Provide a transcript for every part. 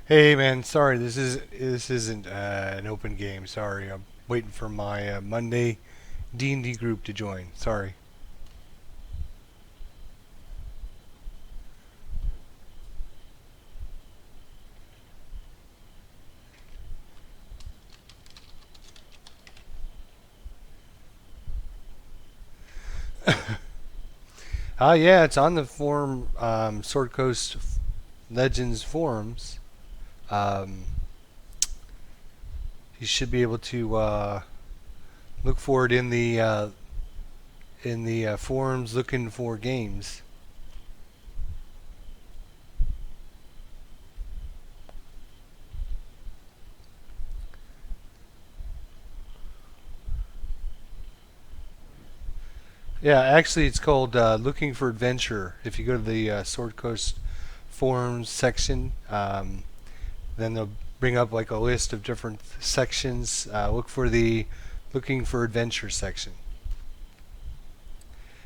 Hey man, sorry, this isn't an open game. Sorry, I'm waiting for my Monday D&D group to join. Sorry. Yeah, it's on the forum, Sword Coast Legends forums. Um, you should be able to look for it in the forums, looking for games. Yeah, actually, it's called Looking for Adventure. If you go to the Sword Coast forums section, then they'll bring up like a list of different sections. Look for the Looking for Adventure section.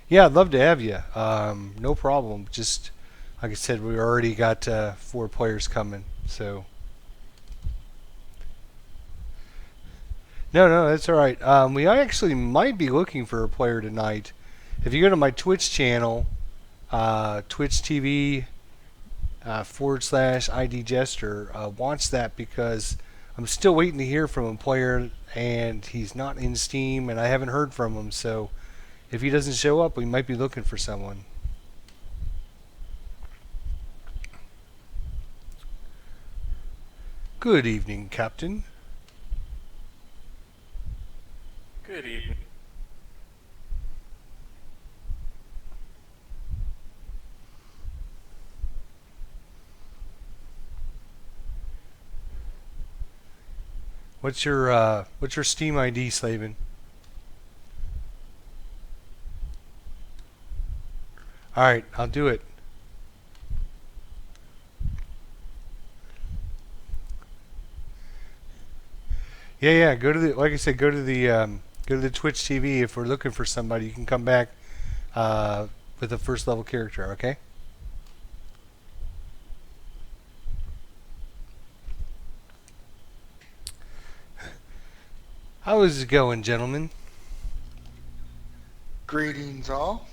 Yeah, I'd love to have you. No problem. Just like I said, we already got 4 players coming. So no, that's all right. We actually might be looking for a player tonight. If you go to my Twitch channel, Twitch TV / ID Jester, watch that because I'm still waiting to hear from a player and he's not in Steam and I haven't heard from him. So if he doesn't show up, we might be looking for someone. Good evening, Captain. Good evening. What's your Steam ID, Slavin? All right, I'll do it. Yeah. Go to the like I said, go to the Twitch TV. If we're looking for somebody, you can come back with a first level character. Okay. How is it going, gentlemen? Greetings all.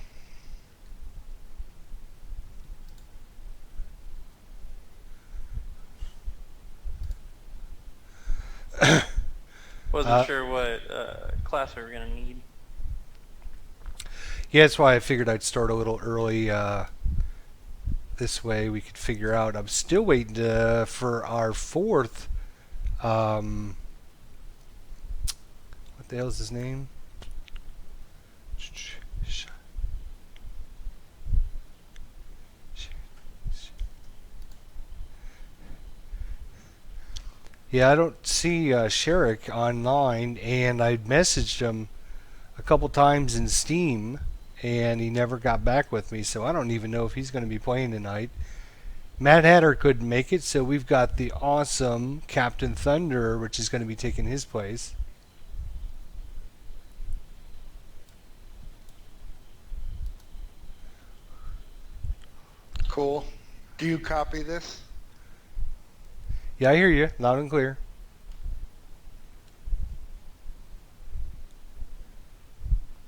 Wasn't Uh, sure what class we were gonna need. yeah, that's why I figured I'd start a little early. This way we could figure out. I'm still waiting for our fourth. Um, what the hell is his name? Yeah, I don't see Sherrick online, and I messaged him a couple times in Steam, and he never got back with me, so I don't even know if he's going to be playing tonight. Mad Hatter couldn't make it, so we've got the awesome Captain Thunder, which is going to be taking his place. Cool. Do you copy this? Yeah, I hear you, loud and clear.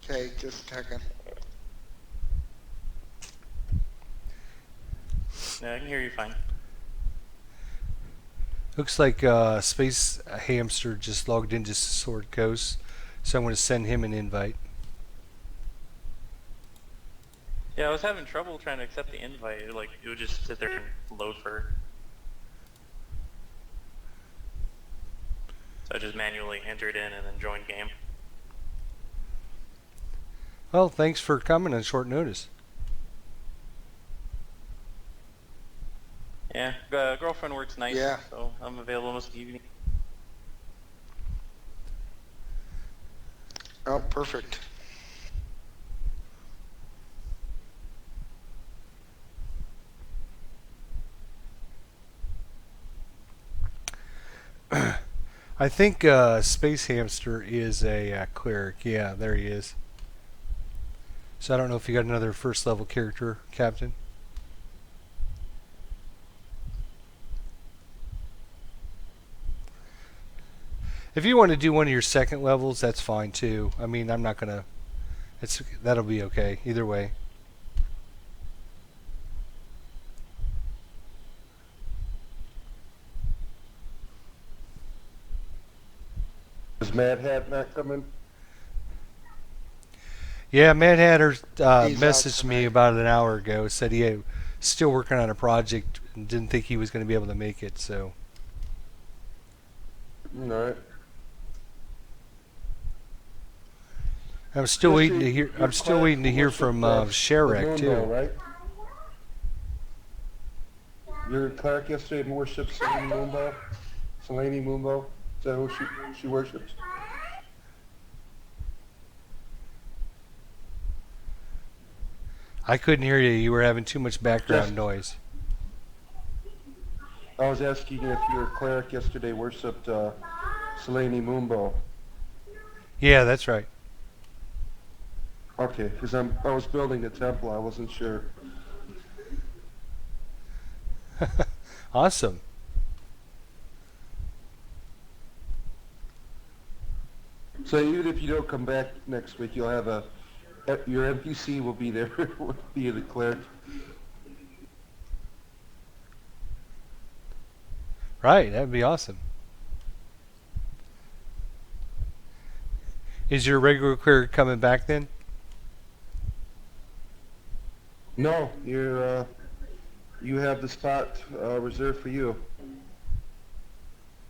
Okay, just checking. No, I can hear you fine. Looks like Space Hamster just logged into Sword Coast, so I'm going to send him an invite. Yeah, I was having trouble trying to accept the invite. Like, it would just sit there and load for. So I just manually entered in and then joined game. Well, thanks for coming on short notice. Yeah, girlfriend works nights, Yeah. so I'm available most evening. Oh, perfect. I think Space Hamster is a cleric. Yeah, there he is. So I don't know if you got another first level character, Captain. If you want to do one of your second levels, that's fine too. I mean, I'm not gonna. That'll be okay either way. Is Mad Hat not coming? Yeah, Mad Hatter He's out messaged me tonight. about an hour ago. Said he was still working on a project and didn't think he was going to be able to make it. So All right. I'm still Jesse, waiting to hear. your I'm still class waiting to hear worship from the Sherek moon too. ball, right? Your cleric yesterday worshipped Selene Moonbow. Is that who she worships? I couldn't hear you. You were having too much background Just- noise. I was asking if your cleric yesterday worshipped Selene Moonbow. Yeah, that's right. Okay, because I was building the temple. I wasn't sure. Awesome. So even if you don't come back next week, you'll have your NPC will be there. Will be the cleric. Right, that'd be awesome. Is your regular clear coming back then? No, you have the spot reserved for you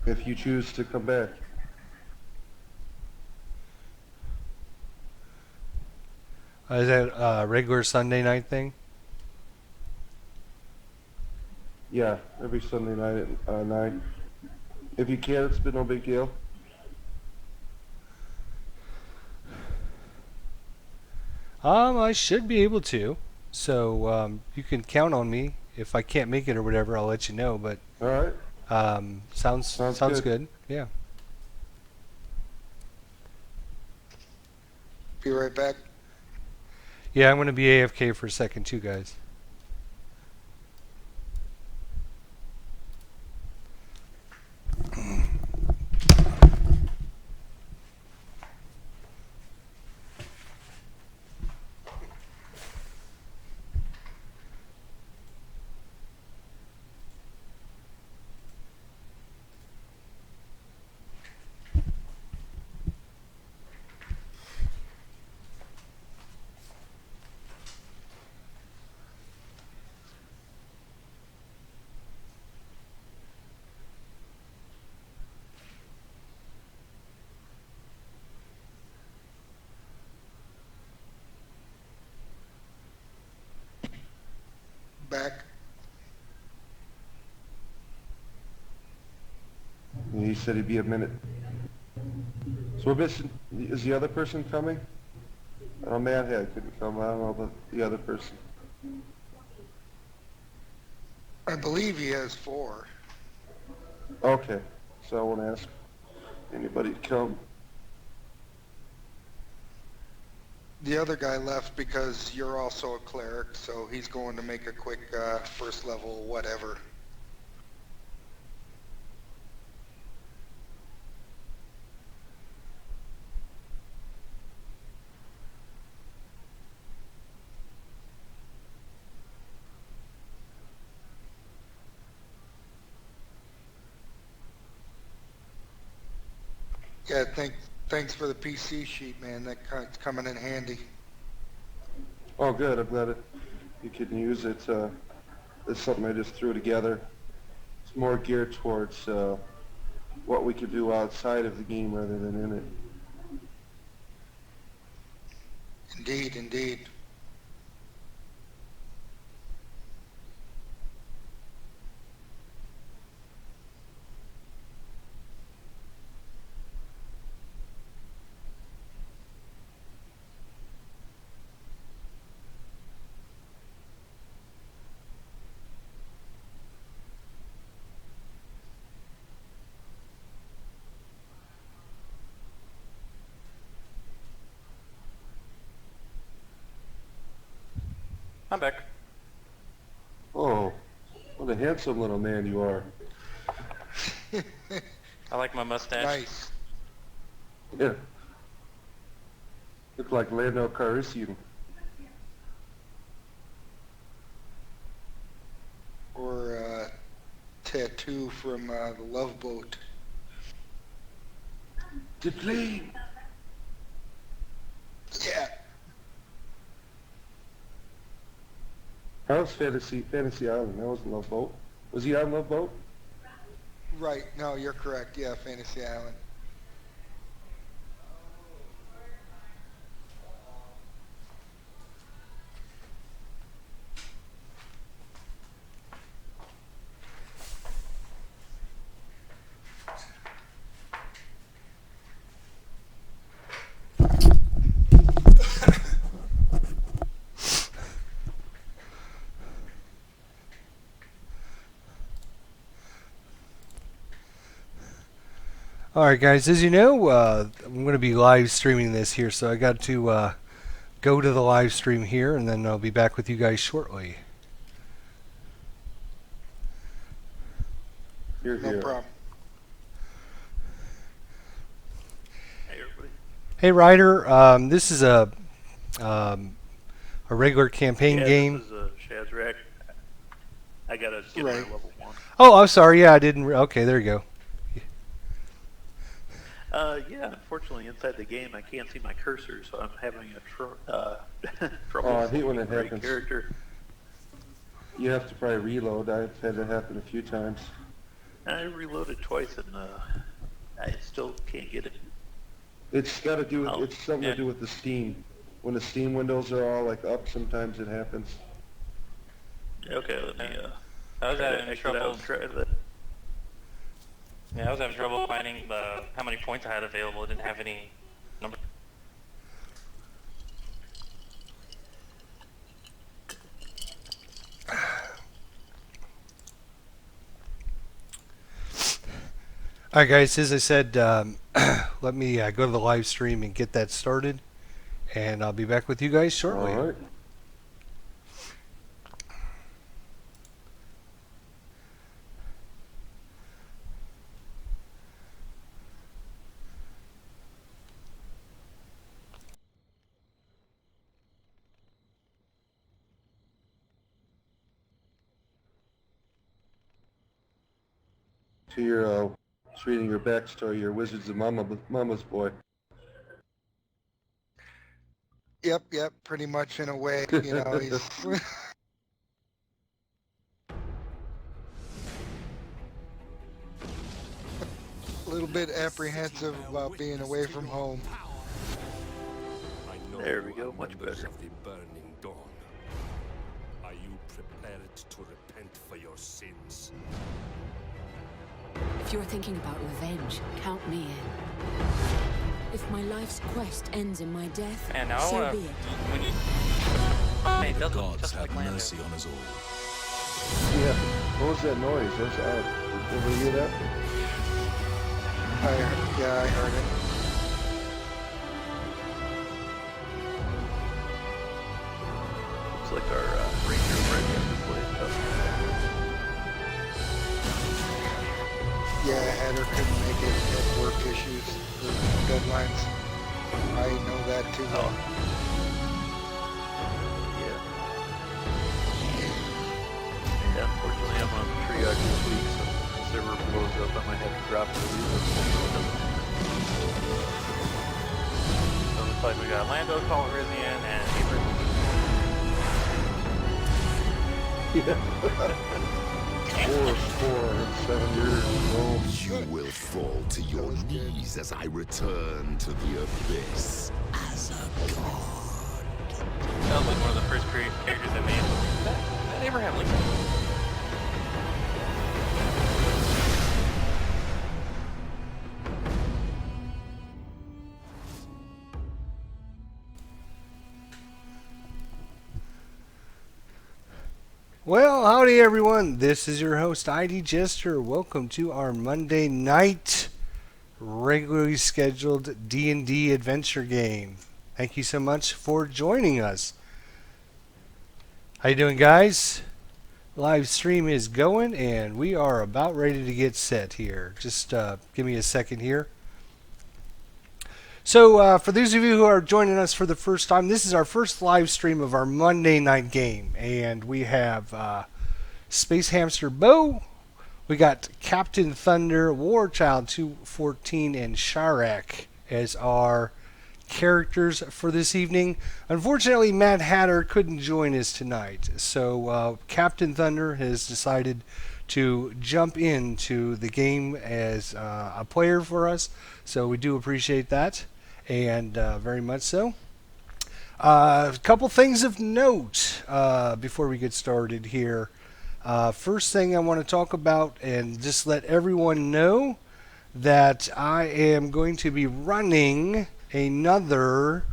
if you choose to come back. Is that a regular Sunday night thing? Yeah, every Sunday night at 9. If you can, it's been no big deal. I should be able to. So you can count on me. If I can't make it or whatever, I'll let you know. But All right. sounds good. good. Yeah. Be right back. Yeah, I'm going to be AFK for a second too, guys. Back. He said he'd be a minute. So we're missing. Is the other person coming? Mad Hat couldn't come. I don't know about the other person. I believe he has 4. Okay, so I won't ask anybody to come. The other guy left because you're also a cleric, so he's going to make a quick first level whatever. Yeah, thanks for the PC sheet, man. That's coming in handy. Oh, good. I'm glad you can use it. It's something I just threw together. It's more geared towards what we could do outside of the game rather than in it. Indeed, indeed. I'm back. Oh, what a handsome little man you are. I like my mustache. Nice. Yeah. Look like Lando Calrissian. Or Tattoo from the Love Boat. The plane. Yeah. That was Fantasy Island. That was Love Boat. Was he on Love Boat? Right. No, you're correct. Yeah, Fantasy Island. Alright guys, as you know, I'm going to be live streaming this here, so I got to go to the live stream here, and then I'll be back with you guys shortly. You're No here. problem. Hey, everybody. Hey Ryder, this is a regular campaign Yeah, game. this is Shazrak. I gotta get Right. my level 1. Oh, I'm sorry, yeah, I didn't... Okay, there you go. Yeah, unfortunately, inside the game, I can't see my cursor, so I'm having a trouble Oh, I hate when selecting it the right happens. character. You have to probably reload. I've had it happen a few times. I reloaded twice, and I still can't get it. It's got to do with, Oh, it's something yeah. to do with the Steam. When the Steam windows are all like up, sometimes it happens. Okay, let me I was try to having exit trouble. out and try that. Yeah, I was having trouble finding how many points I had available. It didn't have any number. Alright guys, as I said, let me go to the live stream and get that started, and I'll be back with you guys shortly. All right. To your, it's reading your backstory, your Wizards of Mama's boy. Yep, pretty much in a way. You know, he's a little bit apprehensive about being away from home. There we go, much better. Of the burning dawn. Are you prepared to repent for your sins? If you're thinking about revenge, count me in. If my life's quest ends in my death, And now, so be it. when you... Hey, it does look Gods just have like Lando. mercy on us all. Yeah. What was that noise? That's odd. Did everybody hear that? I heard it. Looks like our ranger friend has to play tough. Yeah, Header couldn't make it. Had work issues or deadlines. I know that too. Oh. Yeah. Yeah, unfortunately, I'm on triage this week, so if the server blows up, I might have to drop the release. So it looks like we got Lando Calrissian and Abrams. Yeah. 7 years ago. You will fall to your knees as I return to the abyss as a god. Sounds like one of the first characters I made. Is that Abraham Lincoln? Well, howdy everyone. This is your host, ID Jester. Welcome to our Monday night regularly scheduled D&D adventure game. Thank you so much for joining us. How you doing, guys? Live stream is going, and we are about ready to get set here. Just give me a second here. So, for those of you who are joining us for the first time, this is our first live stream of our Monday night game, and we have Space Hamster Bo, we got Captain Thunder, Warchild 214, and Sharak as our characters for this evening. Unfortunately, Mad Hatter couldn't join us tonight, so Captain Thunder has decided to jump into the game as a player for us. So we do appreciate that, and very much so. A couple things of note before we get started here. First thing I want to talk about, and just let everyone know that I am going to be running another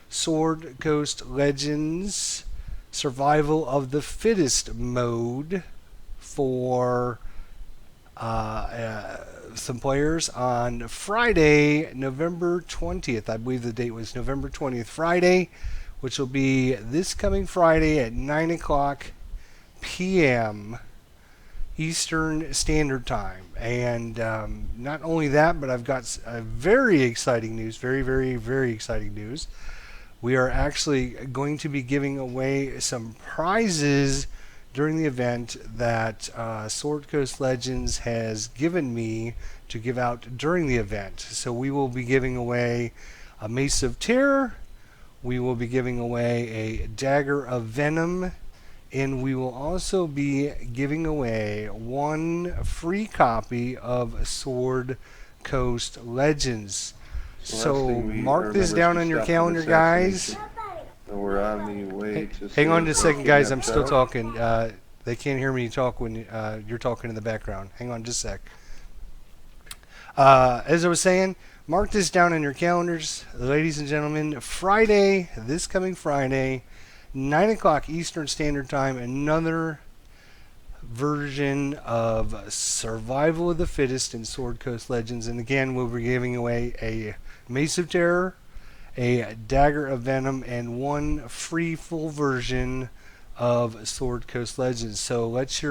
Sword Coast Legends Survival of the Fittest mode for some players on Friday, November 20th. I believe the date was November 20th, Friday, which will be this coming Friday at 9 o'clock p.m. Eastern Standard Time. And not only that, but I've got very exciting news, very, very, very exciting news. We are actually going to be giving away some prizes during the event that Sword Coast Legends has given me to give out during the event. So we will be giving away a Mace of Terror, we will be giving away a Dagger of Venom, and we will also be giving away one free copy of Sword Coast Legends. So mark this down on your calendar, guys. And we're on the way to... Hang on just a second, guys. I'm still talking. They can't hear me talk when you're talking in the background. Hang on just a sec. As I was saying, mark this down on your calendars, ladies and gentlemen. Friday, this coming Friday, 9 o'clock Eastern Standard Time, another version of Survival of the Fittest in Sword Coast Legends. And again, we'll be giving away a Mace of Terror, a Dagger of Venom, and one free full version of Sword Coast Legends. So let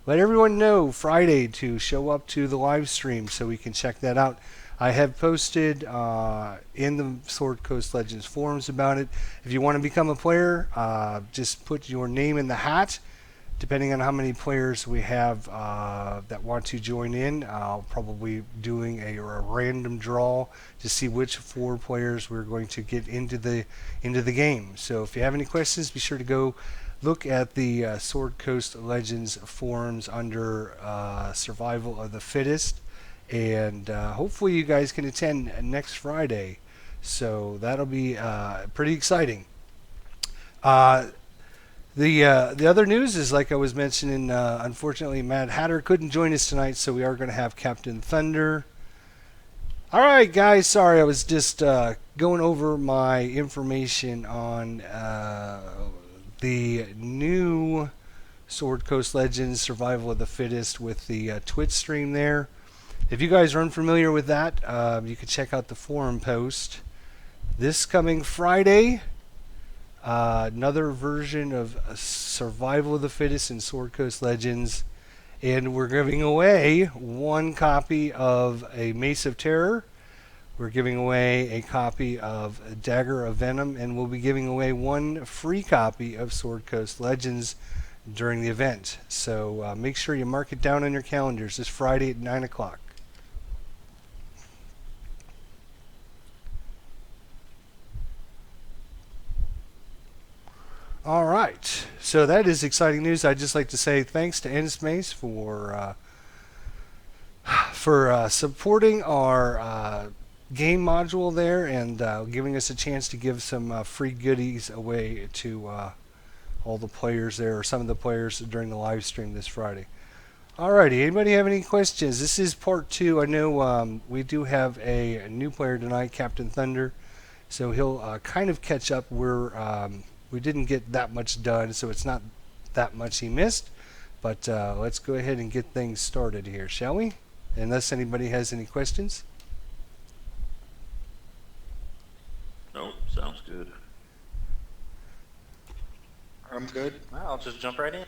everyone know Friday to show up to the live stream so we can check that out. I have posted in the Sword Coast Legends forums about it. If you want to become a player, just put your name in the hat. Depending on how many players we have that want to join in, I'll probably doing a random draw to see which 4 players we're going to get into the game. So if you have any questions, be sure to go look at the Sword Coast Legends forums under Survival of the Fittest, and hopefully you guys can attend next Friday. So that'll be pretty exciting. The other news is, like I was mentioning, unfortunately Mad Hatter couldn't join us tonight, so we are going to have Captain Thunder. Alright guys, sorry, I was just going over my information on the new Sword Coast Legends Survival of the Fittest with the Twitch stream there. If you guys are unfamiliar with that, you can check out the forum post. This coming Friday, another version of Survival of the Fittest in Sword Coast Legends, and we're giving away one copy of a Mace of Terror, we're giving away a copy of Dagger of Venom, and we'll be giving away one free copy of Sword Coast Legends during the event. So make sure you mark it down on your calendars this Friday at 9 o'clock. All right, so that is exciting news. I'd just like to say thanks to NSMACE for supporting our game module there and giving us a chance to give some free goodies away to all the players there, or some of the players during the live stream this Friday. Alrighty, anybody have any questions? This is part 2. I know we do have a new player tonight, Captain Thunder, so he'll kind of catch up. We didn't get that much done, so it's not that much he missed. But let's go ahead and get things started here, shall we? Unless anybody has any questions. Nope, sounds good. I'm good. Well, I'll just jump right in.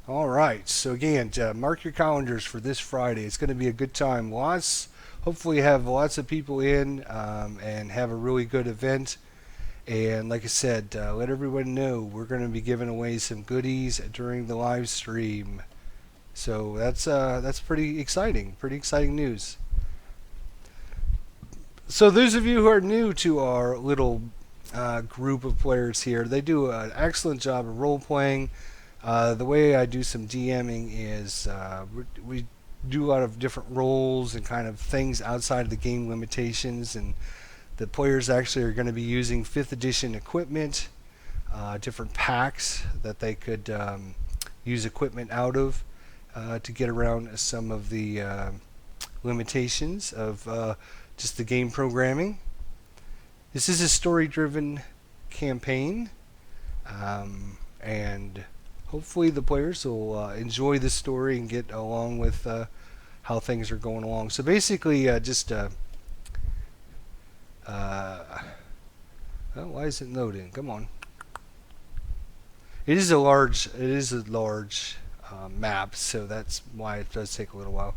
All right. So again, mark your calendars for this Friday. It's going to be a good time. Hopefully, have lots of people in and have a really good event. And like I said, let everyone know we're going to be giving away some goodies during the live stream. So that's pretty exciting. Pretty exciting news. So those of you who are new to our little group of players here, they do an excellent job of role playing. The way I do some DMing is we do a lot of different roles and kind of things outside of the game limitations, and the players actually are going to be using 5th edition equipment, different packs that they could use equipment out of to get around some of the limitations of just the game programming. This is a story-driven campaign, and hopefully the players will enjoy the story and get along with how things are going along. So basically, why is it loading? Come on. It is a large map, so that's why it does take a little while.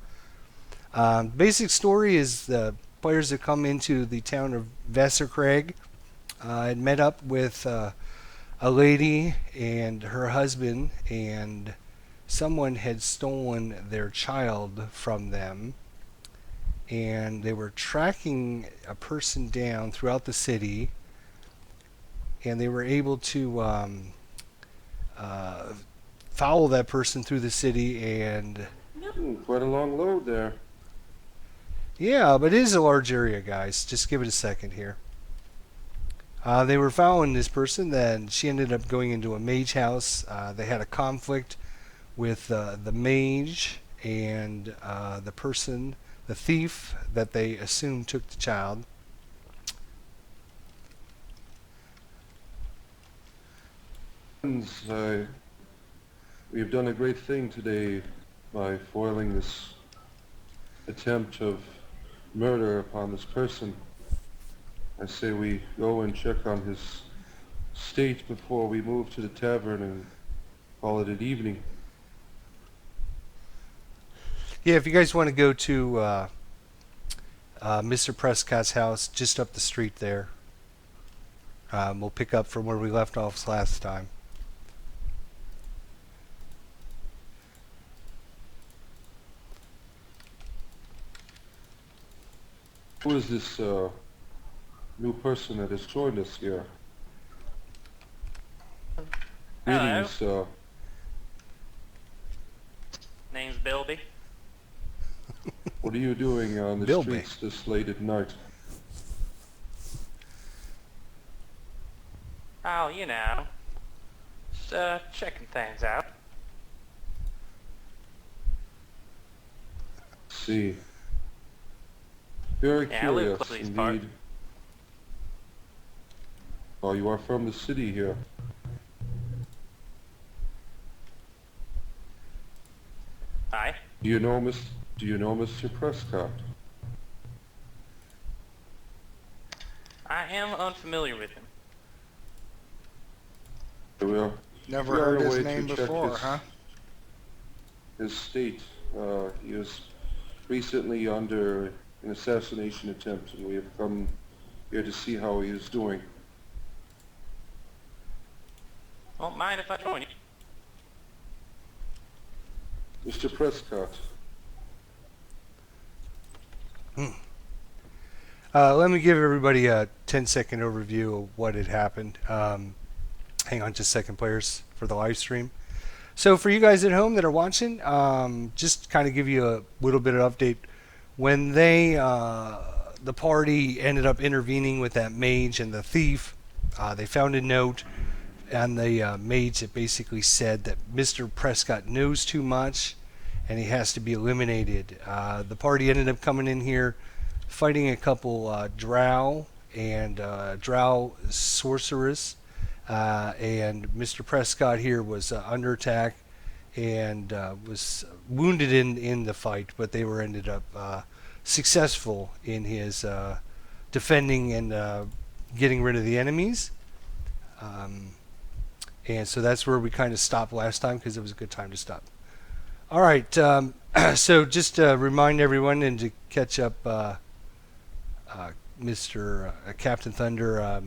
Basic story is the players that come into the town of Vessercraig had met up with a lady and her husband, and someone had stolen their child from them, and they were tracking a person down throughout the city, and they were able to follow that person through the city. And Quite a long load there. yeah, but it is a large area, guys. Just give it a second here. They were following this person, then she ended up going into a mage house. They had a conflict with the mage and the person, the thief that they assumed took the child. We have done a great thing today by foiling this attempt of murder upon this person. I say we go and check on his state before we move to the tavern and call it an evening. Yeah, if you guys want to go to Mr. Prescott's house, just up the street there, we'll pick up from where we left off last time. Who is this new person that has joined us here? Hello. Greetings, Name's Bilby. what are you doing on the Bilby. streets this late at night? Oh, you know. Just checking things out. See. Very Yeah, I live curious close to these indeed. parts. Oh, you are from the city here. Hi. Do you know Mr. Prescott? I am unfamiliar with him. We are, Never we are heard on a his way name to check before, huh? his state. He was recently under an assassination attempt, and we have come here to see how he is doing. Won't mind if I join you. Mr. Prescott, Let me give everybody a 10-second overview of what had happened. Hang on just a second, players, for the live stream. So for you guys at home that are watching, just kind of give you a little bit of update. When the party ended up intervening with that mage and the thief, they found a note, and the mage that basically said that Mr. Prescott knows too much and he has to be eliminated. The party ended up coming in here, fighting a couple drow and drow sorceress, and Mr. Prescott here was under attack and was wounded in the fight, but they were ended up successful in his defending and getting rid of the enemies. And so that's where we kind of stopped last time because it was a good time to stop. All right. So just to remind everyone and to catch up, Mr. Captain Thunder,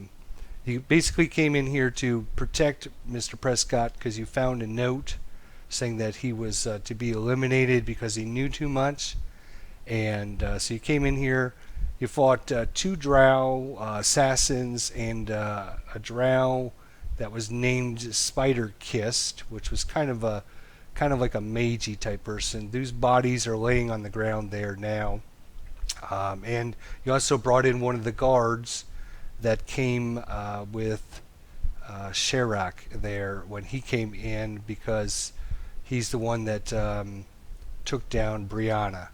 you basically came in here to protect Mr. Prescott because you found a note saying that he was to be eliminated because he knew too much. And so you came in here, you fought 2 drow assassins and a drow that was named Spider Kissed, which was kind of like a magey type person. Those bodies are laying on the ground there now. And you also brought in one of the guards that came with Sherak there when he came in because he's the one that took down Brianna.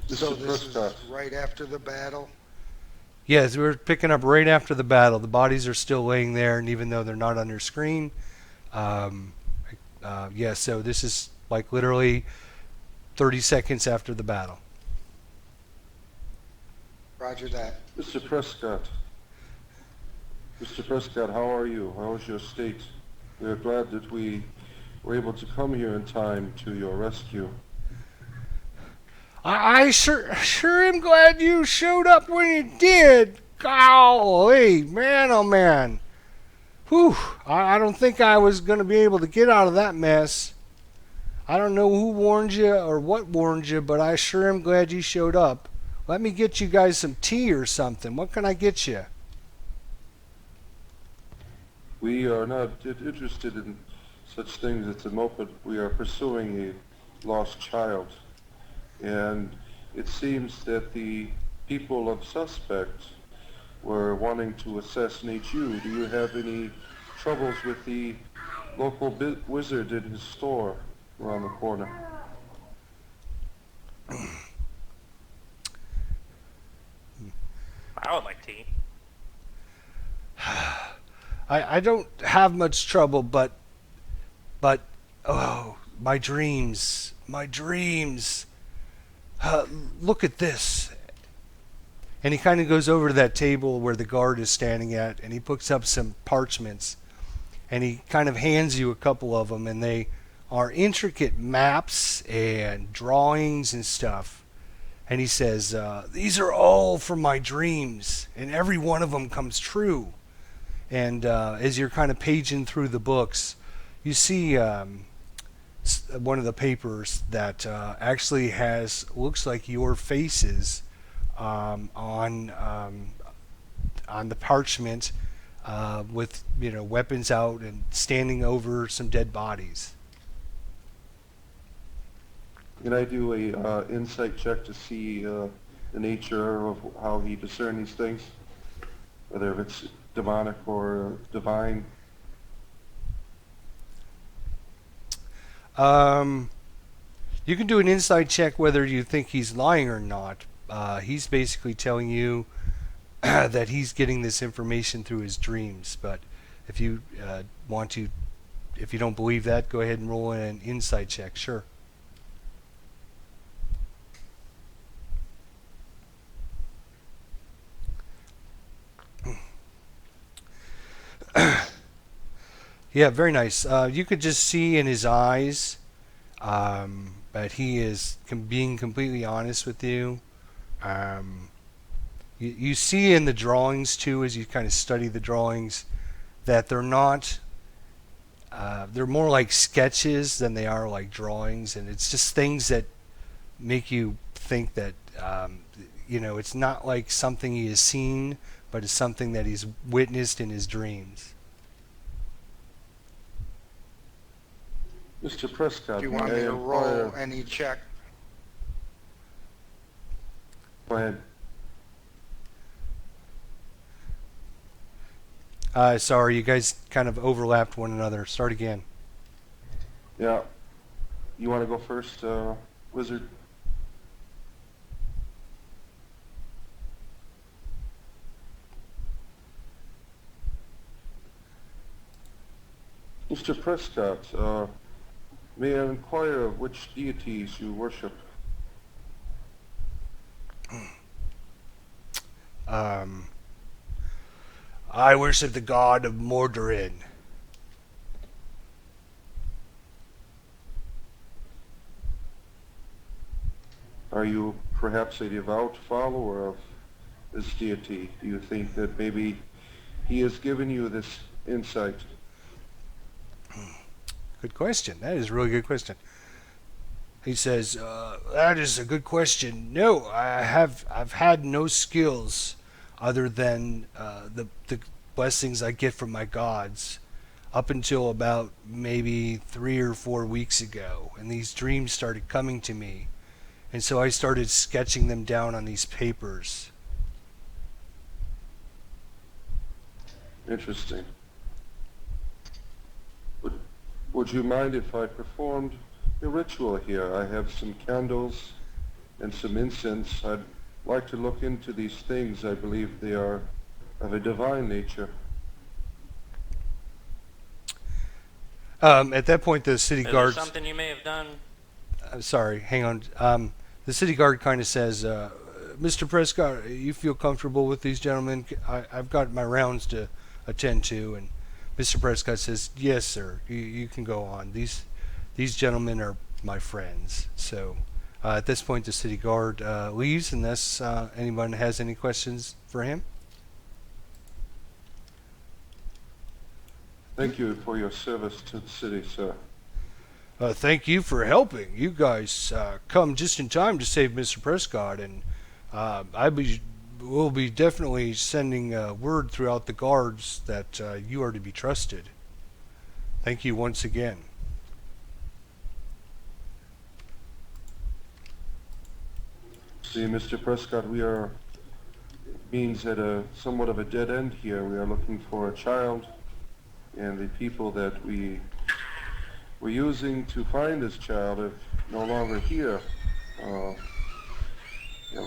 So this is right after the battle? Yes, we were picking up right after the battle. The bodies are still laying there, and even though they're not on your screen, so this is like literally 30 seconds after the battle. Roger that. Mr. Prescott. Mr. Prescott, how are you? How is your state? We are glad that we were able to come here in time to your rescue. I sure am glad you showed up when you did. Golly, man, oh man. Whew, I don't think I was going to be able to get out of that mess. I don't know who warned you or what warned you, but I sure am glad you showed up. Let me get you guys some tea or something. What can I get you? We are not interested in such things at the moment. We are pursuing a lost child. And it seems that the people of suspect were wanting to assassinate you. Do you have any troubles with the local wizard in his store around the corner? I would like tea. I don't have much trouble, but oh, my dreams. Look at this. And he kind of goes over to that table where the guard is standing at, and he picks up some parchments, and he kind of hands you a couple of them, and they are intricate maps and drawings and stuff. And he says, these are all from my dreams, and every one of them comes true. And as you're kind of paging through the books, you see one of the papers that actually looks like your faces on the parchment with weapons out and standing over some dead bodies. Can I do a insight check to see the nature of how he discerns these things? Whether it's demonic or divine? You can do an insight check whether you think he's lying or not. He's basically telling you that he's getting this information through his dreams. But if you if you don't believe that, go ahead and roll an insight check. Sure. Yeah, very nice. You could just see in his eyes that he is being completely honest with you. You see in the drawings too, as you kind of study the drawings, that they're not. They're more like sketches than they are like drawings, and it's just things that make you think that it's not like something he has seen, but it's something that he's witnessed in his dreams. Mr. Prescott, Do you want me to roll any check? Go ahead. Sorry, you guys kind of overlapped one another. Start again. Yeah. You want to go first, Wizard? Mr. Prescott, may I inquire of which deities you worship? I worship the god of Mordorin. Are you perhaps a devout follower of this deity? Do you think that maybe he has given you this insight? Good question. That is a really good question. He says, that is a good question. No, I've had no skills other than the blessings I get from my gods up until about maybe 3 or 4 weeks ago. And these dreams started coming to me. And so I started sketching them down on these papers. Interesting. Would you mind if I performed a ritual here? I have some candles and some incense. I'd like to look into these things. I believe they are of a divine nature. At that point, the city Is there guards... something you may have done? sorry, hang on. The city guard kind of says, Mr. Prescott, you feel comfortable with these gentlemen? I've got my rounds to attend to. And Mr. Prescott says, yes, sir, you can go on. These gentlemen are my friends. So at this point, the city guard leaves unless anyone has any questions for him. Thank you for your service to the city, sir. Thank you for helping. You guys come just in time to save Mr. Prescott, and we'll be definitely sending word throughout the guards that you are to be trusted. Thank you once again. See, Mr. Prescott, we are means at a somewhat of a dead end here. We are looking for a child, and the people that we were using to find this child are no longer here. And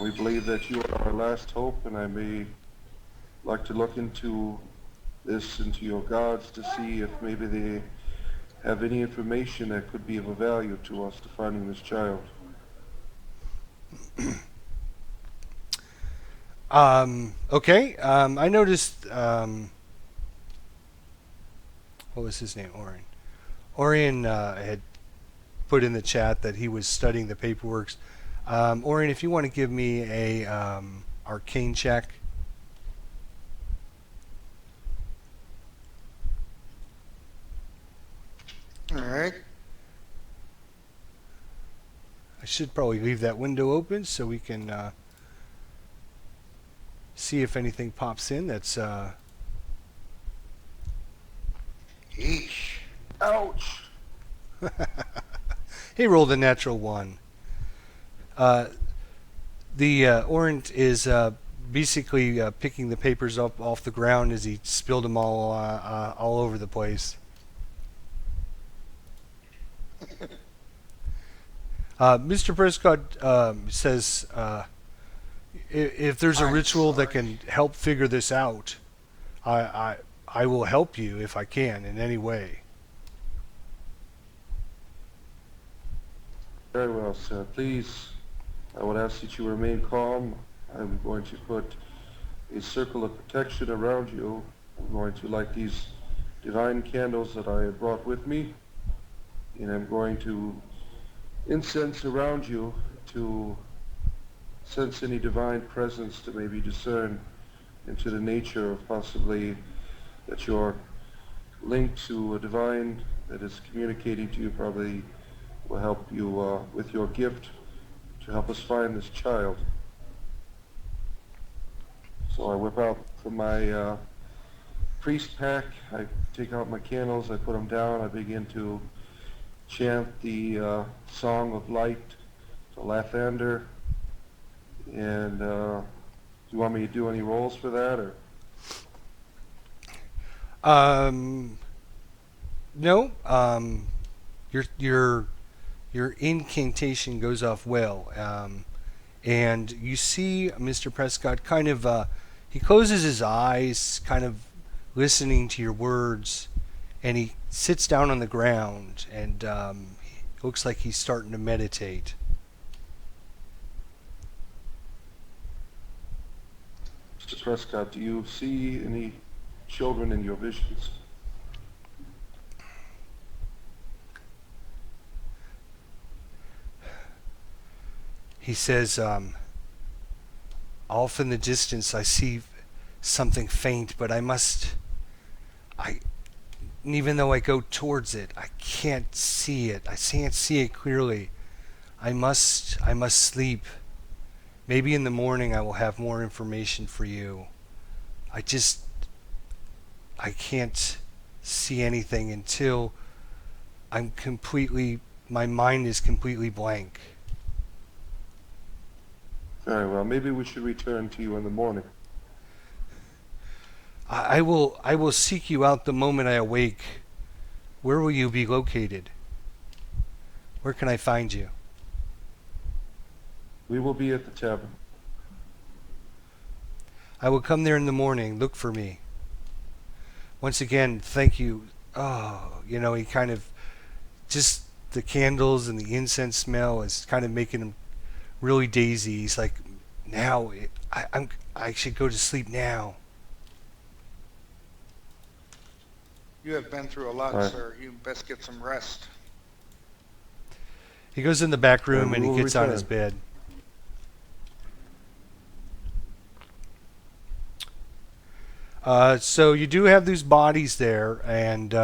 we believe that you are our last hope, and I may like to look into this, into your gods, to see if maybe they have any information that could be of a value to us to finding this child. Okay. I noticed. What was his name? Orion had put in the chat that he was studying the paperwork. Orion, if you want to give me a arcane check. All right. I should probably leave that window open so we can see if anything pops in that's... Yeesh. Ouch! He rolled a natural 1. The Orient is basically picking the papers up off the ground as he spilled them all over the place. Mr. Prescott says if there's a ritual that can help figure this out, I will help you if I can in any way. Very well, sir. Please, I would ask that you remain calm. I'm going to put a circle of protection around you. I'm going to light these divine candles that I have brought with me, and I'm going to incense around you to sense any divine presence to maybe discern into the nature of possibly that you're linked to a divine that is communicating to you, probably will help you with your gift to help us find this child. So I whip out from my priest pack, I take out my candles, I put them down, I begin to chant the Song of Light to Lathander. And do you want me to do any rolls for that, or? No. Your incantation goes off well. And you see Mr. Prescott kind of he closes his eyes, kind of listening to your words, and he sits down on the ground and looks like he's starting to meditate. Mr. Prescott, do you see any children in your visions? He says, off in the distance I see something faint, but even though I go towards it, I can't see it. I can't see it clearly. I must sleep. Maybe in the morning I will have more information for you. I can't see anything until my mind is completely blank. Very well, maybe we should return to you in the morning. I will seek you out the moment I awake. Where will you be located? Where can I find you? We will be at the tavern. I will come there in the morning. Look for me. Once again, thank you. Oh, he kind of, just the candles and the incense smell is kind of making him really dazy. He's like, now, I should go to sleep now. You have been through a lot, All right. sir. You best get some rest. He goes in the back room and he will gets on return. his bed. So you do have these bodies there, and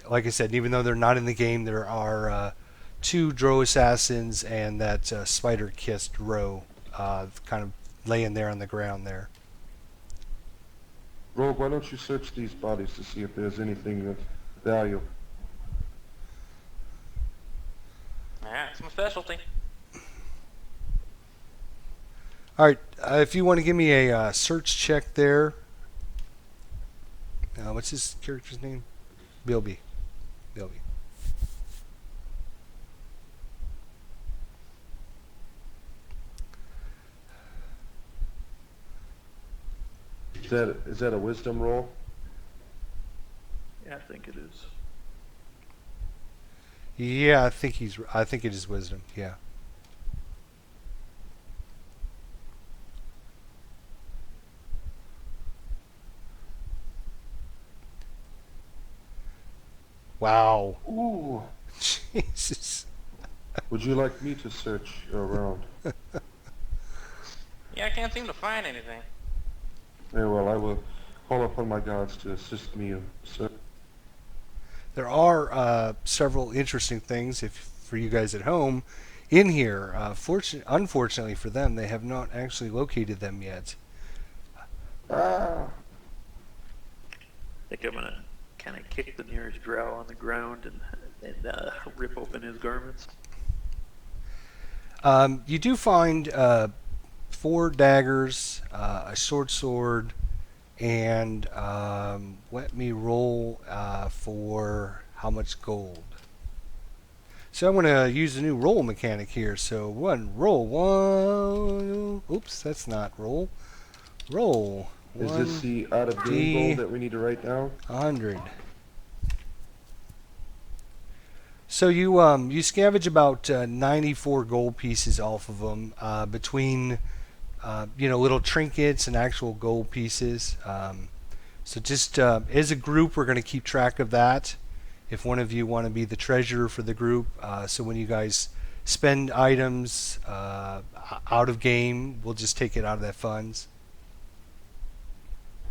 like I said, even though they're not in the game, there are 2 Drow assassins and that spider-kissed Drow kind of laying there on the ground there. Rogue, why don't you search these bodies to see if there's anything of value? Yeah, it's my specialty. All right, if you want to give me a search check there. What's his character's name? Bilby. Is that a wisdom roll? Yeah, I think it is. Yeah, I think it is wisdom. Yeah. Wow. Ooh. Jesus. Would you like me to search around? Yeah, I can't seem to find anything. Very well, I will call upon my gods to assist me, sir. There are several interesting things for you guys at home in here. Unfortunately for them, they have not actually located them yet. Ah! I think I'm gonna kind of kick the nearest drow on the ground and rip open his garments. You do find 4 daggers, a short sword, and let me roll for how much gold. So I'm going to use a new roll mechanic here. So roll one. Oops, that's not roll. Roll. Is this the out-of-game goal that we need to write down? 100. So you scavenge about 94 gold pieces off of them between little trinkets and actual gold pieces. So just as a group, we're going to keep track of that. If one of you want to be the treasurer for the group, so when you guys spend items out of game, we'll just take it out of that funds.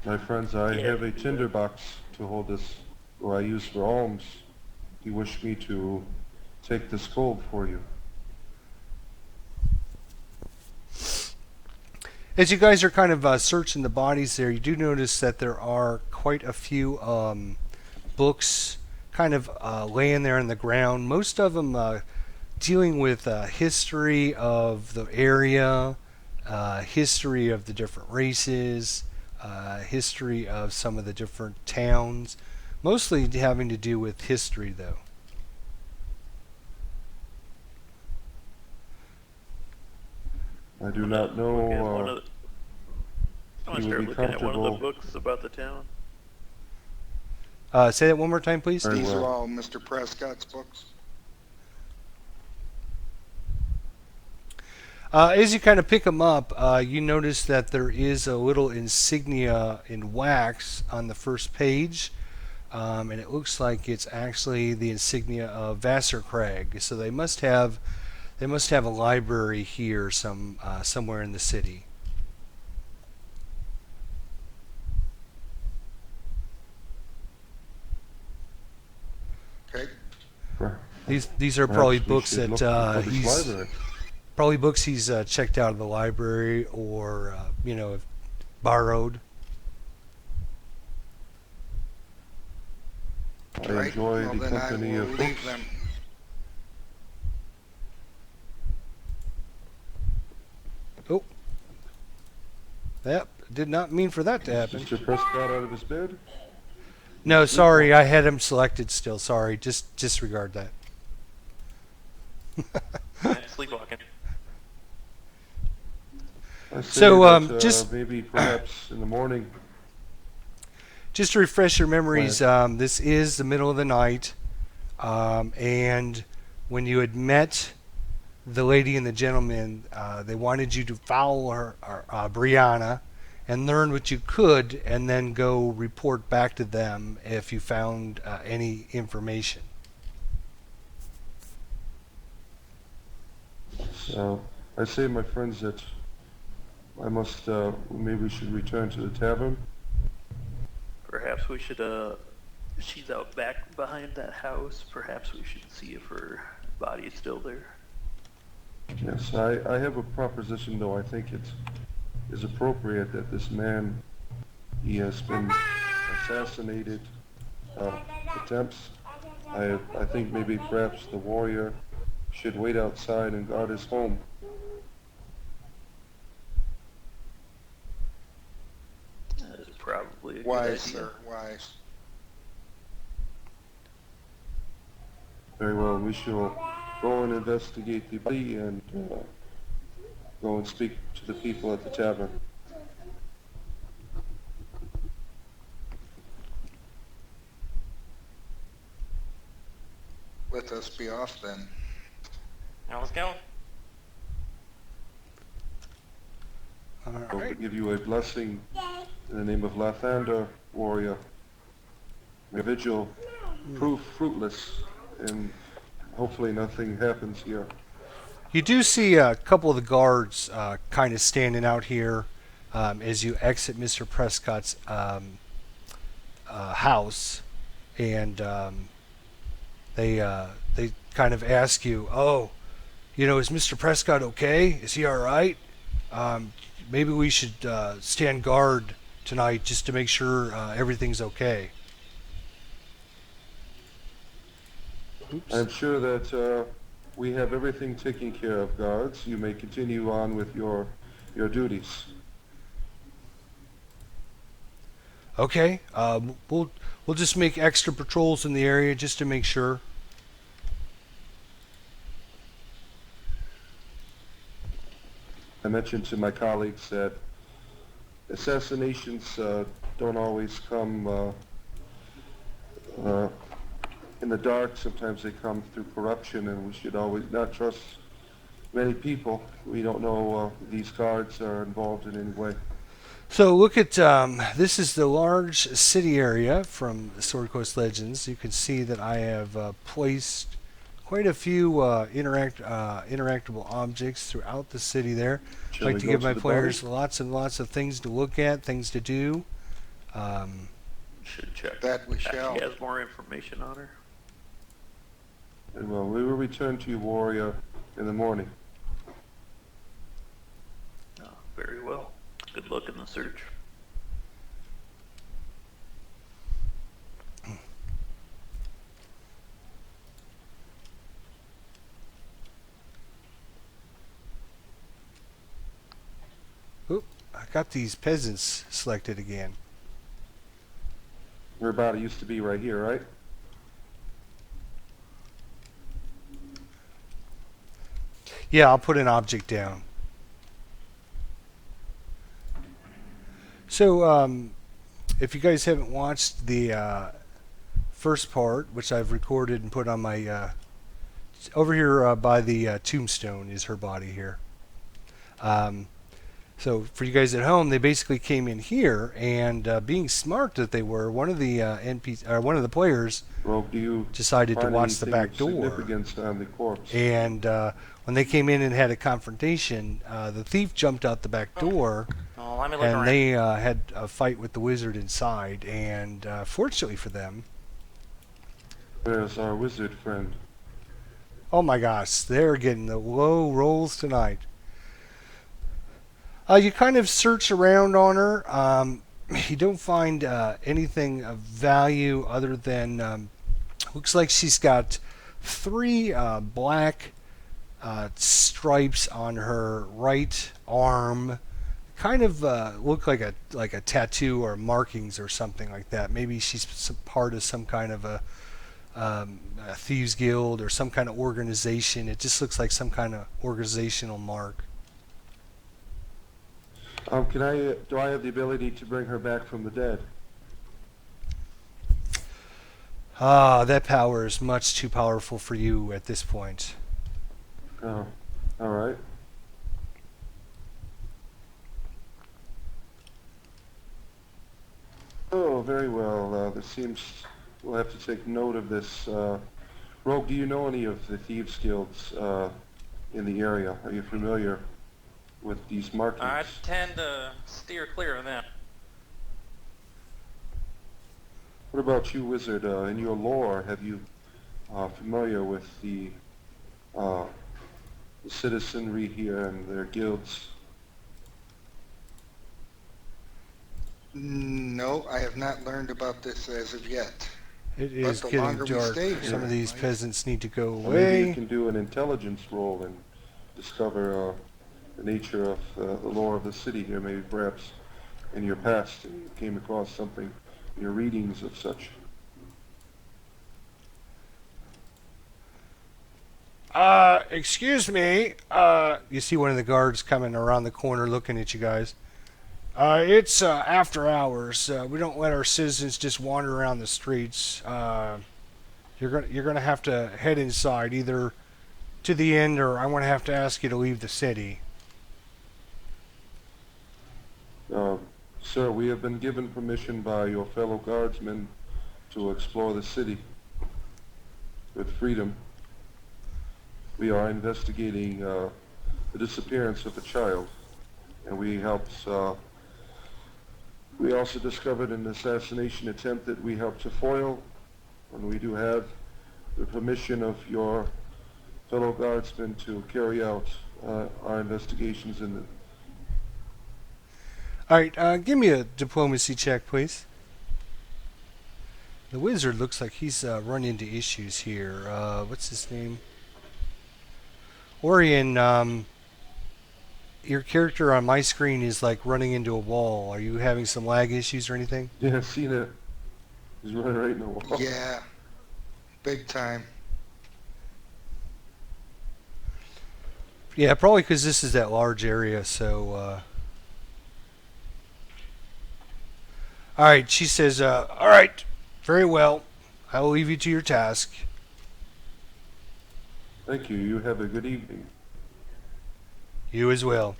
My friends, I have a tinderbox to hold this, or I use for alms. Do you wish me to take this gold for you? As you guys are kind of searching the bodies there, you do notice that there are quite a few books kind of laying there on the ground. Most of them dealing with history of the area, history of the different races, history of some of the different towns. Mostly having to do with history, though. I do not know. I want to you start would be looking at one of the comfortable. books about the town. Say that one more time, please. Very These well. are all Mr. Prescott's books. As you kind of pick them up, you notice that there is a little insignia in wax on the first page, and it looks like it's actually the insignia of Vassar Crag. So they must have a library here somewhere in the city. Okay. These are probably Perhaps we books should that look for this he's library. probably books he's checked out of the library or borrowed. I Right. enjoy Well, the then I company will of leave books. them. Oh, yep. Did not mean for that to happen. Mr. Prescott out of his bed? No, sorry, I had him selected still. Sorry, just disregard that. Sleepwalking. I say So, that, just- maybe perhaps in the morning. Just to refresh your memories, this is the middle of the night, and when you had met the lady and the gentleman, they wanted you to follow her, Brianna, and learn what you could, and then go report back to them if you found any information. So I say to my friends that I must, maybe we should return to the tavern. Perhaps we should, she's out back behind that house. Perhaps we should see if her body is still there. Yes, I have a proposition though. I think it is appropriate that this man, he has been assassinated, attempts. I think maybe perhaps the warrior should wait outside and guard his home. That is probably a good Wise, idea. sir, wise. Very well, we shall go and investigate the body and go and speak to the people at the tavern. Let us be off then. Now let's go. All I will right. give you a blessing in the name of Lathander, warrior. Your vigil prove fruitless, and hopefully nothing happens here. You do see a couple of the guards kind of standing out here as you exit Mr. Prescott's house, and they kind of ask you, "Oh, is Mr. Prescott okay? Is he all right? Maybe we should stand guard tonight just to make sure everything's okay." Oops. I'm sure that we have everything taken care of, guards. You may continue on with your duties. Okay. We'll just make extra patrols in the area just to make sure. I mentioned to my colleagues that assassinations don't always come in the dark. Sometimes they come through corruption, and we should always not trust many people. We don't know these guards are involved in any way. So look at this is the large city area from Sword Coast Legends. You can see that I have placed quite a few interactable objects throughout the city there. I'd Shall like we to go give to my the players body? lots and lots of things to look at, things to do. Should check. That we if shall. She has more information on her. And well, we will return to you, warrior, in the morning. Very well. Good luck in the search. Oop, I got these peasants selected again. Your body used to be right here, right? Yeah, I'll put an object down. So, if you guys haven't watched the first part, which I've recorded and put on my over here by the tombstone is her body here. So for you guys at home, they basically came in here, and being smart that they were, one of the one of the players Rogue, do you decided to find watch the anything back of door. significance on the corpse? And when they came in and had a confrontation, the thief jumped out the back door, Oh, let me look and around. they had a fight with the wizard inside. And fortunately for them, Where's our wizard friend? oh my gosh, they're getting the low rolls tonight. You kind of search around on her. You don't find anything of value other than looks like she's got 3 black stripes on her right arm. Kind of look like a tattoo or markings or something like that. Maybe she's part of some kind of a thieves guild or some kind of organization. It just looks like some kind of organizational mark. Do I have the ability to bring her back from the dead? That power is much too powerful for you at this point. Oh, all right. Oh, very well. This seems we'll have to take note of this. Rogue, do you know any of the thieves guilds in the area? Are you familiar with these markings? I tend to steer clear of them. What about you, wizard? In your lore, have you familiar with the citizenry here and their guilds? No, I have not learned about this as of yet. It is the getting longer we dark. stay Some of here, these right? peasants need to go Or maybe you away. can do an intelligence roll and discover the nature of the lore of the city here. Maybe perhaps in your past you came across something in your readings of such. Excuse me. You see one of the guards coming around the corner looking at you guys. It's after hours. We don't let our citizens just wander around the streets. You're gonna have to head inside, either to the end, or I'm gonna have to ask you to leave the city. Sir, we have been given permission by your fellow guardsmen to explore the city with freedom. We are investigating the disappearance of a child, and we also discovered an assassination attempt that we helped to foil, and we do have the permission of your fellow guardsmen to carry out our investigations in the... Alright, give me a diplomacy check, please. The wizard looks like he's run into issues here. What's his name? Orion, your character on my screen is like running into a wall. Are you having some lag issues or anything? Yeah, I've seen it. He's running right in the wall. Yeah, big time. Yeah, probably because this is that large area, so... Alright, she says, alright, very well. I will leave you to your task. Thank you. You have a good evening. You as well.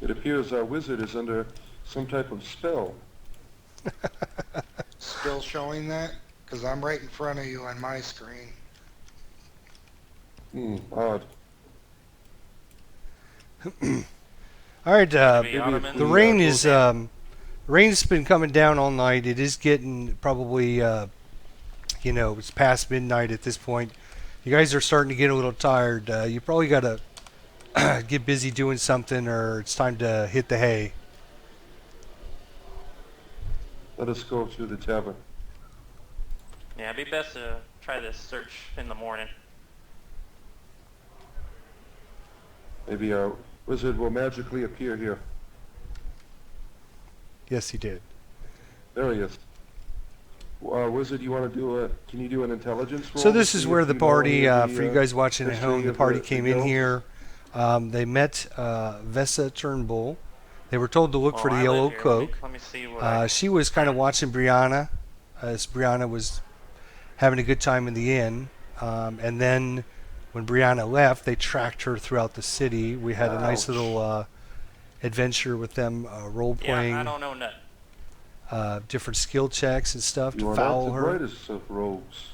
It appears our wizard is under some type of spell. Still showing that? Because I'm right in front of you on my screen. Odd. Alright, Maybe Ottoman. the rain is, rain's been coming down all night. It is getting probably, it's past midnight at this point. You guys are starting to get a little tired. You probably got to get busy doing something, or it's time to hit the hay. Let us go to the tavern. Yeah, it'd be best to try this search in the morning. Maybe our wizard will magically appear here. Yes, he did. There he is. Wizard, you want to do can you do an intelligence roll? So this to is see where if the you know party, any of for you guys watching at history home, the of party the came in guilds? here. They met Vessa Turnbull. They were told to look for the I yellow live here. cloak. Let me see what She was kind of watching Brianna, as Brianna was having a good time in the inn. And then when Brianna left, they tracked her throughout the city. We had a nice Ouch. little adventure with them, role Yeah, I playing, don't know nothing. different skill checks and stuff You to are not foul the her. brightest of rogues.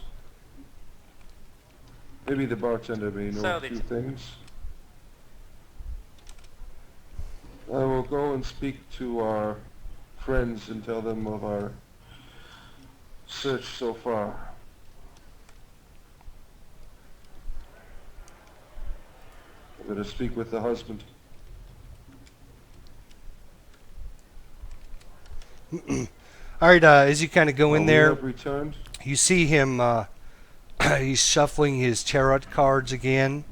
Maybe the bartender may know So a they few things. I will go and speak to our friends and tell them of our search so far. I'm going to speak with the husband. All right, as you kind of go in We there, have returned. you see him. He's shuffling his tarot cards again,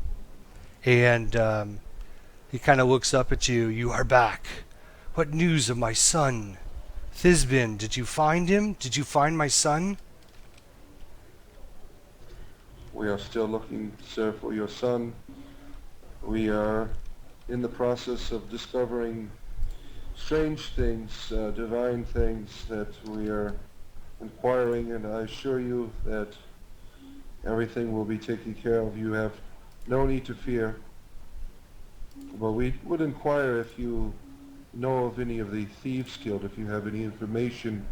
and he kind of looks up at you. You are back. What news of my son? Thisbin, did you find him? Did you find my son? We are still looking, sir, for your son. We are in the process of discovering strange things, divine things that we are inquiring, and I assure you that everything will be taken care of. You have no need to fear. But we would inquire if you know of any of the Thieves Guild, if you have any information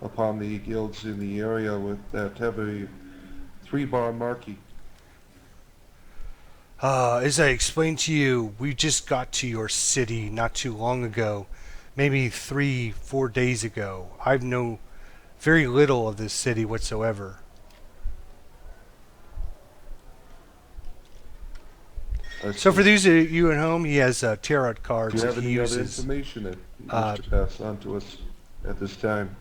upon the guilds in the area that have a 3-bar marquee. As I explained to you, we just got to your city not too long ago, maybe 3-4 days ago. I know very little of this city whatsoever. So for those of you at home, he has tarot Do cards you that have he any other uses. information that you wish to pass on to us at this time?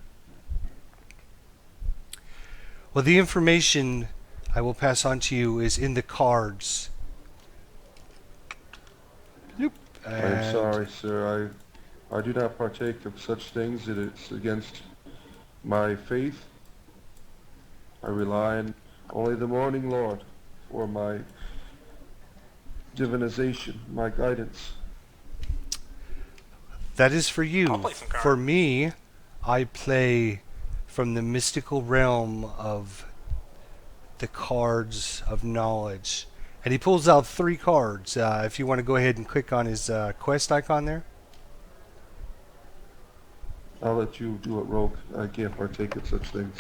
Well, the information I will pass on to you is in the cards. Yep. I am sorry, sir. I do not partake of such things. It is against my faith. I rely on only the Morning Lord for my divinization, my guidance. That is for you. I'll play some cards. For me, I play from the mystical realm of the cards of knowledge. And he pulls out 3 cards. If you want to go ahead and click on his quest icon there. I'll let you do it, Rogue. I can't partake of such things.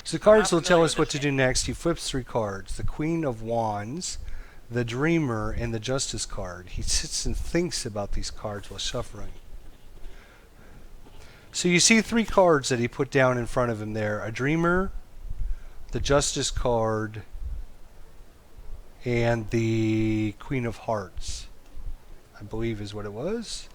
So the cards Not will tell familiar us with what this to do next. He flips 3 cards. The Queen of Wands, the Dreamer, and the Justice card. He sits and thinks about these cards while shuffling. So you see 3 cards that he put down in front of him there. A Dreamer, the Justice card, and the Queen of Hearts, I believe is what it was.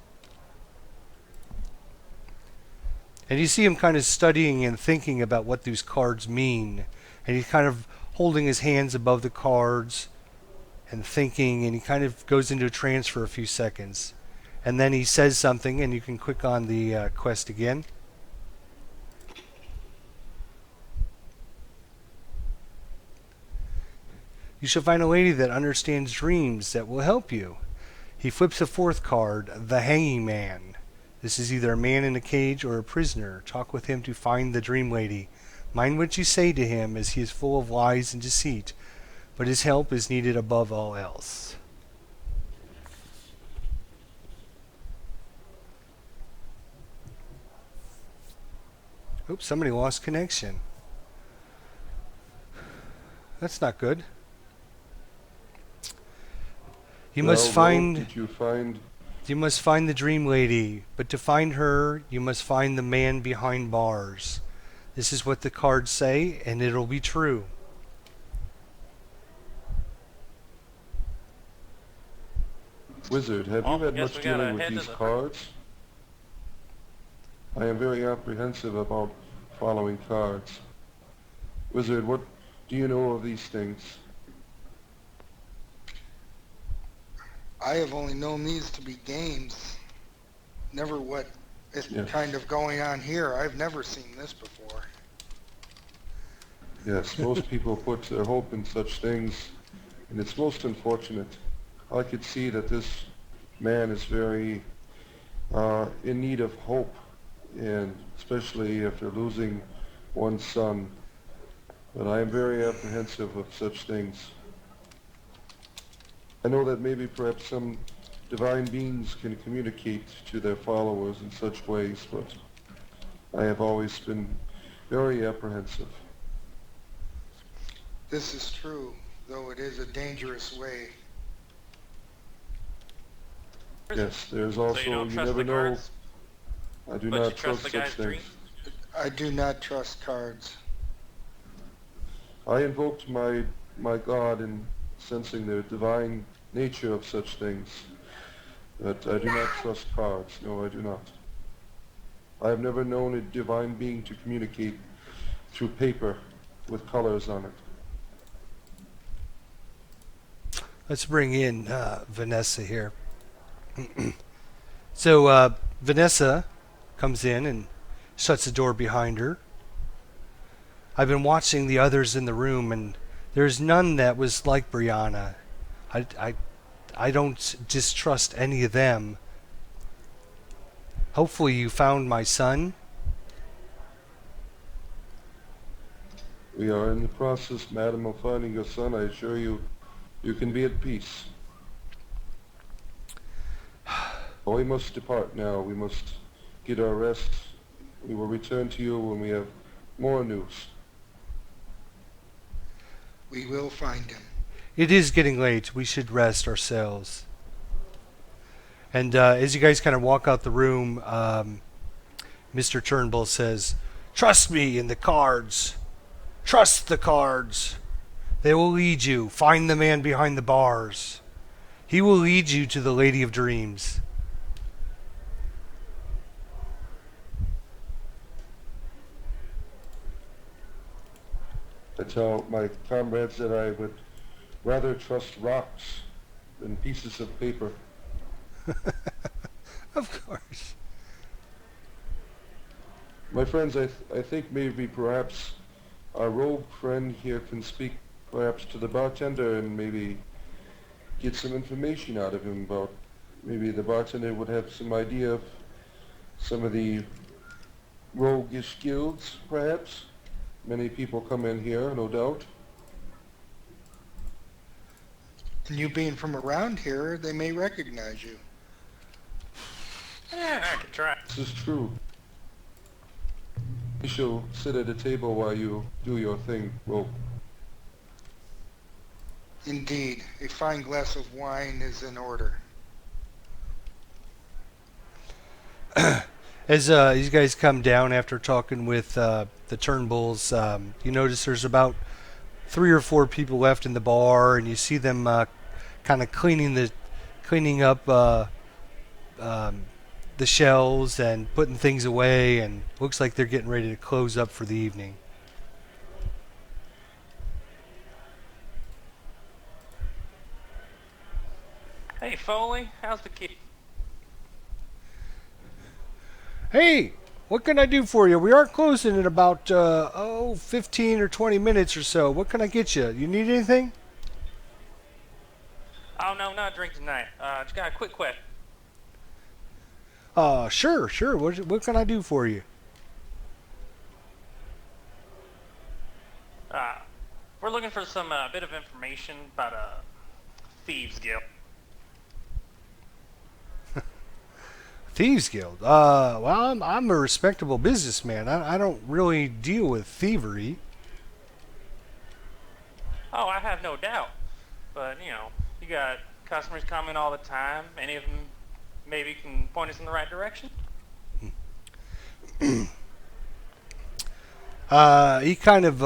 And you see him kind of studying and thinking about what these cards mean. And he's kind of holding his hands above the cards and thinking, and he kind of goes into a trance for a few seconds. And then he says something, and you can click on the quest again. You shall find a lady that understands dreams that will help you. He flips a 4th card, the Hanging Man. This is either a man in a cage or a prisoner. Talk with him to find the dream lady. Mind what you say to him, as he is full of lies and deceit, but his help is needed above all else. Oops, somebody lost connection. That's not good. You must Rogue, find... did you find... You must find the dream lady, but to find her, you must find the man behind bars. This is what the cards say, and it'll be true. Wizard, have Well, you had guess much we gotta dealing with head to these the- cards? I am very apprehensive about following cards. Wizard, what do you know of these things? I have only known these to be games. Never what is Yeah. kind of going on here. I've never seen this before. Yes, most people put their hope in such things, and it's most unfortunate. I could see that this man is very in need of hope, and especially after losing one son. but I am very apprehensive of such things. I know that maybe perhaps some divine beings can communicate to their followers in such ways, but I have always been very apprehensive. This is true, though it is a dangerous way. Yes, there's So also, you don't you trust never the know, cards, I do but you not trust trust the such guy's things. dreams? I do not trust cards. I invoked my God in sensing the divine nature of such things, but I do not trust cards. No, I do not. I have never known a divine being to communicate through paper with colors on it. Let's bring in Vanessa here. So Vanessa comes in and shuts the door behind her. I've been watching the others in the room, and there's none that was like Brianna. I don't distrust any of them. Hopefully you found my son. We are in the process, madam, of finding your son. I assure you, you can be at peace. Oh, we must depart now. We must get our rest. We will return to you when we have more news. We will find him. It is getting late. We should rest ourselves. And as you guys kind of walk out the room, Mr. Turnbull says, "Trust me in the cards. Trust the cards. They will lead you. Find the man behind the bars. He will lead you to the Lady of Dreams." I tell my comrades that I would rather trust rocks than pieces of paper. Of course. My friends, I think maybe perhaps our rogue friend here can speak perhaps to the bartender and maybe get some information out of him about, maybe the bartender would have some idea of some of the roguish guilds, perhaps. Many people come in here, no doubt. And you being from around here, they may recognize you. Yeah, I could try. This is true. We shall sit at a table while you do your thing, rogue. Indeed, a fine glass of wine is in order. As you guys come down after talking with the Turnbulls, you notice there's about 3 or 4 people left in the bar, and you see them kind of cleaning up the shelves and putting things away, and looks like they're getting ready to close up for the evening. Hey, Foley, how's the kid? Hey, what can I do for you? We are closing in about 15 or 20 minutes or so. What can I get you? You need anything? Oh, no, not drink tonight. Just got a quick question. Sure. What can I do for you? We're looking for some bit of information about a thieves guild. Thieves Guild. Well, I'm a respectable businessman. I don't really deal with thievery. Oh, I have no doubt. But, you got customers coming all the time. Any of them maybe can point us in the right direction? He kind of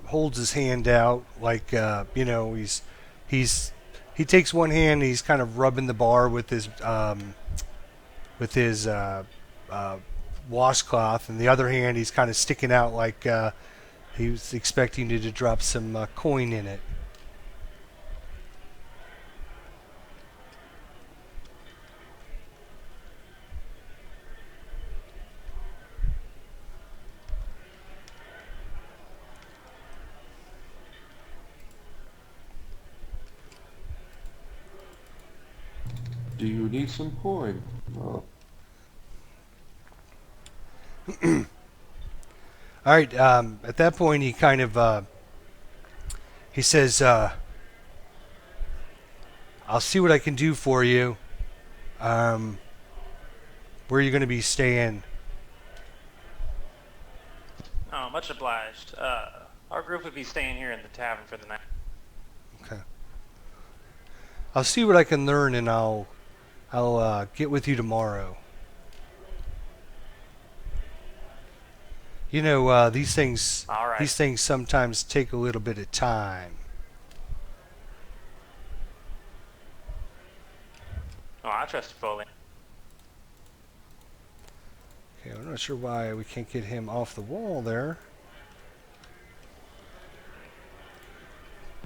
holds his hand out like he takes one hand and he's kind of rubbing the bar with his washcloth, and the other hand he's kind of sticking out like he was expecting you to drop some coin in it. Do you need some coin? All right. At that point, he kind of He says, I'll see what I can do for you. Where are you going to be staying? Oh, much obliged. Our group would be staying here in the tavern for the night. Okay. I'll see what I can learn, and I'll get with you tomorrow. You know, these things All right. these things sometimes take a little bit of time. Oh, I trust you fully. Okay, I'm not sure why we can't get him off the wall there.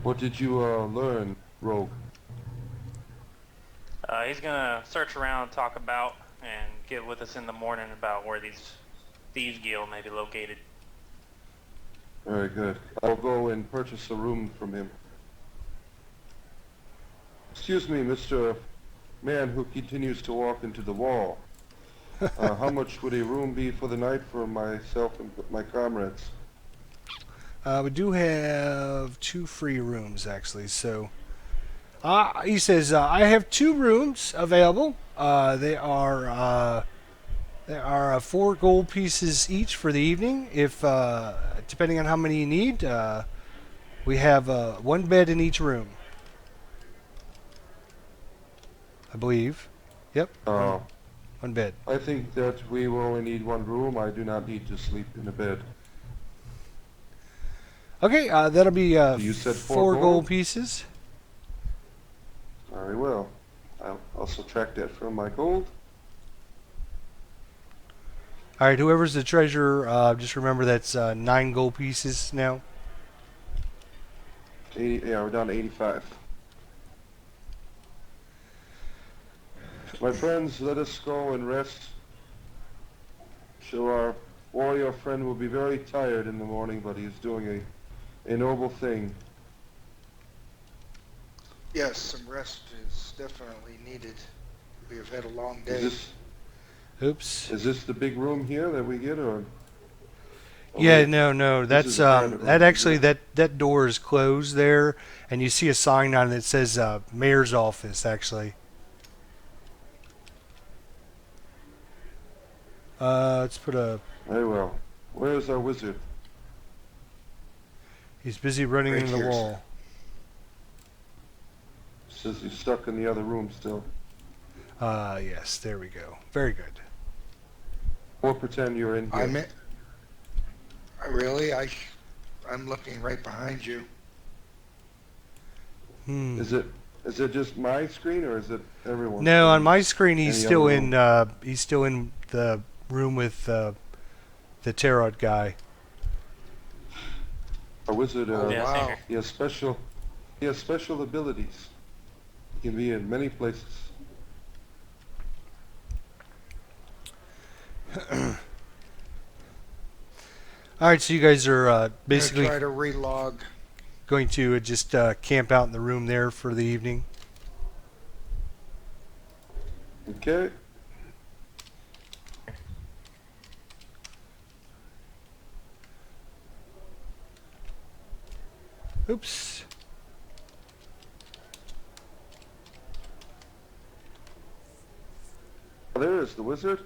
What did you learn, Rogue? He's gonna search around, talk about, and get with us in the morning about where these thieves guild may be located. Very good. I'll go and purchase a room from him. Excuse me, Mr. Man who continues to walk into the wall. How much would a room be for the night for myself and my comrades? We do have 2 free rooms, actually. So, he says, I have 2 rooms available. They are 4 gold pieces each for the evening. If depending on how many you need, we have 1 bed in each room. I believe. Yep. 1 bed. I think that we will only need 1 room. I do not need to sleep in a bed. Okay, that'll be You said 4 4 gold pieces. Very well. I'll subtract that from my gold. All right, whoever's the treasurer, just remember that's 9 gold pieces now. 80, yeah, we're down to 85. My friends, let us go and rest. So our warrior friend will be very tired in the morning, but he is doing a noble thing. Yes, some rest is definitely needed. We have had a long day. Oops. Is this the big room here that we get, or? Yeah, no. This That's is a private room. that actually that door is closed there, and you see a sign on it that says mayor's office. Actually, let's put a. Very well. Where is our wizard? He's busy running Right into the here, wall. Says he's stuck in the other room still. Yes, there we go. Very good. Or pretend you're in here. I'm looking right behind you. Is it just my screen, or is it everyone's? No, screen? on my screen he's Any still other in. room? He's still in the room with the tarot guy. Our wizard. Yeah, wow. same here. He has special abilities. He can be in many places. All right, so you guys are basically Try to relog. going to just camp out in the room there for the evening. Okay. Oops. Oh, there is the wizard.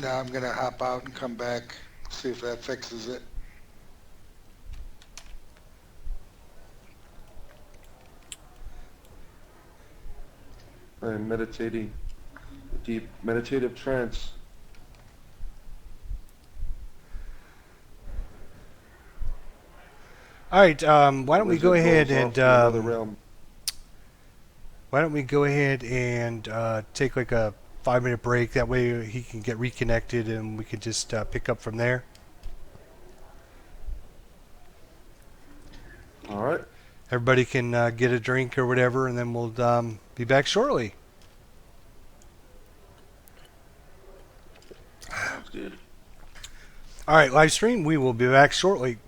Now I'm gonna hop out and come back, see if that fixes it. I am meditating, a deep meditative trance. All right. Why don't we go Wizard ahead goes off and to another realm. why don't we go ahead and take like a 5-minute break? That way he can get reconnected and we can just pick up from there. All right. Everybody can get a drink or whatever, and then we'll be back shortly. Sounds good. All right, live stream. We will be back shortly.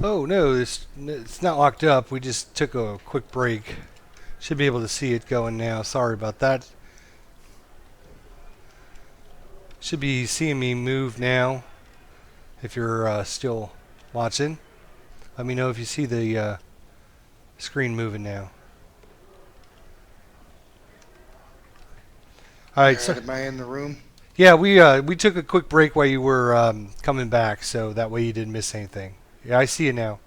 Oh no, it's not locked up. We just took a quick break. Should be able to see it going now. Sorry about that. Should be seeing me move now. If you're still watching, let me know if you see the screen moving now. All right, so Am I in the room? yeah, we took a quick break while you were coming back, so that way you didn't miss anything. Yeah, I see it now.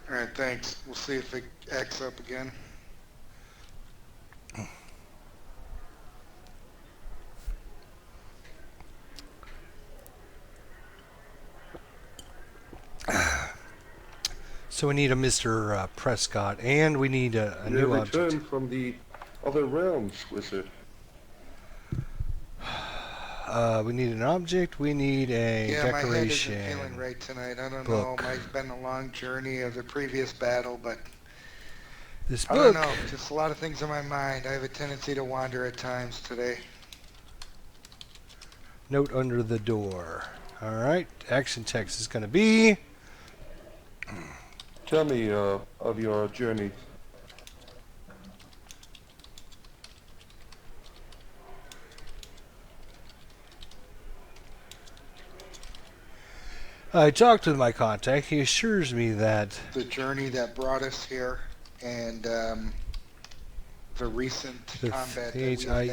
All right, thanks. We'll see if it acts up again. So we need a Mr. Prescott, and we need a You new have object. returned from the other realms, wizard. We need an object. We need a Yeah, my head decoration. isn't feeling right tonight. I don't Book. know. It's been a long journey of the previous battle, but This I don't book. know. Just a lot of things in my mind. I have a tendency to wander at times today. Note under the door. All right. Action text is going to be. Tell me of your journey. I talked with my contact. He assures me that The journey that brought us here and the recent the combat that we've had.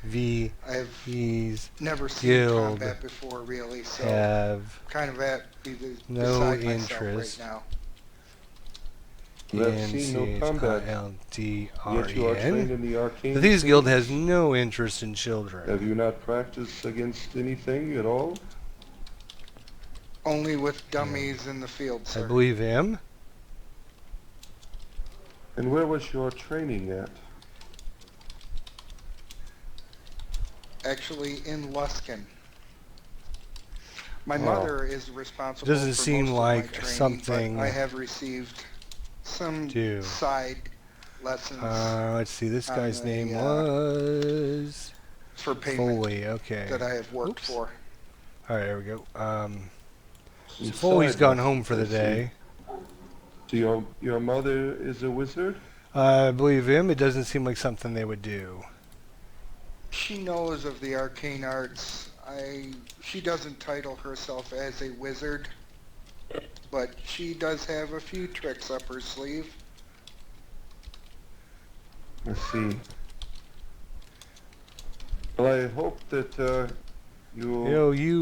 HIEV I've E's never seen Guild combat before, really, so have kind of no beside myself interest right now. You have seen no combat, yet you are trained CHILDRN. in the arcane. The Thieves Guild has fields. no interest in children. Have you not practiced against anything at all? Only with dummies in the field, I sir. believe him. And where was your training at? Actually, in Luskin. My Wow. mother is responsible Doesn't for seem most like of my training, something but I have received some to- side lessons Let's see. This on guy's the, name was for payment Foley. Okay. that I have worked Oops. for. All right, there we go. So Some Foley's side gone home lessons, for the I see. day. So your mother is a wizard? I believe him. It doesn't seem like something they would do. She knows of the arcane arts. She doesn't title herself as a wizard, but she does have a few tricks up her sleeve. I see. Well, I hope that you'll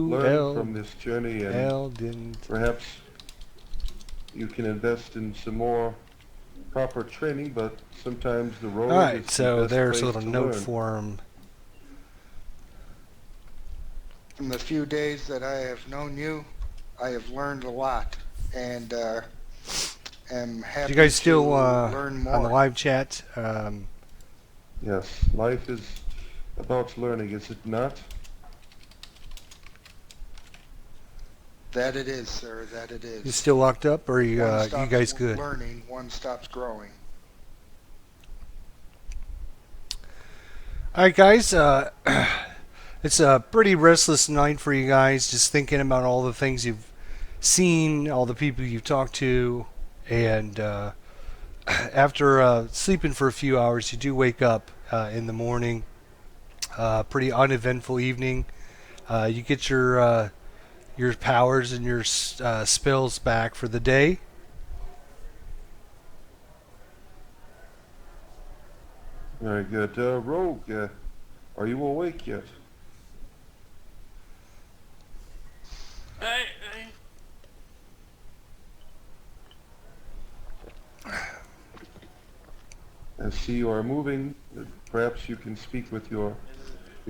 learn from this journey and L didn't. perhaps you can invest in some more proper training, but sometimes the road All right, is so the best there's a place little to note learn. for him. In the few days that I have known you, I have learned a lot, and am happy You guys still to learn more. on the live chat? Yes, life is about learning, is it not? That it is, sir. That it is. You still locked up, or you One you stops guys good? learning, one stops growing. All right, guys. It's a pretty restless night for you guys. Just thinking about all the things you've seen, all the people you've talked to, and after sleeping for a few hours, you do wake up in the morning. Pretty uneventful evening. You get your powers and your spells back for the day. Very good. Rogue, are you awake yet? Hey, I see you are moving. Perhaps you can speak with your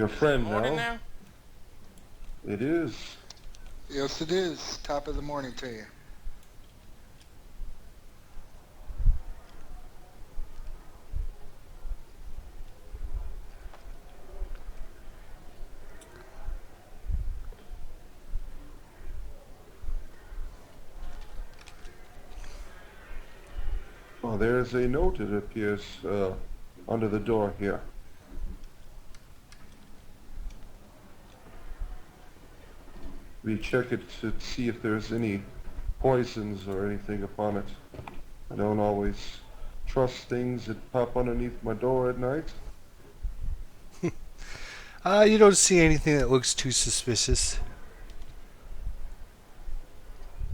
friend morning now. now? It is. Yes, it is. Top of the morning to you. Oh, there's a note, it appears, under the door here. We check it to see if there's any poisons or anything upon it. I don't always trust things that pop underneath my door at night. You don't see anything that looks too suspicious.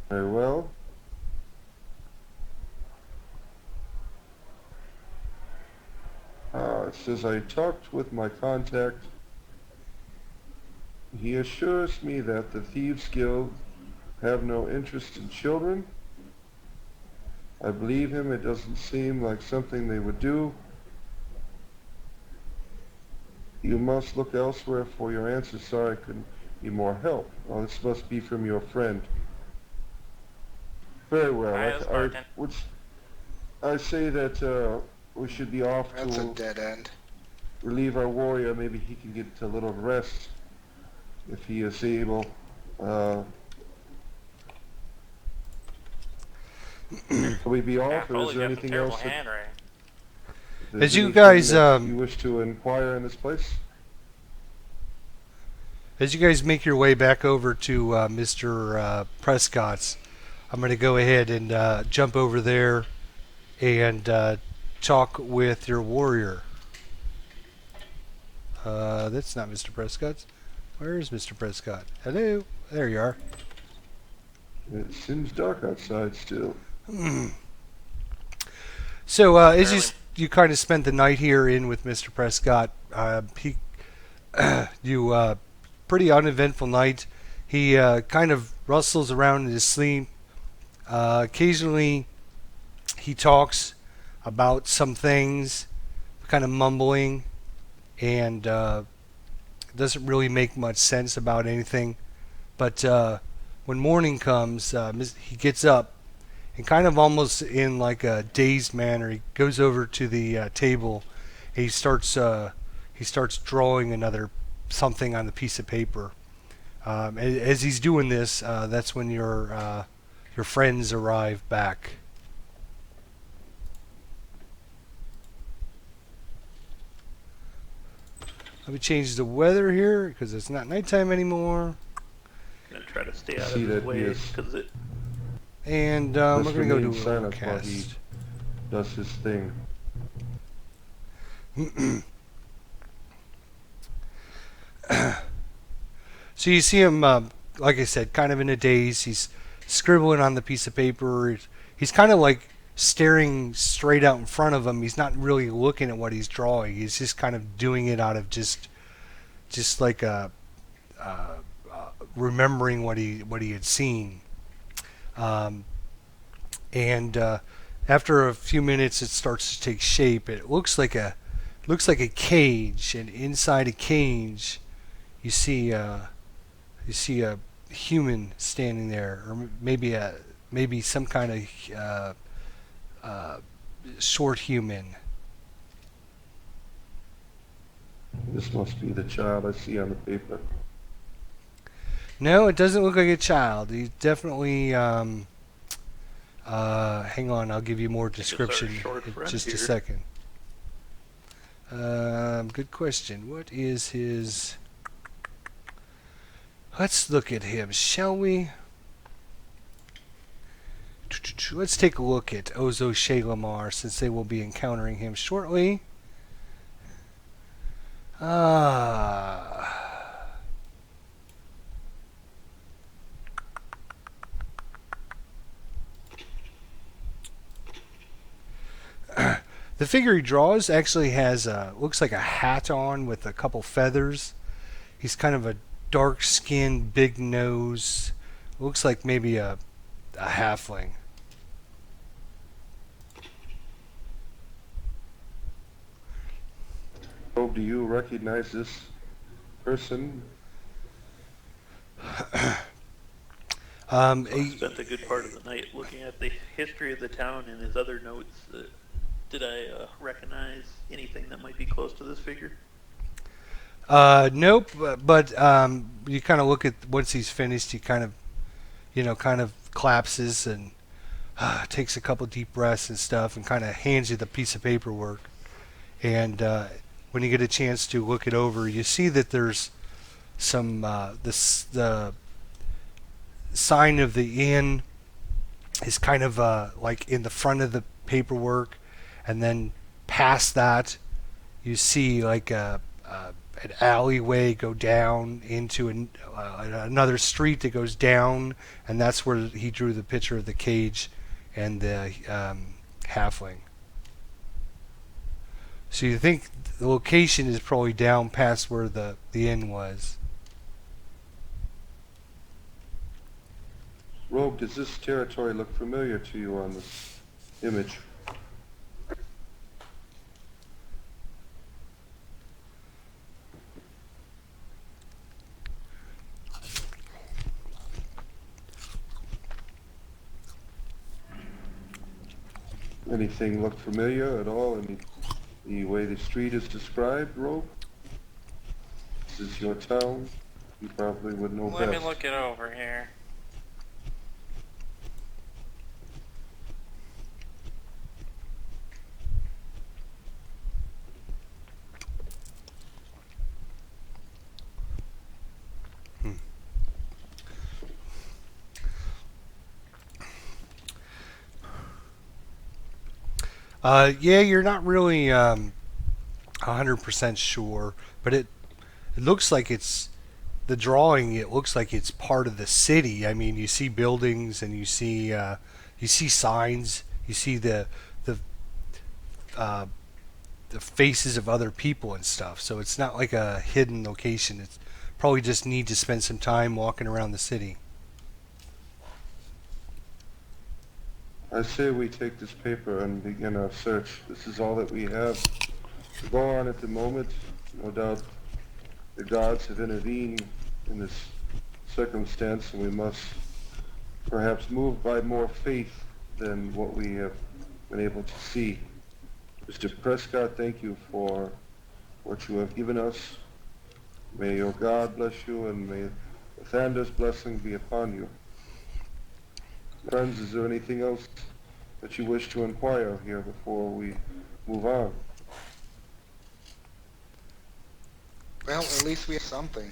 Very well. It says I talked with my contact. He assures me that the Thieves Guild have no interest in children. I believe him. It doesn't seem like something they would do. You must look elsewhere for your answer. Sorry I couldn't be more help. Well, this must be from your friend. Very well. I say that we should be off That's a to dead end. relieve our warrior. Maybe he can get a little rest if he is able. Can we be off, or is there anything else As you guys, you wish to inquire in this place? as you guys make your way back over to Mr. Prescott's, I'm going to go ahead and jump over there and talk with your warrior. That's not Mr. Prescott's. Where is Mr. Prescott? Hello? There you are. It seems dark outside still. So, as you kind of spent the night here in with Mr. Prescott, pretty uneventful night. He kind of rustles around in his sleep. Occasionally, he talks about some things, kind of mumbling, and doesn't really make much sense about anything. But when morning comes, he gets up and kind of almost in like a dazed manner, he goes over to the table. And he starts drawing another something on the piece of paper. As he's doing this, that's when your friends arrive back. Let me change the weather here because it's not nighttime anymore. I'm gonna try to stay out of his way because it. And we're gonna go to silent while he overcast. does his thing. So you see him, like I said, kind of in a daze. He's scribbling on the piece of paper. He's kind of like staring straight out in front of him. He's not really looking at what he's drawing. He's just kind of doing it out of just like remembering what he had seen. And after a few minutes, it starts to take shape. It looks like a cage, and inside a cage, you see a human standing there, or maybe some kind of short human. This must be the child I see on the paper. No, it doesn't look like a child. He's definitely. Hang on, I'll give you more description in just a second. Good question. What is his? Let's look at him, shall we? Let's take a look at Ozo Shalamar, since they will be encountering him shortly. The figure he draws actually has looks like a hat on with a couple feathers. He's kind of a dark-skinned, big nose. Looks like maybe a halfling. Do you recognize this person? I spent a good part of the night looking at the history of the town and his other notes. Did I recognize anything that might be close to this figure? Nope. But you kind of look at once he's finished. He kind of collapses and takes a couple deep breaths and stuff, and kind of hands you the piece of paperwork. And when you get a chance to look it over, you see that there's some the sign of the inn is kind of like in the front of the paperwork, and then past that you see like an alleyway go down into another street that goes down, and that's where he drew the picture of the cage and the halfling. So you think the location is probably down past where the inn was. Rogue, does this territory look familiar to you on this image? Anything look familiar at all in the way the street is described, Rogue? This is your town. You probably would know Let me best. look it over here. Yeah, you're not really 100% sure, but it looks like it's the drawing. It looks like it's part of the city. I mean, you see buildings and you see signs. You see uh, the faces of other people and stuff. So it's not like a hidden location. It's probably just need to spend some time walking around the city. I say we take this paper and begin our search. This is all that we have to go on at the moment. No doubt the gods have intervened in this circumstance, and we must perhaps move by more faith than what we have been able to see. Mr. Prescott, thank you for what you have given us. May your God bless you, and may Thander's blessing be upon you. Friends, is there anything else that you wish to inquire here before we move on? Well, at least we have something.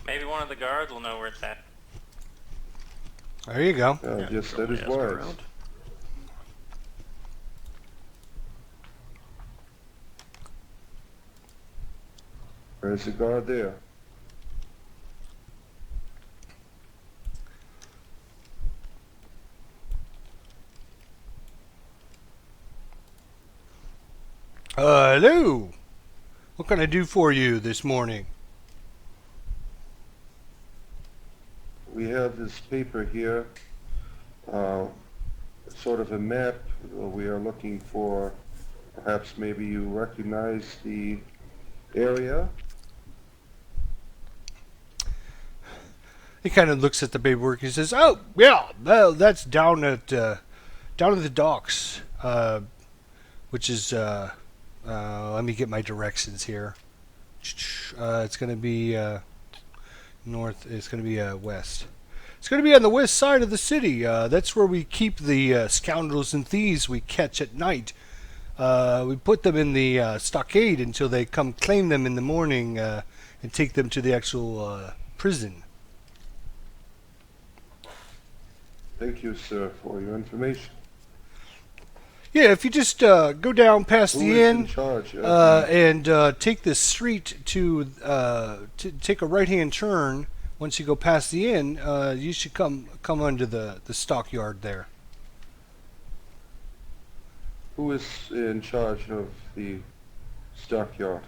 Maybe one of the guards will know where it's at. There you go. Yeah, yes, that is Ask wise. around. There's a guard there. Hello. What can I do for you this morning? We have this paper here, sort of a map. We are looking for, perhaps maybe you recognize the area. He kind of looks at the paperwork. He says, "Oh, yeah, well, that's down at the docks, which is let me get my directions here. It's going to be north. It's going to be west. It's going to be on the west side of the city. That's where we keep the scoundrels and thieves we catch at night. We put them in the stockade until they come claim them in the morning and take them to the actual prison." Thank you, sir, for your information. Yeah, if you just go down past Who the is inn in charge? and take the street to take a right-hand turn. Once you go past the inn, you should come under the stockyard there. Who is in charge of the stockyard?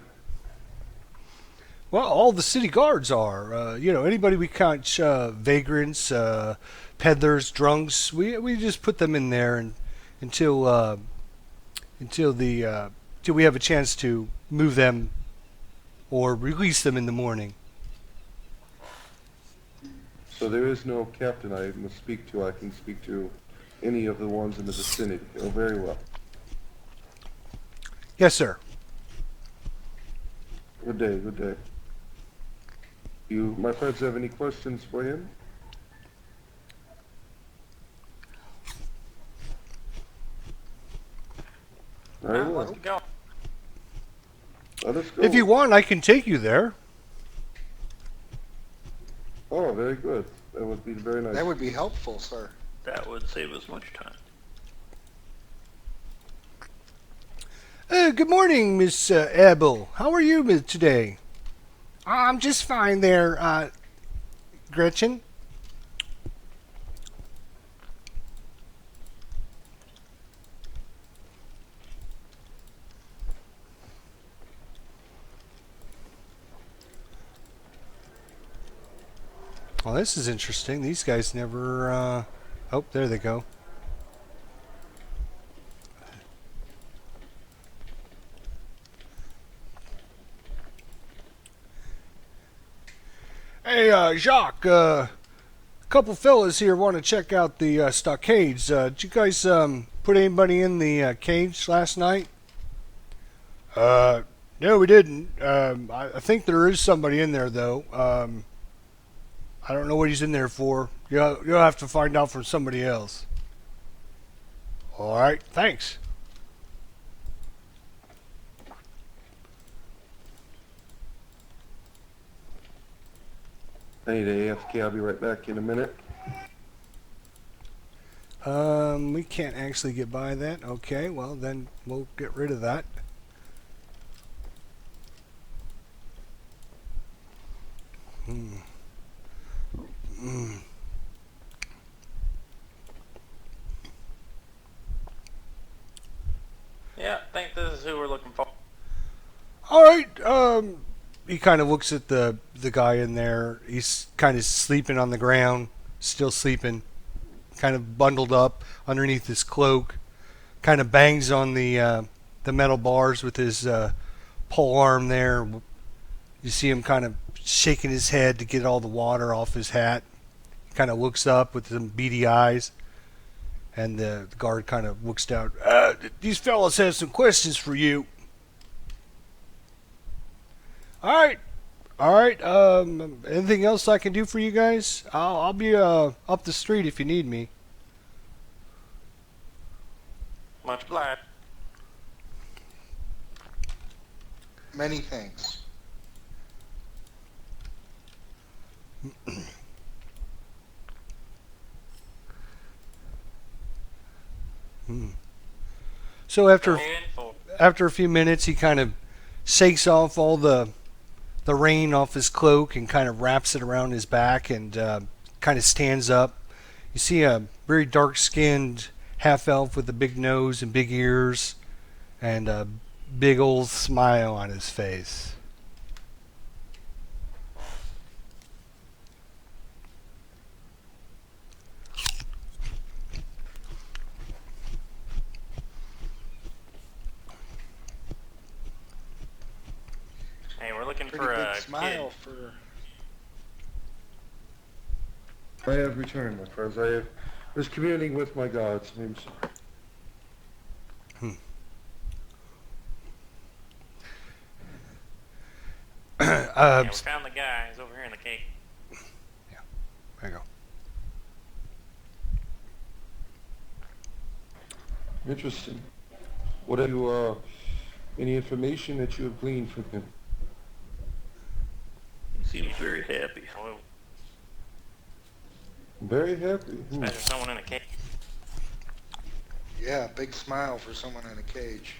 Well, all the city guards are. Anybody we catch, vagrants, peddlers, drunks. We just put them in there until we have a chance to move them or release them in the morning. So there is no captain I must speak to. I can speak to any of the ones in the vicinity. Oh, very well. Yes, sir. Good day, good day. You, my friends, have any questions for him? Very Let's well. go. Let us go. If you want, I can take you there. Oh, very good. That would be very nice. That would be helpful, sir. That would save us much time. Good morning, Miss Abel. How are you today? I'm just fine there, Gretchen. Well, this is interesting. These guys never... Oh, there they go. Hey, Jacques, a couple fellas here want to check out the stockades. Did you guys put anybody in the cage last night? No, we didn't. I think there is somebody in there, though. I don't know what he's in there for. You'll have to find out from somebody else. All right, thanks. I need a AFK. I'll be right back in a minute. We can't actually get by that. Okay, well then we'll get rid of that. Yeah, I think this is who we're looking for. All right. He kind of looks at the guy in there. He's kind of sleeping on the ground, still sleeping, kind of bundled up underneath his cloak. Kind of bangs on the metal bars with his pole arm there. You see him kind of shaking his head to get all the water off his hat. He kind of looks up with some beady eyes. And the guard kind of looks down. These fellas have some questions for you. All right. Anything else I can do for you guys? I'll be up the street if you need me. Much obliged. Many thanks. So after Handful. a few minutes, he kind of shakes off all the rain off his cloak and kind of wraps it around his back and kind of stands up. You see a very dark-skinned half-elf with a big nose and big ears and a big old smile on his face. Hey, we're looking Pretty for big a smile kid. for... I have returned, my friends. I was communing with my gods. I'm sorry. Yeah, we found the guy. He's over here in the cake. There you go. Interesting. What have you, any information that you have gleaned from him? He seems very happy. Well, Very happy. especially someone in a cake. Yeah, big smile for someone in a cage.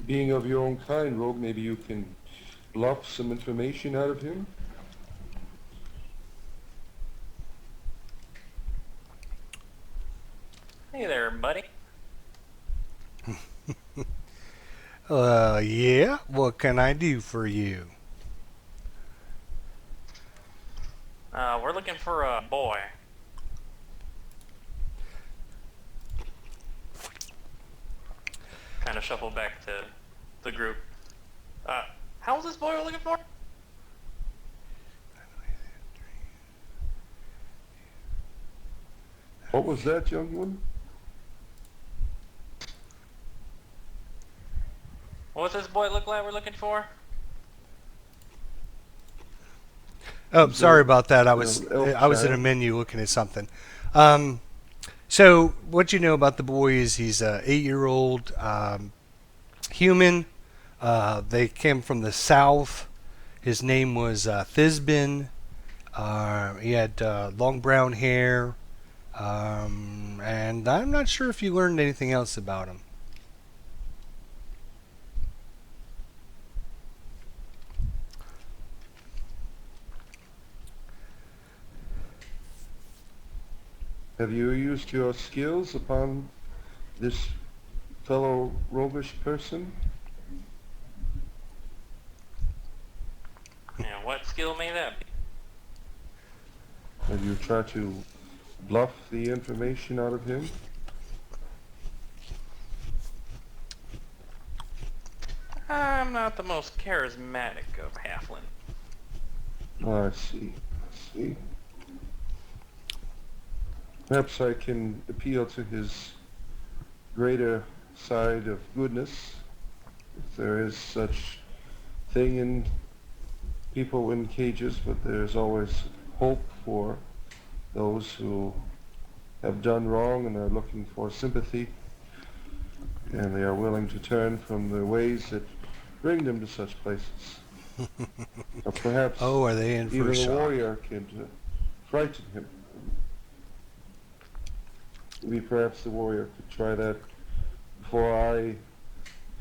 Being of your own kind, Rogue, maybe you can bluff some information out of him? Hey there, buddy. Yeah? What can I do for you? We're looking for a boy. Kind of shuffle back to the group. How old's this boy we're looking for? What was that, young one? What's this boy look like we're looking for? Oh, sorry about that. I was in a menu looking at something. So what you know about the boy is he's a 8-year-old human. They came from the south. His name was Thisbin. He had long brown hair. And I'm not sure if you learned anything else about him. Have you used your skills upon this fellow roguish person? And what skill may that be? Have you tried to bluff the information out of him? I'm not the most charismatic of halfling. Oh, I see. I see. Perhaps I can appeal to his greater side of goodness, if there is such thing in people in cages, but there's always hope for those who have done wrong and are looking for sympathy, and they are willing to turn from the ways that bring them to such places. Or perhaps Oh, are they in for even a the shock? warrior could frighten him. Maybe perhaps the warrior could try that before I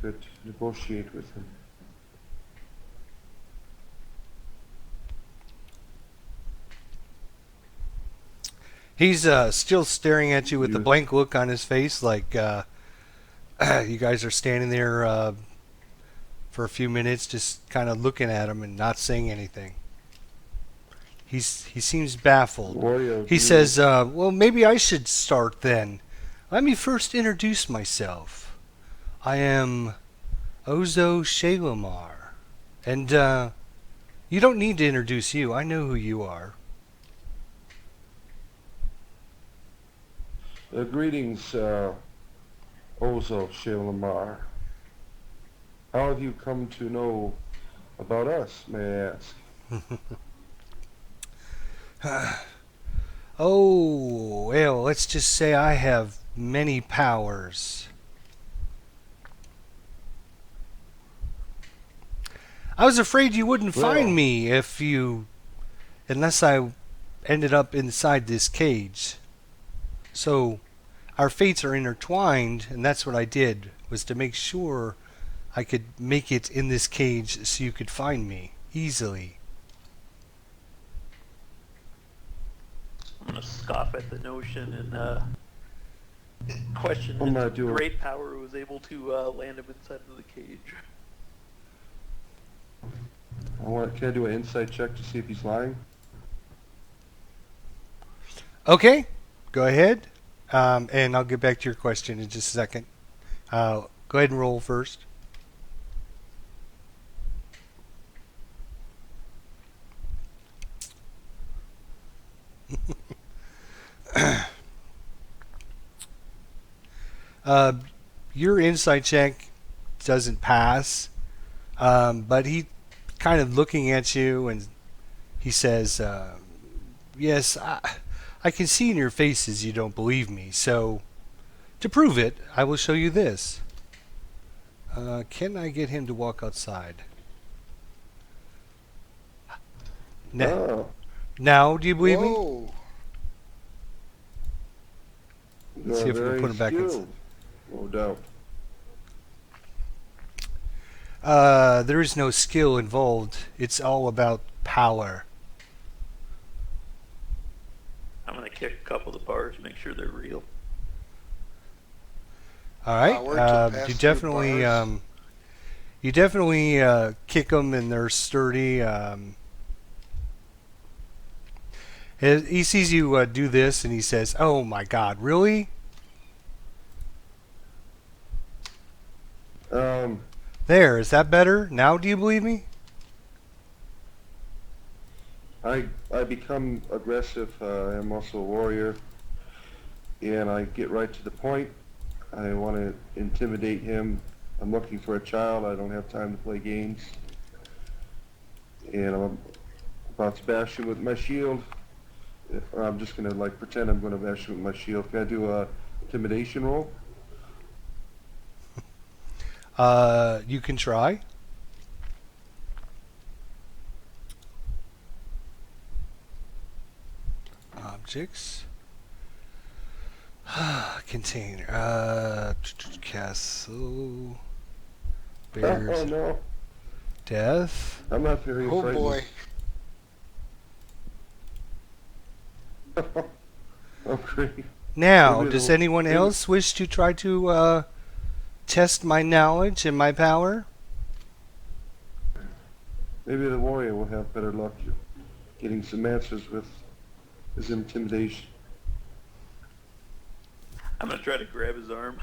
could negotiate with him. He's still staring at you with the blank look on his face, like you guys are standing there for a few minutes, just kind of looking at him and not saying anything. He seems baffled. Warrior, He says, "Well, maybe I should start then. Let me first introduce myself. I am Ozo Shalimar, and you don't need to introduce you. I know who you are." Greetings, Ozo Shalimar. How have you come to know about us, may I ask? Oh, well, let's just say I have many powers. I was afraid you wouldn't find me unless I ended up inside this cage. So, our fates are intertwined, and that's what I did, was to make sure I could make it in this cage so you could find me easily. I'm gonna scoff at the notion and question What am I his doing? great power who was able to land him inside of the cage. Can I do an insight check to see if he's lying? Okay, go ahead, and I'll get back to your question in just a second. Go ahead and roll first. Your insight check doesn't pass, but he kind of looking at you, and he says, "Yes, I can see in your faces you don't believe me. So, to prove it, I will show you this. Can I get him to walk outside? Oh, Now, do you believe me? Whoa. you See are if we can very put him back in. skilled, no doubt. There is no skill involved. It's all about power." I'm gonna kick a couple of the bars, make sure they're real. All right. We're to pass You through definitely, bars. kick them, and they're sturdy. He sees you do this, and he says, "Oh my God, really? There, is that better? Now, do you believe me?" I become aggressive. I'm also a warrior, and I get right to the point. I want to intimidate him. I'm looking for a child. I don't have time to play games, and I'm about to bash him with my shield. Or I'm just gonna pretend I'm gonna bash him with my shield. Can I do a intimidation roll? You can try. objects. Container. Castle. Bears. Oh no, Death. I'm not very Oh frightened. boy. Oh great. Now, Maybe does it'll- anyone maybe- else wish to try to test my knowledge and my power? Maybe the warrior will have better luck getting some answers with his intimidation. I'm gonna try to grab his arm.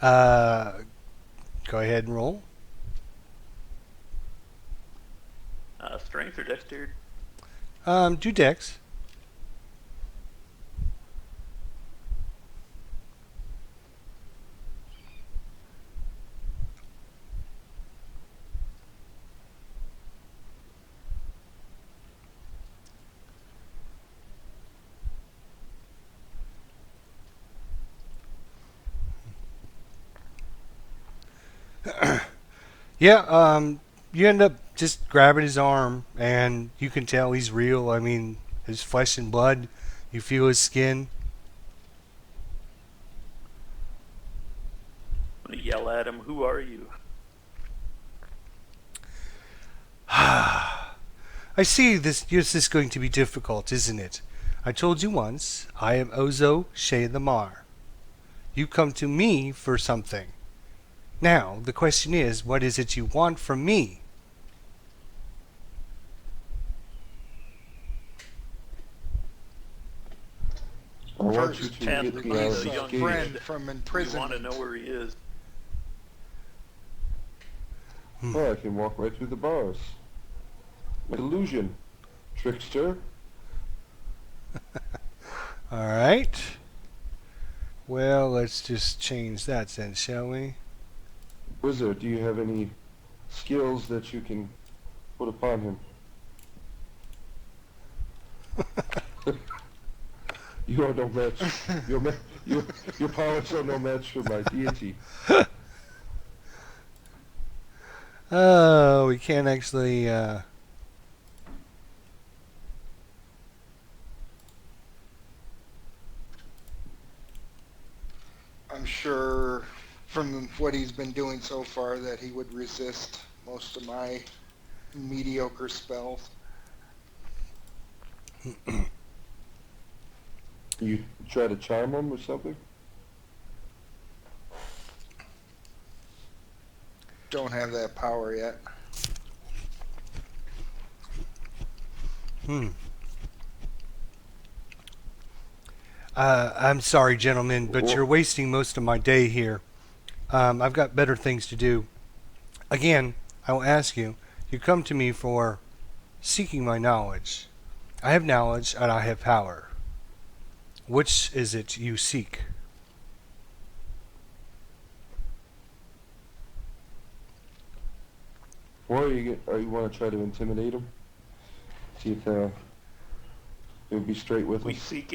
Go ahead and roll. Strength or dexterity? Do dex. Yeah, you end up just grabbing his arm, and you can tell he's real. I mean, his flesh and blood. You feel his skin. I'm gonna yell at him, "Who are you?" I see this is going to be difficult, isn't it? I told you once, I am Ozo Shea the Mar. You come to me for something. Now, the question is, what is it you want from me? I want you First, to Chad, get the me out release of young a this kid. friend cage. from We want to imprisonment. know where he is. Oh, I can walk right through the bars. Illusion, trickster. Alright. Well, let's just change that then, shall we? Wizard, do you have any skills that you can put upon him? You are no match. Your powers are no match for my deity. Oh, we can't actually, I'm sure from what he's been doing so far that he would resist most of my mediocre spells. You try to charm him or something? Don't have that power yet. I'm sorry, gentlemen, but Well- you're wasting most of my day here. I've got better things to do. Again, I will ask you, you come to me for seeking my knowledge. I have knowledge and I have power. Which is it you seek? Or you want to try to intimidate him? See if he'll be straight with We us. seek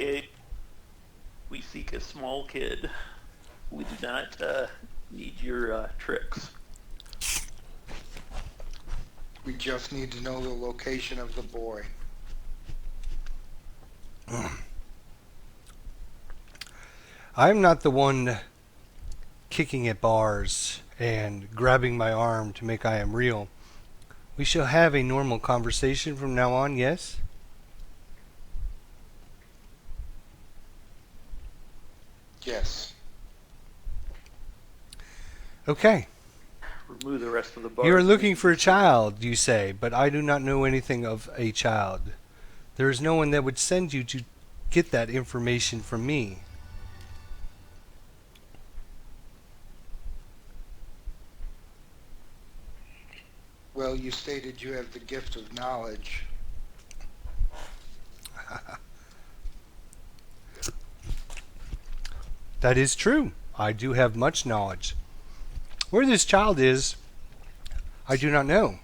a small kid. We do not need your tricks. We just need to know the location of the boy. I'm not the one kicking at bars and grabbing my arm to make I am real. We shall have a normal conversation from now on, yes? Yes. Okay. Remove the rest of the bars. You are looking for a child, you say, but I do not know anything of a child. There is no one that would send you to get that information from me. Well, you stated you have the gift of knowledge. That is true. I do have much knowledge. Where this child is, I do not know.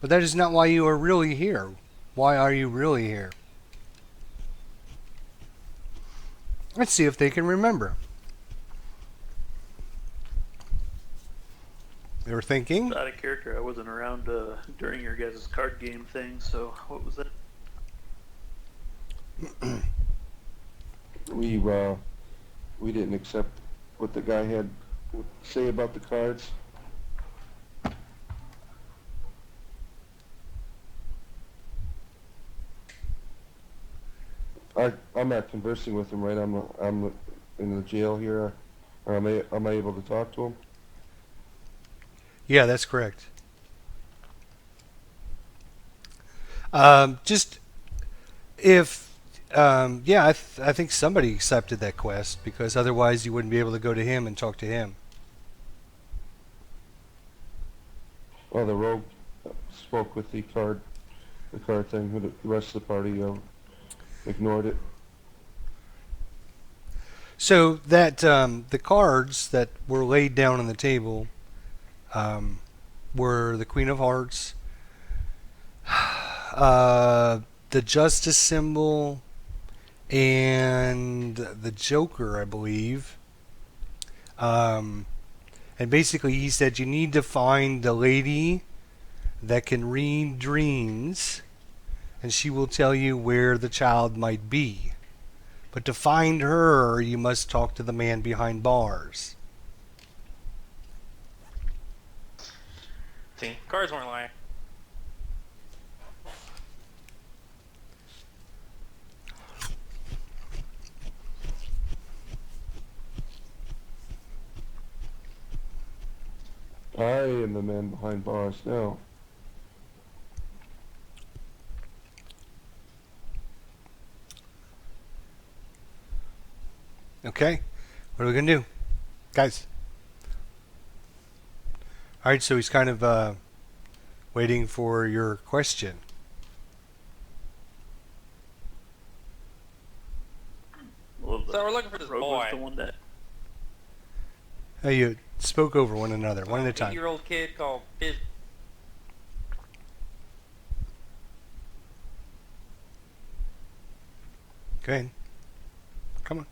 But that is not why you are really here. Why are you really here? Let's see if they can remember. They were thinking. Out of character, I wasn't around during your guys' card game thing, so what was that? We didn't accept what the guy had to say about the cards. I'm not conversing with him, right? I'm in the jail here, or am I able to talk to him? Yeah, that's correct. Just if, yeah, I think somebody accepted that quest because otherwise you wouldn't be able to go to him and talk to him. Well, the rogue spoke with the card thing. The rest of the party ignored it. So that the cards that were laid down on the table were the Queen of Hearts, the Justice symbol, and the Joker, I believe. And basically he said you need to find the lady that can read dreams, and she will tell you where the child might be. But to find her, you must talk to the man behind bars. See, cards weren't lying. I am the man behind bars now. Okay, what are we going to do? Guys. Alright, so he's kind of waiting for your question. Well, So we're looking for this Rogue boy. was the one that You spoke over one another, one at a time. 8-year-old kid called Biz. Go ahead. Come on.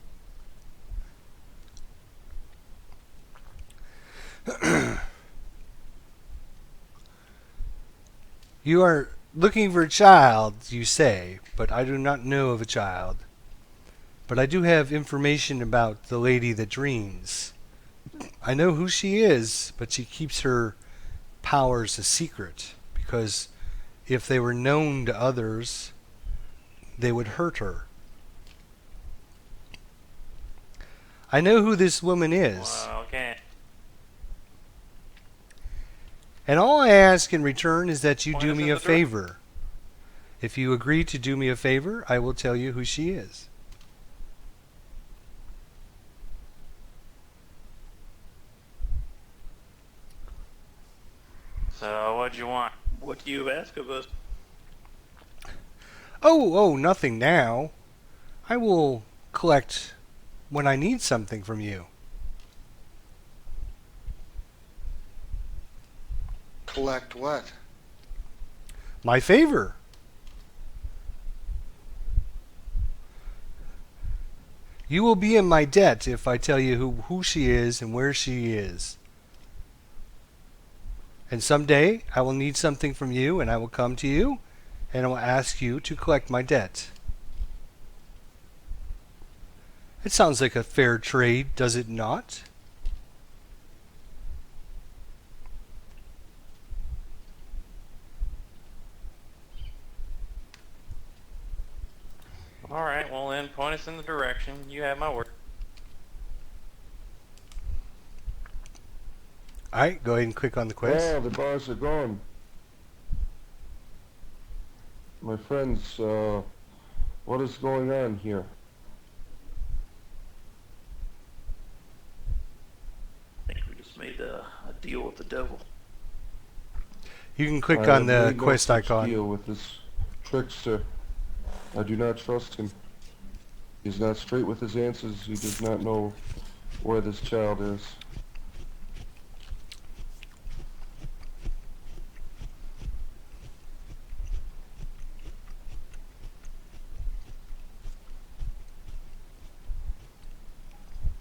You are looking for a child, you say, but I do not know of a child. But I do have information about the lady that dreams. I know who she is, but she keeps her powers a secret, because if they were known to others, they would hurt her. I know who this woman is. Well, okay. And all I ask in return is that you Point do us me in a the direction. favor. If you agree to do me a favor, I will tell you who she is. So what'd you want? what do you ask of us? Oh, nothing now. I will collect when I need something from you. Collect what? My favor. You will be in my debt if I tell you who she is and where she is. And someday I will need something from you, and I will come to you and I will ask you to collect my debt. It sounds like a fair trade, does it not? Alright, well then point us in the direction. You have my word. Alright, go ahead and click on the quest. Oh, the bars are gone. My friends, what is going on here? I think we just made a deal with the devil. You can click I on have the made no quest such icon. deal with this trickster. I do not trust him. He's not straight with his answers. He does not know where this child is.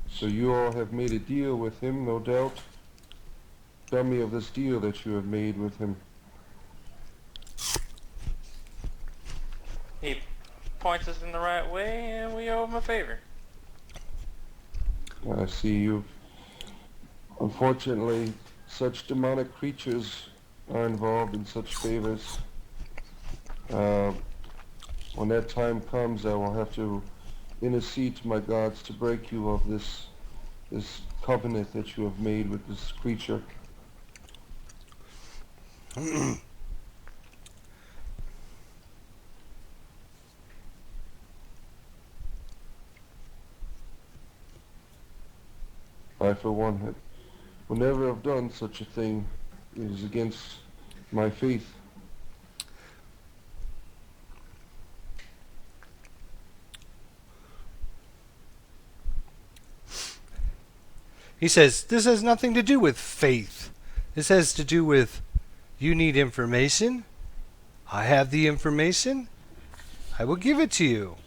So you all have made a deal with him, no doubt. Tell me of this deal that you have made with him. He points us in the right way, and we owe him a favor. I see you. Unfortunately, such demonic creatures are involved in such favors. When that time comes, I will have to intercede to my gods to break you of this covenant that you have made with this creature. I, for one, will never have done such a thing. It is against my faith. He says, this has nothing to do with faith. This has to do with, you need information. I have the information. I will give it to you.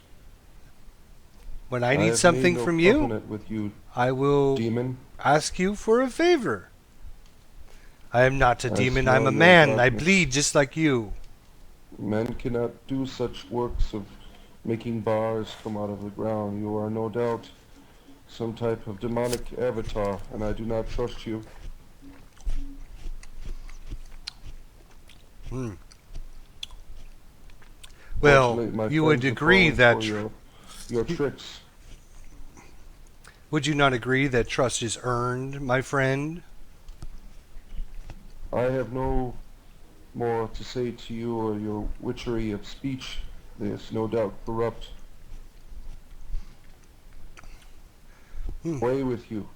When I need have something made no from you, covenant with you, I will demon. ask you for a favor. I am not a I demon, I'm smell a your man. I darkness. bleed just like you. Men cannot do such works of making bars come out of the ground. You are no doubt some type of demonic avatar, and I do not trust you. Well, Fortunately, my you would friends have agree fallen that... for your tricks. Would you not agree that trust is earned, my friend? I have no more to say to you, or your witchery of speech is no doubt corrupt. Away with you.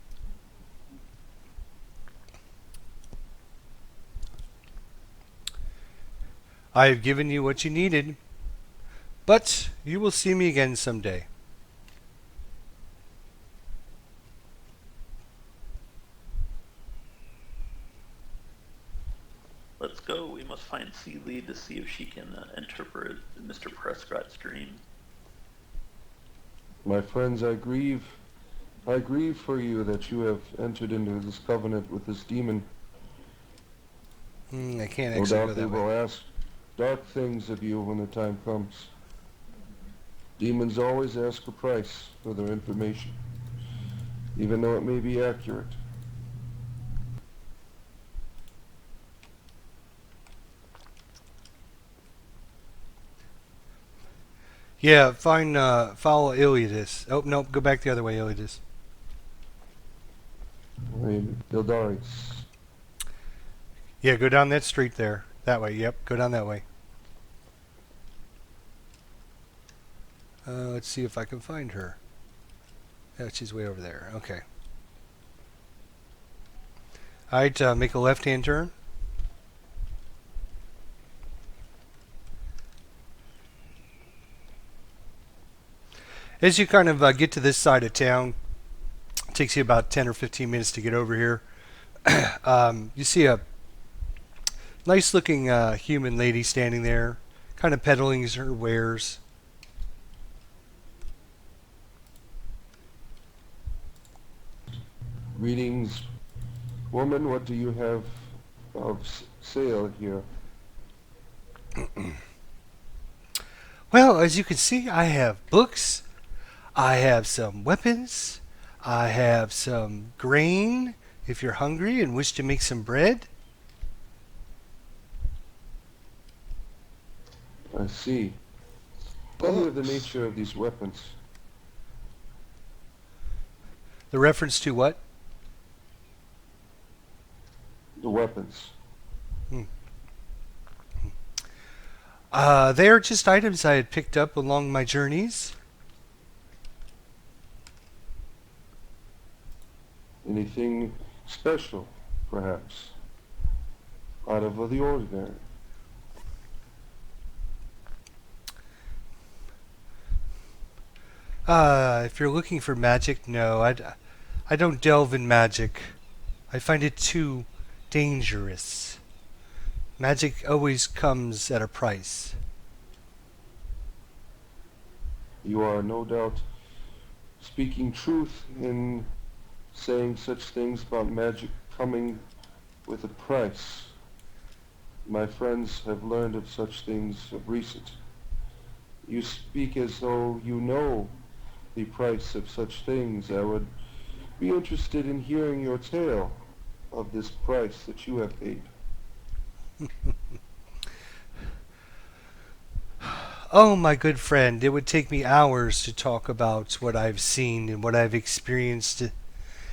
I have given you what you needed, but you will see me again someday. Let's go. We must find Sealy to see if she can interpret Mr. Prescott's dream. My friends, I grieve for you that you have entered into this covenant with this demon. I can't No actually go doubt they that will way. ask dark things of you when the time comes. Demons always ask a price for their information, even though it may be accurate. Yeah, follow Iliadus. Oh, no, go back the other way, Iliadus. I mean, Ildaris. Yeah, go down that street there. That way, yep, go down that way. Let's see if I can find her. Yeah, she's way over there. Okay. Alright, make a left-hand turn. As you kind of get to this side of town, it takes you about 10 or 15 minutes to get over here. You see a nice-looking human lady standing there, kind of peddling her wares. Greetings, woman. What do you have of sale here? Well, as you can see, I have books, I have some weapons, I have some grain if you're hungry and wish to make some bread. I see. Tell me of the Books. nature of these weapons. The reference to what? The weapons. They are just items I had picked up along my journeys. Anything special, perhaps? Out of the ordinary? If you're looking for magic, no, I don't delve in magic. I find it too dangerous. Magic always comes at a price. You are no doubt speaking truth in saying such things about magic coming with a price. My friends have learned of such things of recent. You speak as though you know the price of such things. I would be interested in hearing your tale of this price that you have paid. Oh, my good friend, it would take me hours to talk about what I've seen and what I've experienced,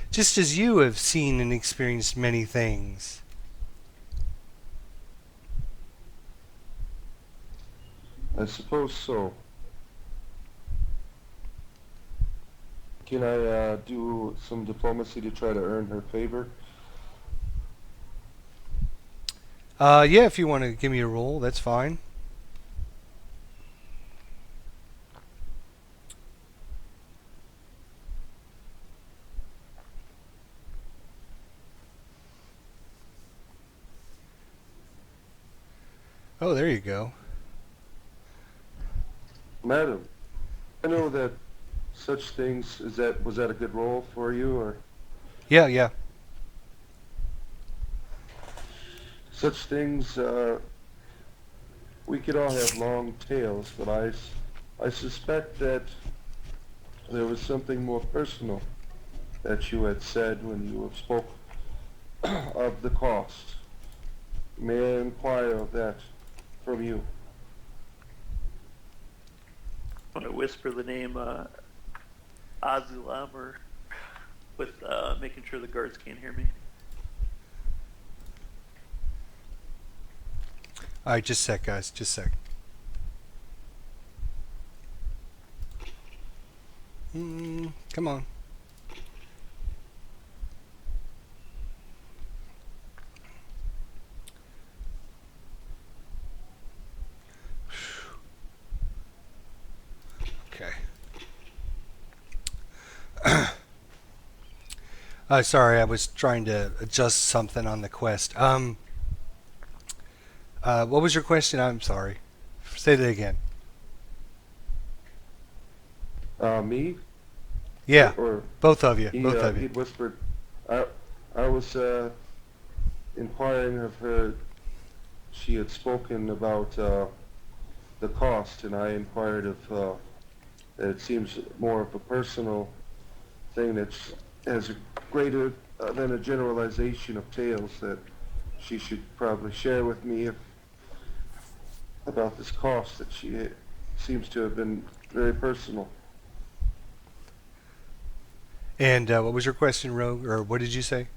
just as you have seen and experienced many things. I suppose so. Can I do some diplomacy to try to earn her favor? Yeah, if you want to give me a roll, that's fine. Oh, there you go. Madam, I know that such things, was that a good role for you, or Yeah, yeah. such things, we could all have long tales, but I suspect that there was something more personal that you had said when you spoke of the cost. May I inquire of that from you? I'm gonna whisper the name Azulam, or with making sure the guards can't hear me. All right, just a sec, guys. Just a sec. Come on. Okay. Sorry, I was trying to adjust something on the quest. What was your question? I'm sorry. Say that again. Me? Yeah, Or both of you. he, Both of he you. whispered, I was inquiring of her. She had spoken about the cost, and I inquired of that it seems more of a personal thing that has a greater than a generalization of tales that she should probably share with me about this cost that she seems to have been very personal. And what was your question, Rogue? Or what did you say?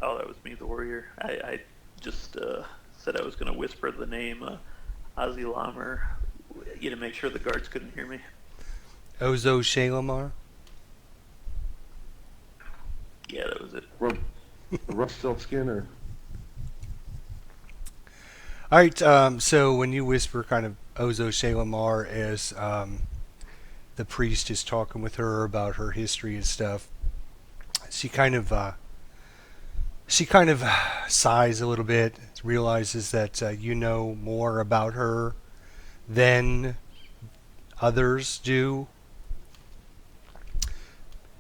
Oh, that was me, the warrior. I just said I was gonna whisper the name Azulam, or to make sure the guards couldn't hear me. Ozo Shalimar? Yeah, that was it. Rumpelstiltskin. All right, so when you whisper kind of Ozo Shalimar as the priest is talking with her about her history and stuff, she kind of sighs a little bit, realizes that you know more about her than others do.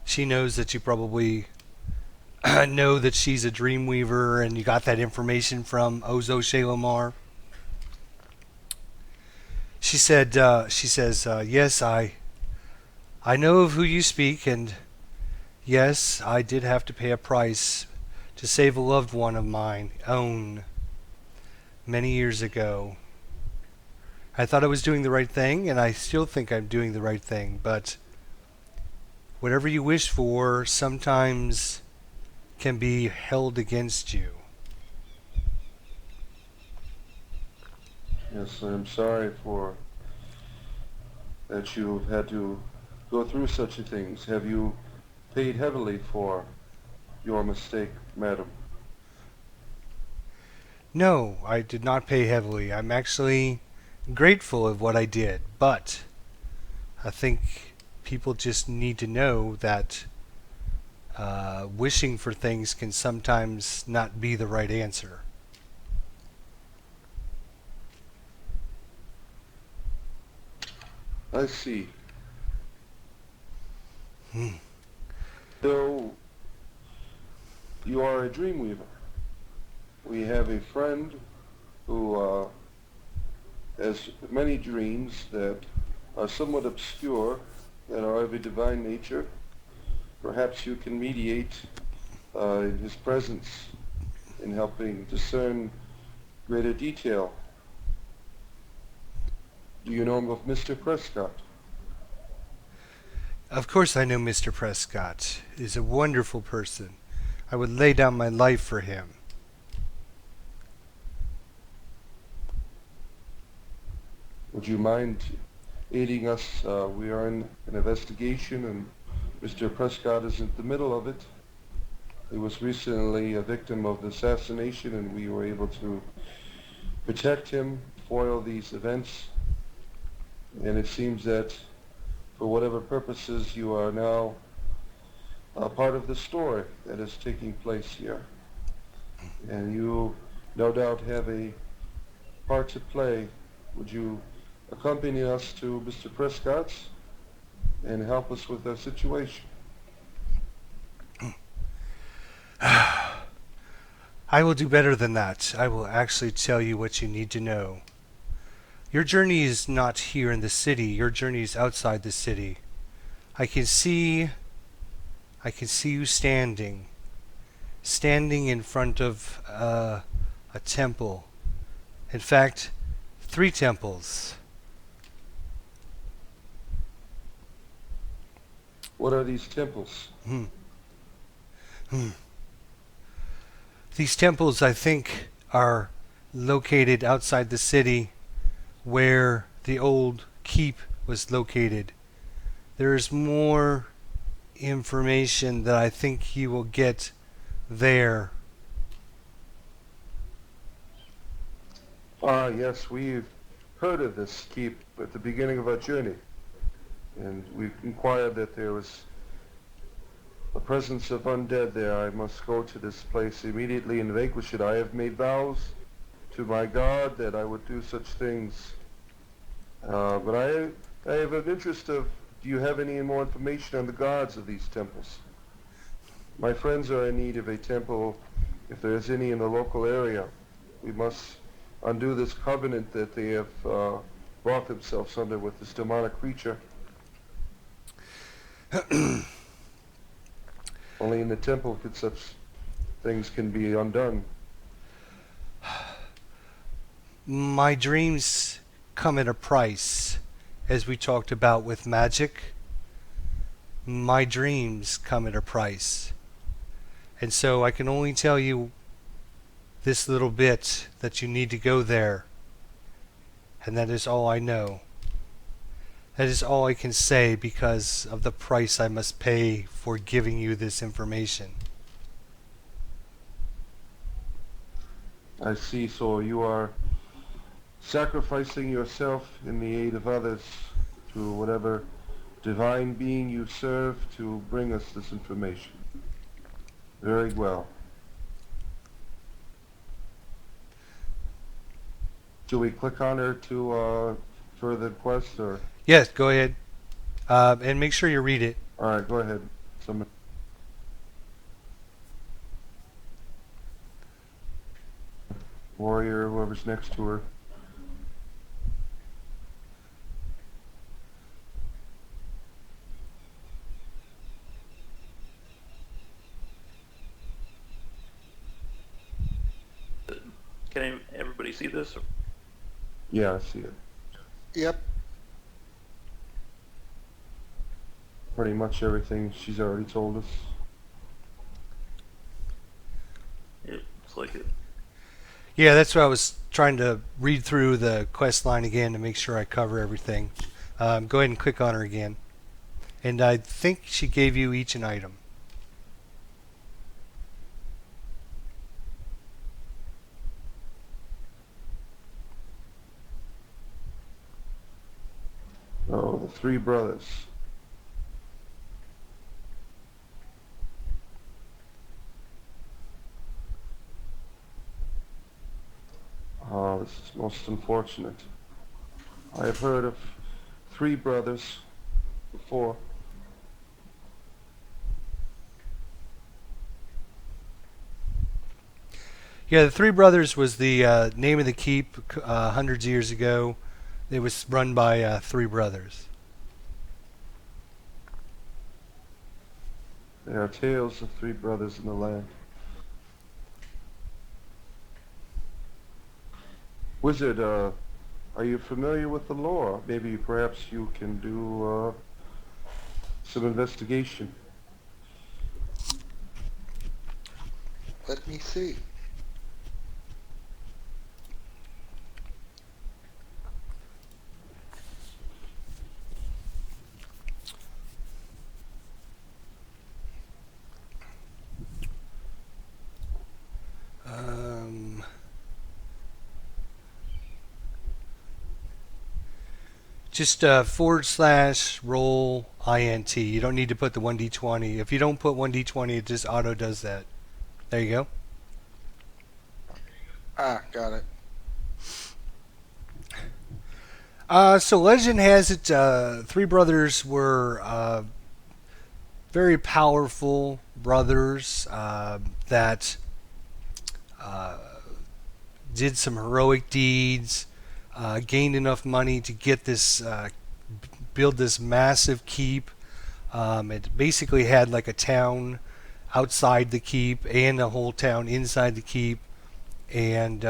She knows that you probably know that she's a dreamweaver, and you got that information from Ozo Shalimar. She says, yes, I know of who you speak, and yes, I did have to pay a price to save a loved one of mine own many years ago. I thought I was doing the right thing, and I still think I'm doing the right thing, but whatever you wish for sometimes can be held against you. Yes, I'm sorry for that you've had to go through such things. Have you paid heavily for your mistake, madam? No, I did not pay heavily. I'm actually grateful of what I did, but I think people just need to know that wishing for things can sometimes not be the right answer. I see. So, you are a dream weaver. We have a friend who has many dreams that are somewhat obscure, that are of a divine nature. Perhaps you can mediate in his presence in helping discern greater detail. Do you know of Mr. Prescott? Of course I know Mr. Prescott. He's a wonderful person. I would lay down my life for him. Would you mind aiding us? We are in an investigation and Mr. Prescott is in the middle of it. He was recently a victim of assassination and we were able to protect him, foil these events. And it seems that for whatever purposes you are now a part of the story that is taking place here. And you no doubt have a part to play. Would you accompany us to Mr. Prescott's and help us with our situation? I will do better than that. I will actually tell you what you need to know. Your journey is not here in the city. Your journey is outside the city. I can see you standing in front of a temple. In fact, 3 temples. What are these temples? These temples, I think, are located outside the city where the old keep was located. There is more information that I think you will get there. Yes, we've heard of this keep at the beginning of our journey. And we inquired that there was a presence of undead there. I must go to this place immediately and vanquish it. I have made vows to my God that I would do such things. But I have an interest of, do you have any more information on the gods of these temples? My friends are in need of a temple, if there is any in the local area. We must undo this covenant that they have brought themselves under with this demonic creature. Only in the temple could such things can be undone. My dreams come at a price, as we talked about with magic. My dreams come at a price. And so I can only tell you this little bit, that you need to go there. And that is all I know. That is all I can say because of the price I must pay for giving you this information. I see, so you are sacrificing yourself in the aid of others to whatever divine being you serve to bring us this information. Very well. Do we click on her to further quest or? Yes, go ahead. And make sure you read it. All right, go ahead. Warrior, whoever's next to her. Can everybody see this? Yeah, I see it. Yep. Pretty much everything she's already told us. It looks like it. Yeah, that's what I was trying to read through the quest line again to make sure I cover everything. Go ahead and click on her again. And I think she gave you each an item. Oh, the 3 brothers. Oh, this is most unfortunate. I have heard of 3 brothers before. Yeah, the Three Brothers was the name of the keep hundreds of years ago. It was run by three brothers. There are tales of three brothers in the land. Wizard, are you familiar with the lore? Maybe perhaps you can do some investigation. Let me see. Um, just / roll int. You don't need to put the 1d20. If you don't put 1d20, it just auto does that. There you go. Ah, got it. So legend has it, three brothers were very powerful brothers that did some heroic deeds, gained enough money to get this, build this massive keep. It basically had like a town outside the keep and a whole town inside the keep, and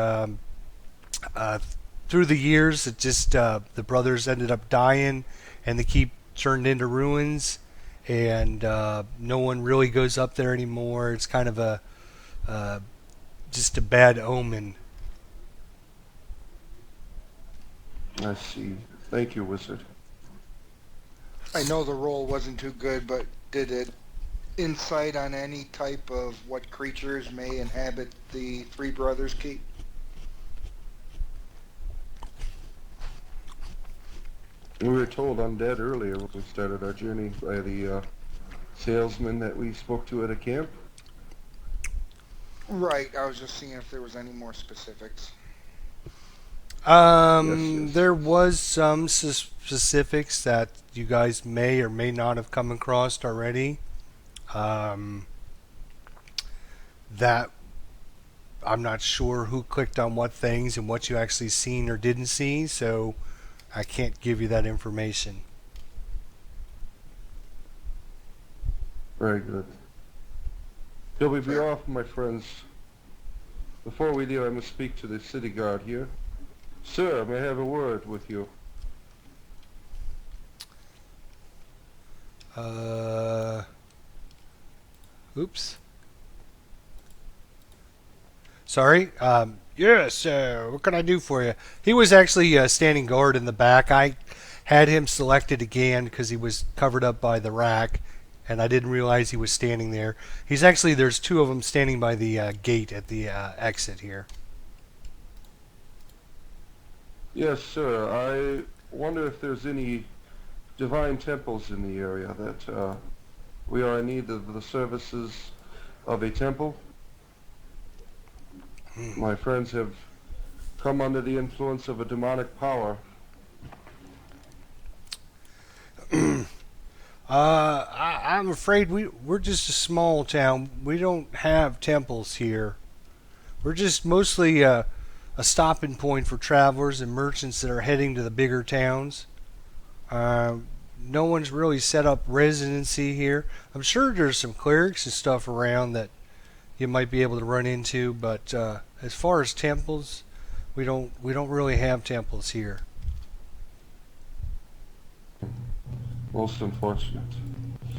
through the years, it just the brothers ended up dying, and the keep turned into ruins, and no one really goes up there anymore. It's kind of a just a bad omen. I see. Thank you, Wizard. I know the roll wasn't too good, but did it insight on any type of what creatures may inhabit the Three Brothers Keep? We were told undead earlier when we started our journey by the salesman that we spoke to at a camp. Right, I was just seeing if there was any more specifics. Yes. There was some specifics that you guys may or may not have come across already. That I'm not sure who clicked on what things and what you actually seen or didn't see, so I can't give you that information. Very good. Shall we be off, my friends? Before we do, I must speak to the city guard here. Sir, may I have a word with you? Oops. Sorry. Yes, what can I do for you? He was actually standing guard in the back. I had him selected again because he was covered up by the rack, and I didn't realize he was standing there. He's actually, there's two of them standing by the gate at the exit here. Yes, sir. I wonder if there's any divine temples in the area that we are in need of the services of a temple. My friends have come under the influence of a demonic power. I'm afraid we're just a small town. We don't have temples here. We're just mostly a stopping point for travelers and merchants that are heading to the bigger towns. No one's really set up residency here. I'm sure there's some clerics and stuff around that you might be able to run into, but as far as temples, we don't really have temples here. Most unfortunate.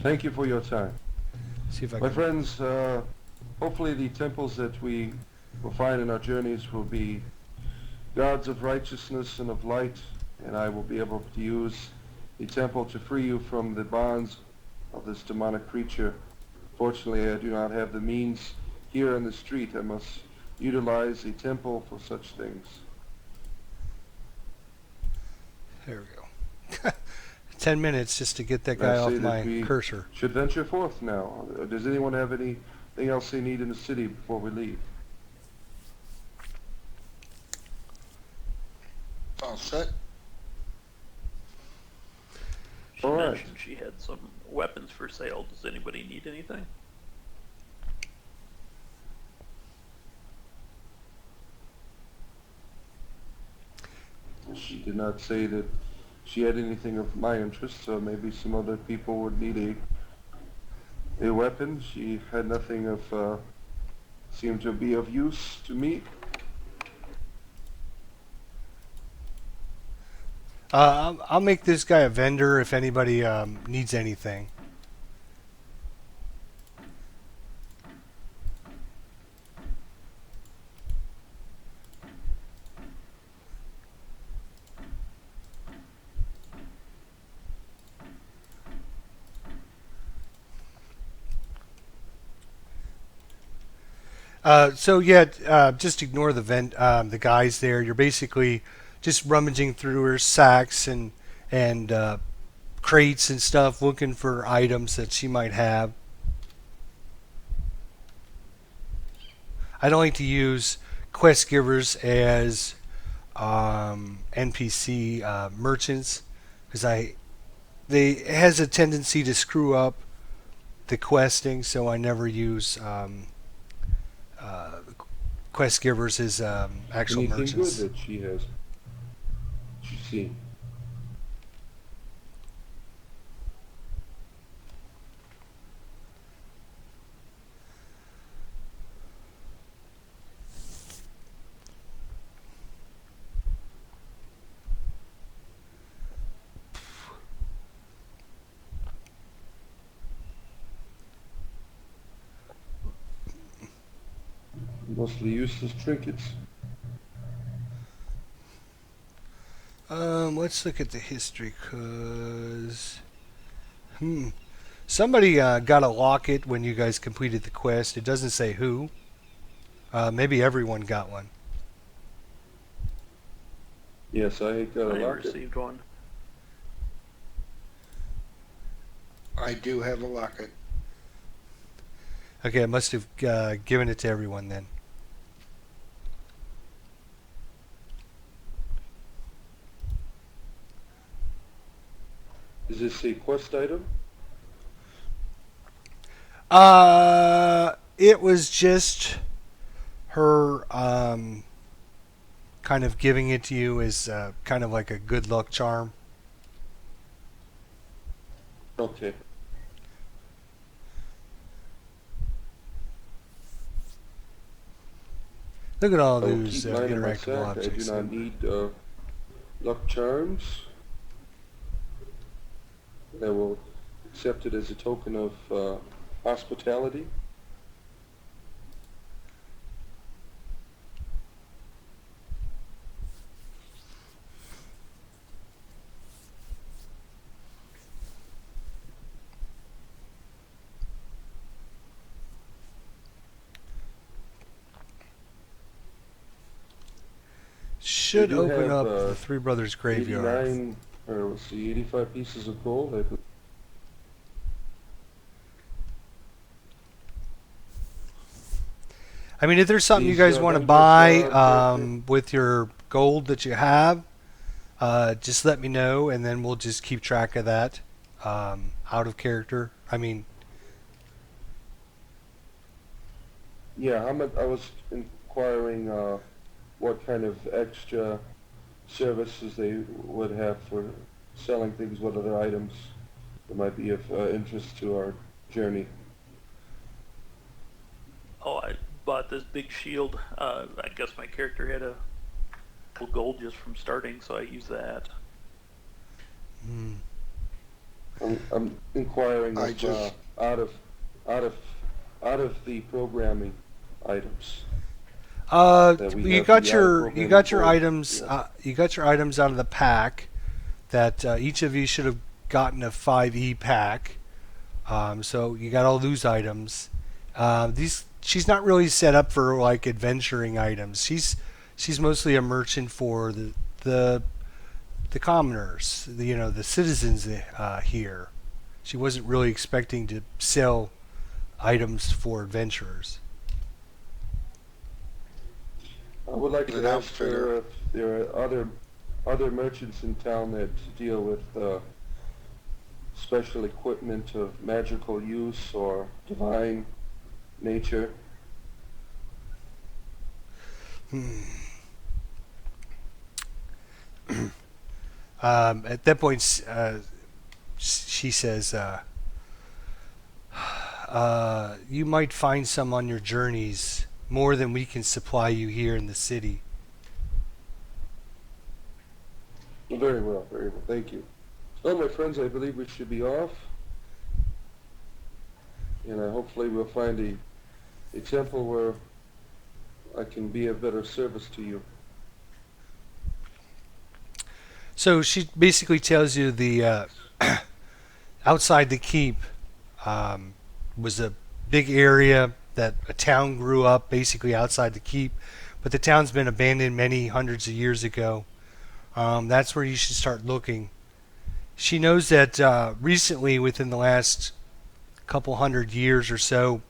Thank you for your time. See if I My can. friends, hopefully the temples that we will find in our journeys will be gods of righteousness and of light, and I will be able to use the temple to free you from the bonds of this demonic creature. Fortunately, I do not have the means here in the street. I must utilize the temple for such things. There we go. 10 minutes just to get that guy I off say that my we cursor. should venture forth now. Does anyone have anything else they need in the city before we leave? All set? She All right. mentioned she had some weapons for sale. Does anybody need anything? She did not say that she had anything of my interest, so maybe some other people would need a weapon. She had nothing of, seemed to be of use to me. I'll make this guy a vendor if anybody needs anything. Just ignore the guys there. You're basically just rummaging through her sacks and crates and stuff, looking for items that she might have. I don't like to use quest givers as NPC merchants because it has a tendency to screw up the questing, so I never use quest givers as actual Anything merchants. good that she's seen? Mostly useless trinkets. Let's look at the history, somebody got a locket when you guys completed the quest. It doesn't say who. Maybe everyone got one. Yes, I got a I locket. received one. I do have a locket. Okay, I must have given it to everyone then. Is this a quest item? It was just her kind of giving it to you as kind of like a good luck charm. Okay. Look at all I will those keep mine in my interactable sack. I do objects. not need luck charms. I will accept it as a token of hospitality. Should They do open have, up the Three Brothers Graveyard. 89, or let's see, 85 pieces of gold. I mean, if there's something you These, guys want to vendors, buy character. with your gold that you have, just let me know, and then we'll just keep track of that out of character. I mean, Yeah, I was inquiring what kind of extra services they would have for selling things, what other items that might be of interest to our journey. Oh, I bought this big shield. I guess my character had a full gold just from starting, so I used that. I'm inquiring I of, just- out of the programming items. That we you have got the your programming board. items. Yeah. You got your items out of the pack. That each of you should have gotten a 5e pack. So you got all those items. She's not really set up for like adventuring items. She's mostly a merchant for the commoners, the citizens here. She wasn't really expecting to sell items for adventurers. I would like An to ask outfitter. if there are other merchants in town that deal with special equipment of magical use or divine nature. At that point, she says, "You might find some on your journeys, more than we can supply you here in the city." Very well, very well. Thank you. Well, my friends, I believe we should be off. And hopefully we'll find a temple where I can be of better service to you. So she basically tells you the outside the keep was a big area that a town grew up basically outside the keep, but the town's been abandoned many hundreds of years ago. That's where you should start looking. She knows that recently, within the last couple hundred years or so,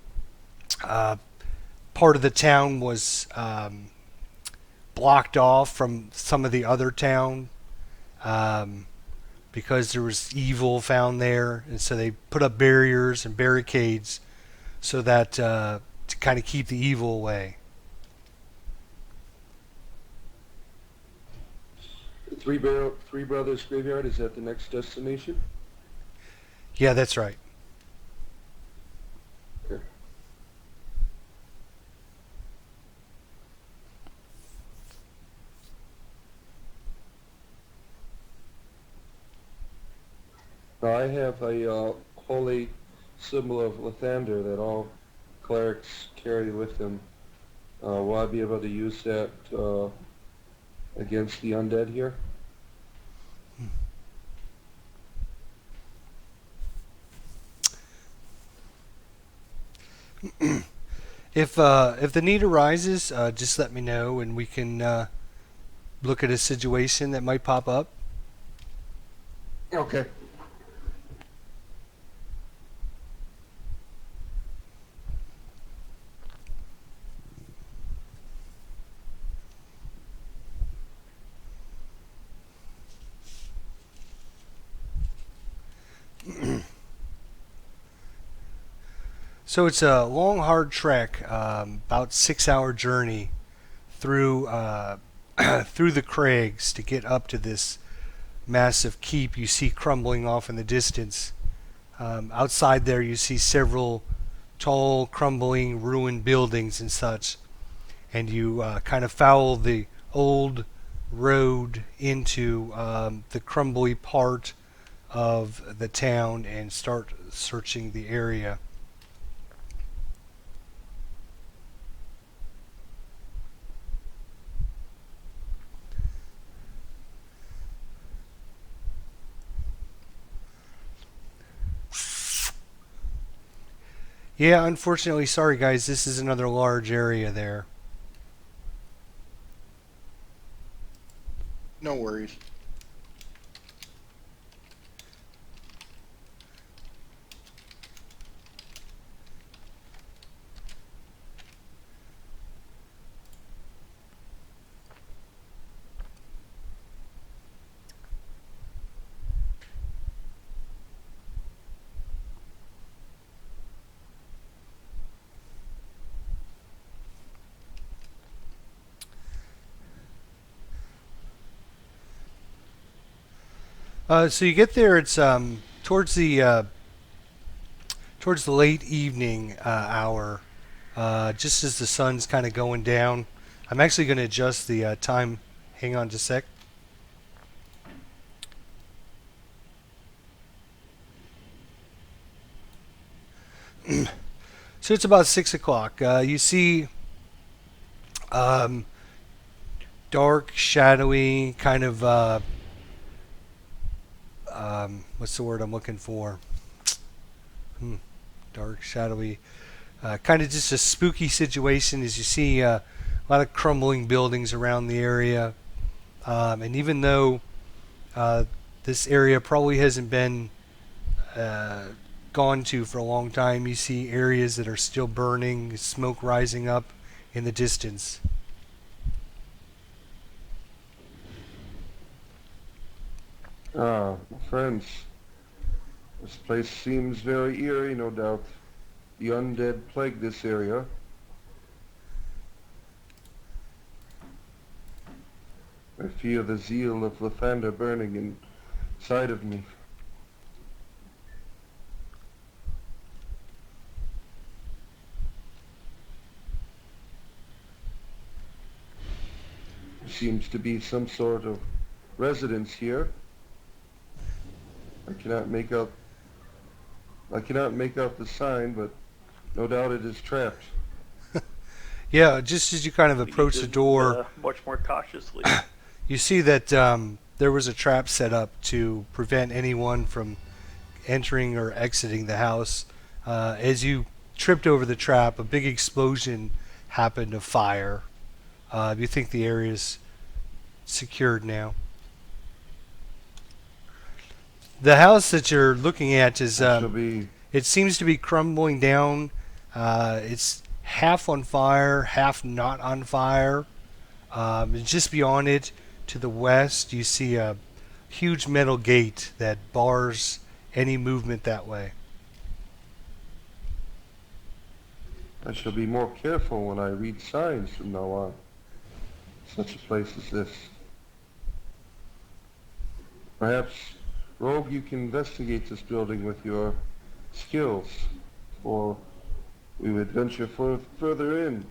part of the town was blocked off from some of the other town because there was evil found there, and so they put up barriers and barricades so that to kind of keep the evil away. Three Brothers Graveyard, is that the next destination? Yeah, that's right. Okay. Now I have a holy symbol of Lathander that all clerics carry with them. Will I be able to use that against the undead here? If the need arises, just let me know, and we can look at a situation that might pop up. Okay. So it's a long, hard trek, about 6-hour journey through through the crags to get up to this massive keep you see crumbling off in the distance. Outside there, you see several tall, crumbling, ruined buildings and such, and you kind of foul the old road into the crumbly part of the town and start searching the area. Yeah, unfortunately, sorry guys, this is another large area there. No worries. So you get there. It's towards the late evening hour, just as the sun's kind of going down. I'm actually going to adjust the time. Hang on just a sec. So it's about 6 o'clock. You see dark, shadowy, kind of what's the word I'm looking for? Dark, shadowy, kind of just a spooky situation as you see a lot of crumbling buildings around the area. And even though this area probably hasn't been gone to for a long time, you see areas that are still burning, smoke rising up in the distance. Ah, friends, this place seems very eerie, no doubt. The undead plague this area. I feel the zeal of Lathander burning inside of me. There seems to be some sort of residence here. I cannot make out the sign, but no doubt it is trapped. Yeah, just as you kind of approach the door, much more cautiously. you see that there was a trap set up to prevent anyone from entering or exiting the house. As you tripped over the trap, a big explosion happened of fire. You think the area's secured now. The house that you're looking at is it seems to be crumbling down. It's half on fire, half not on fire. And just beyond it, to the west, you see a huge metal gate that bars any movement that way. I shall be more careful when I read signs from now on. Such a place as this. Perhaps, Rogue, you can investigate this building with your skills, or we would venture further in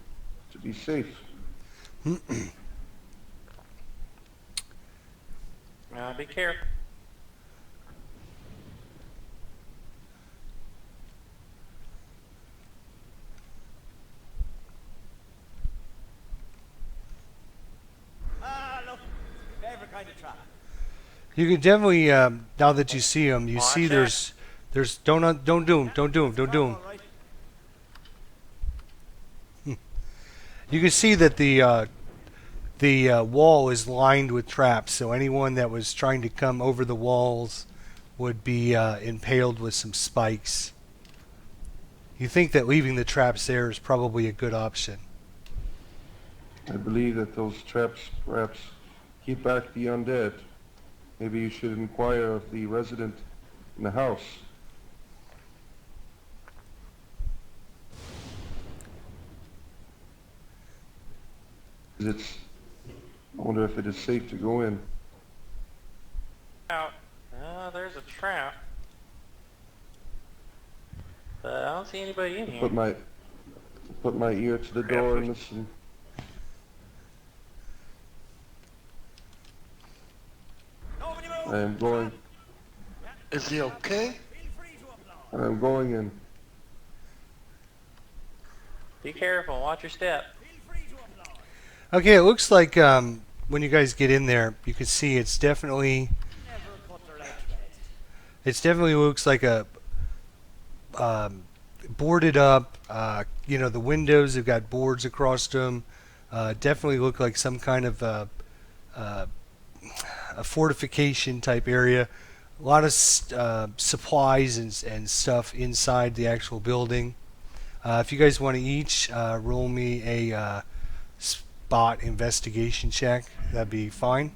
to be safe. Be careful. You can definitely now that you see them, you Watch see it. there's don't do them. You can see that the wall is lined with traps, so anyone that was trying to come over the walls would be impaled with some spikes. You think that leaving the traps there is probably a good option. I believe that those traps perhaps keep back the undead. Maybe you should inquire of the resident in the house. I wonder if it is safe to go in. Out. There's a trap. But I don't see anybody in here. Put my ear to the door and listen. I am going. Is he okay? I am going in. Be careful. Watch your step. Okay, it looks like when you guys get in there, you can see it's definitely looks like a boarded up. The windows have got boards across them. Definitely look like some kind of a fortification type area. A lot of supplies and stuff inside the actual building. If you guys want to each roll me a spot investigation check, that'd be fine.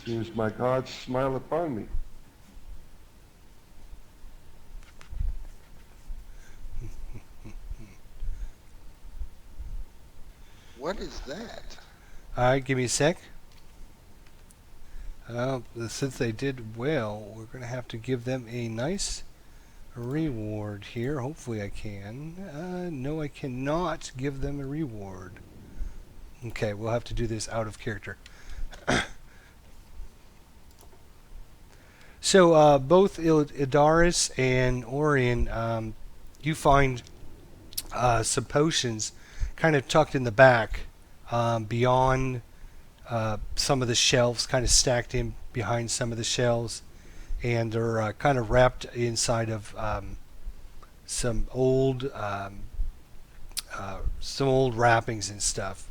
Seems my gods smile upon me. What is that? Alright, give me a sec. Since they did well, we're going to have to give them a nice reward here. Hopefully I can. No, I cannot give them a reward. Okay, we'll have to do this out of character. So, both Idaris and Orion, you find some potions kind of tucked in the back, beyond some of the shelves, kind of stacked in behind some of the shelves, and are kind of wrapped inside of some old wrappings and stuff.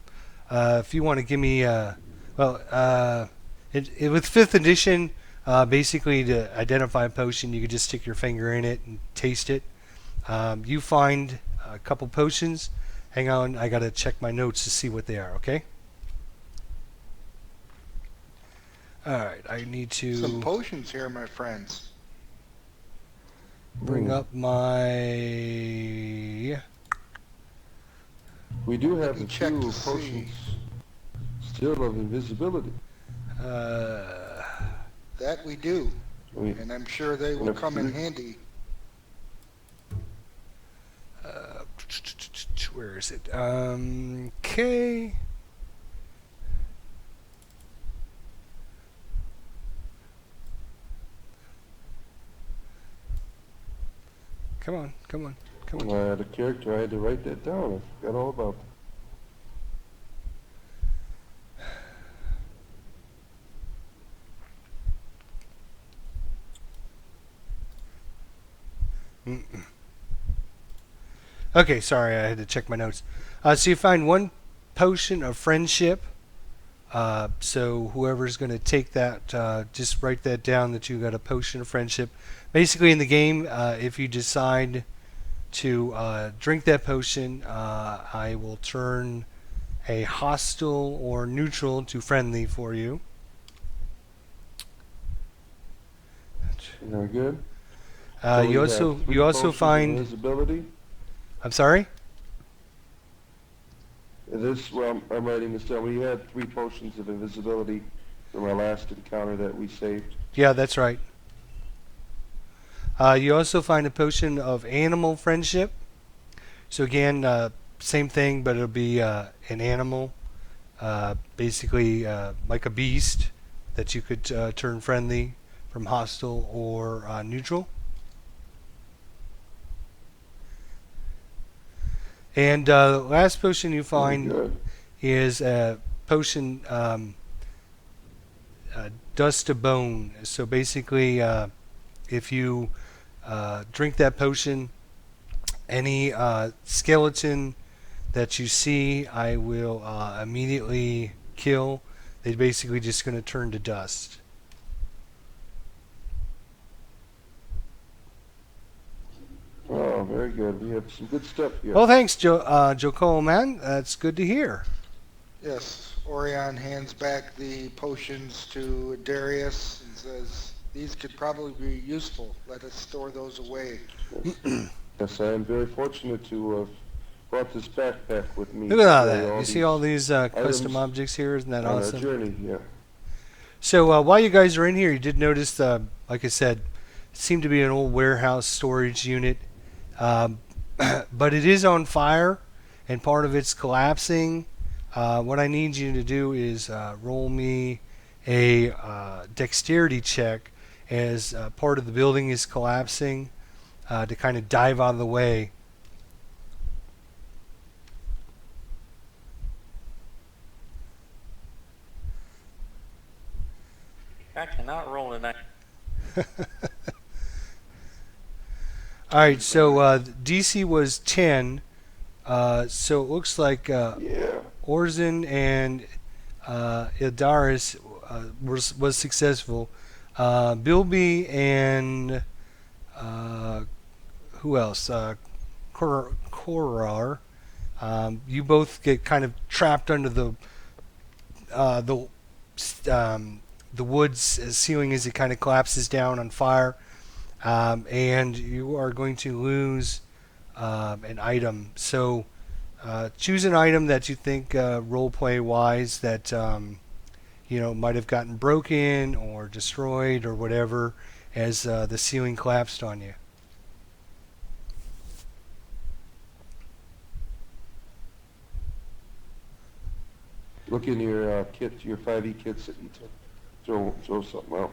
If you want to give me, with 5th edition, basically to identify a potion, you could just stick your finger in it and taste it. You find a couple potions. Hang on, I gotta check my notes to see what they are, okay? Alright, I need Some to potions here, my friends. bring Ooh. up my... We do Let have me a check few to see. potions still of invisibility. Uh, That we do, We, and I'm sure they will come in handy. where is it? Okay. Come on, come on, come on. I had a character, I had to write that down. I forgot all about Mm-mm. Okay, sorry, I had to check my notes. So you find one potion of friendship. So whoever's going to take that, just write that down that you got a potion of friendship. Basically, in the game, if you decide to drink that potion, I will turn a hostile or neutral to friendly for you. Very good. So we You have also three you also potions of find. invisibility. I'm sorry. This, well, I'm writing this down. We had 3 potions of invisibility from our last encounter that we saved. Yeah, that's right. You also find a potion of animal friendship. So again, same thing, but it'll be an animal, basically like a beast that you could turn friendly from hostile or neutral. And the last potion you Very find good. is a potion dust to bone. So basically, if you drink that potion, any skeleton that you see, I will immediately kill. They're basically just going to turn to dust. Oh, very good. We have some good stuff here. Well, thanks, Joe Coleman. That's good to hear. Yes, Orion hands back the potions to Darius and says, "These could probably be useful. Let us store those away." Yes, I am very fortunate to have brought this backpack with me. Look at all to carry that. You see all these custom items objects here? Isn't that on our awesome? journey, yeah. So while you guys are in here, you did notice, like I said, it seemed to be an old warehouse storage unit. But it is on fire, and part of it's collapsing. What I need you to do is roll me a dexterity check as part of the building is collapsing to kind of dive out of the way. I cannot roll tonight. All right, so DC was 10. So it looks like Yeah. Orzen and Ildaris was successful. Bilby and who else? Korar. You both get kind of trapped under the woods ceiling as it kind of collapses down on fire, and you are going to lose an item. So choose an item that you think roleplay wise that might have gotten broken or destroyed or whatever as the ceiling collapsed on you. Look in your kit, your 5e kits that you took. Throw something out.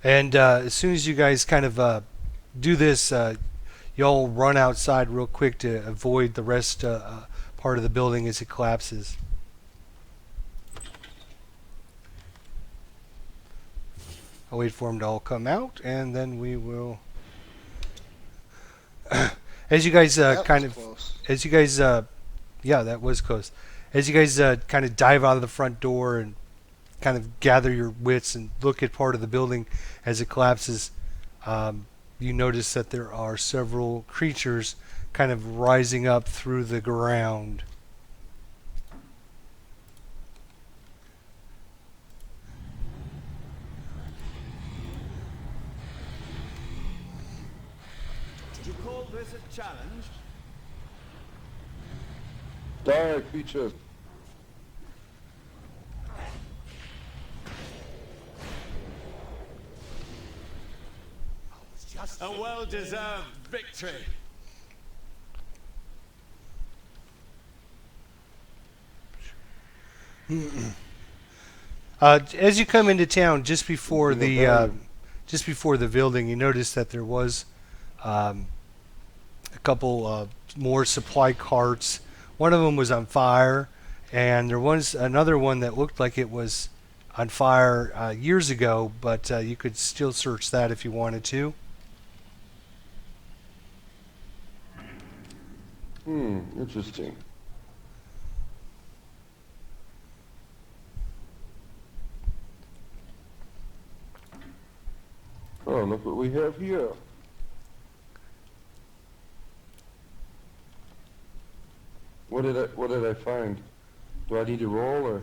And as soon as you guys kind of do this, y'all run outside real quick to avoid the rest part of the building as it collapses. I'll wait for them to all come out, and then we will. As you guys That kind was of, close. as you guys, yeah, that was close. As you guys kind of dive out of the front door and kind of gather your wits and look at part of the building as it collapses, you notice that there are several creatures kind of rising up through the ground. Did you call this a challenge? Die, creature. A well-deserved victory. As you come into town, just before the building, you notice that there was a couple more supply carts. One of them was on fire, and there was another one that looked like it was on fire years ago, but you could still search that if you wanted to. Interesting. Oh, look what we have here. What did I find? Do I need to roll or?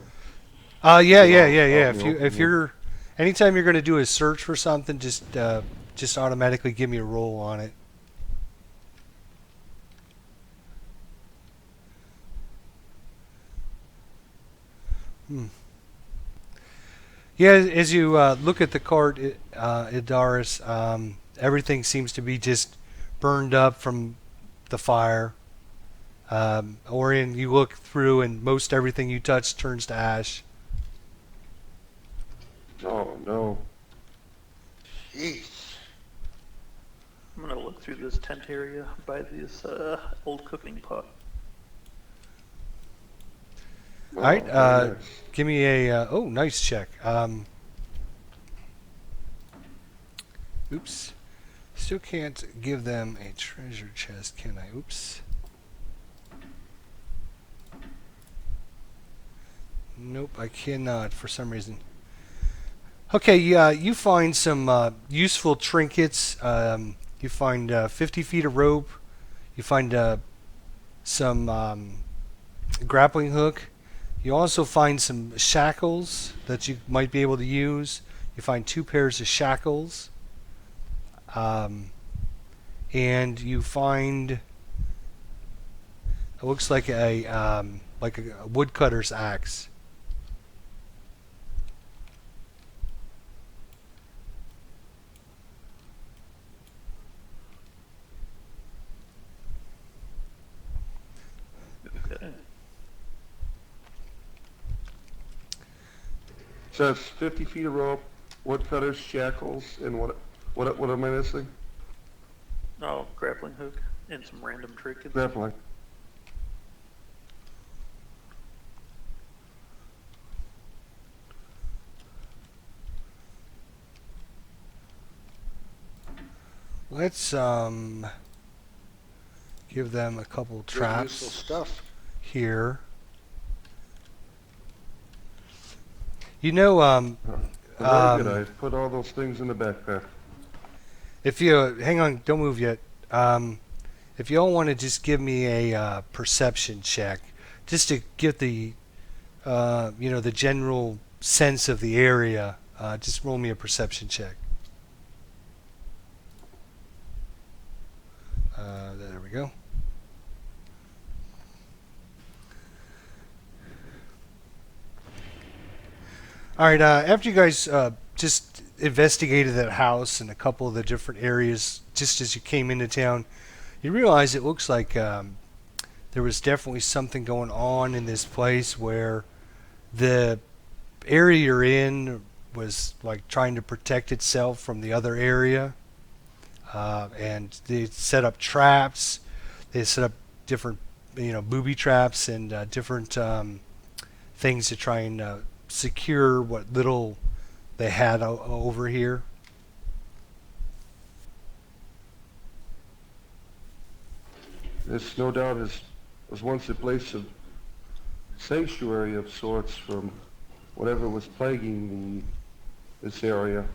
Yeah. I'll If you're anytime you're going to do a search for something, just automatically give me a roll on it. Yeah, as you look at the cart, Idaris, everything seems to be just burned up from the fire. Orion, you look through, and most everything you touch turns to ash. Oh no. Jeez. I'm gonna look through this tent area by this old cooking pot. All right, very nice. give me a nice check. Oops, still can't give them a treasure chest, can I? Oops. Nope, I cannot for some reason. Okay, you find some useful trinkets. You find 50 feet of rope. You find some grappling hook. You also find some shackles that you might be able to use. You find 2 pairs of shackles. And you find, it looks like a woodcutter's axe. Okay. So it's 50 feet of rope, woodcutters, shackles, and what am I missing? Oh, grappling hook and some random trinkets. Definitely. Let's give them a couple Good useful traps stuff. here. You know, Very good. I've put all those things in the backpack. if you hang on, don't move yet. If you all want to just give me a perception check, just to get the the general sense of the area, just roll me a perception check. There we go. All right. After you guys just investigated that house and a couple of the different areas, just as you came into town, you realize it looks like there was definitely something going on in this place where the area you're in was like trying to protect itself from the other area. And they set up traps. They set up different, booby traps and different things to try and secure what little they had over here. This no doubt was once a place of sanctuary of sorts from whatever was plaguing this area.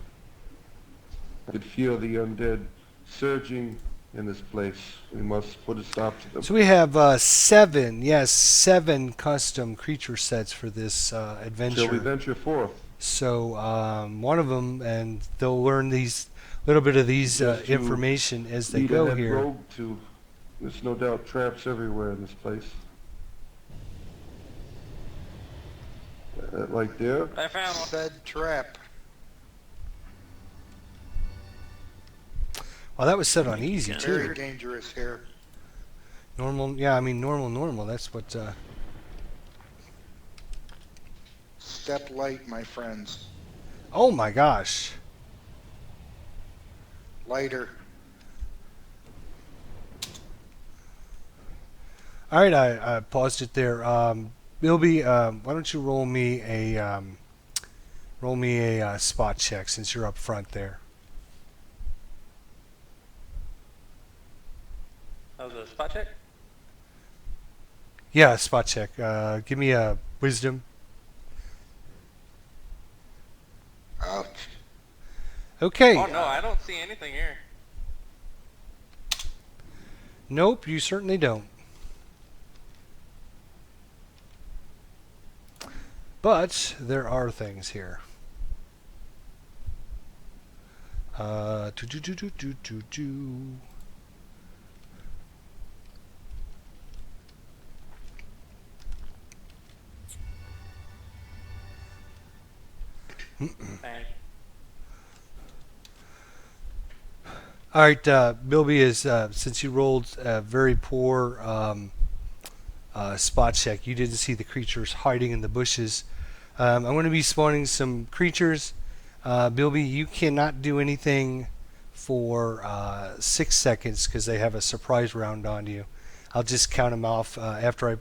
I could feel the undead surging in this place. We must put a stop to them. So we have 7 custom creature sets for this adventure. Shall we venture forth? So one of them, and they'll learn these little bit of these Just to information as they lead go ahead here. rogue to, there's no doubt traps everywhere in this place. Like there. I found one. Said trap. Well, that was set on easy Very too. dangerous here. Normal, yeah. I mean normal. That's what. Step light, my friends. Oh my gosh. Lighter. All right, I paused it there. Bilby, why don't you roll me a spot check since you're up front there. That was a spot check? Yeah, spot check. Give me a wisdom. Ouch. Okay. Oh no, I don't see anything here. Nope, you certainly don't. But there are things here. Do do do do do do do. Thank All right, Bilby is since you rolled a very poor spot check, you didn't see the creatures hiding in the bushes. I'm going to be spawning some creatures. Bilby, you cannot do anything for 6 seconds because they have a surprise round on you. I'll just count them off after I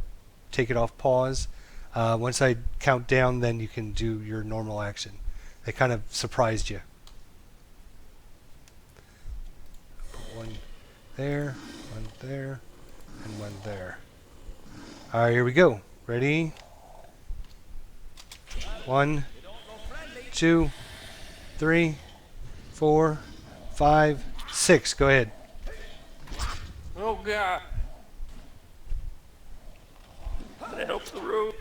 take it off pause. Once I count down, then you can do your normal action. They kind of surprised you. Put one there, and one there. All right, here we go. Ready? 1, 2, 3, 4, 5, 6. Go ahead. you. Oh god. That helps the road.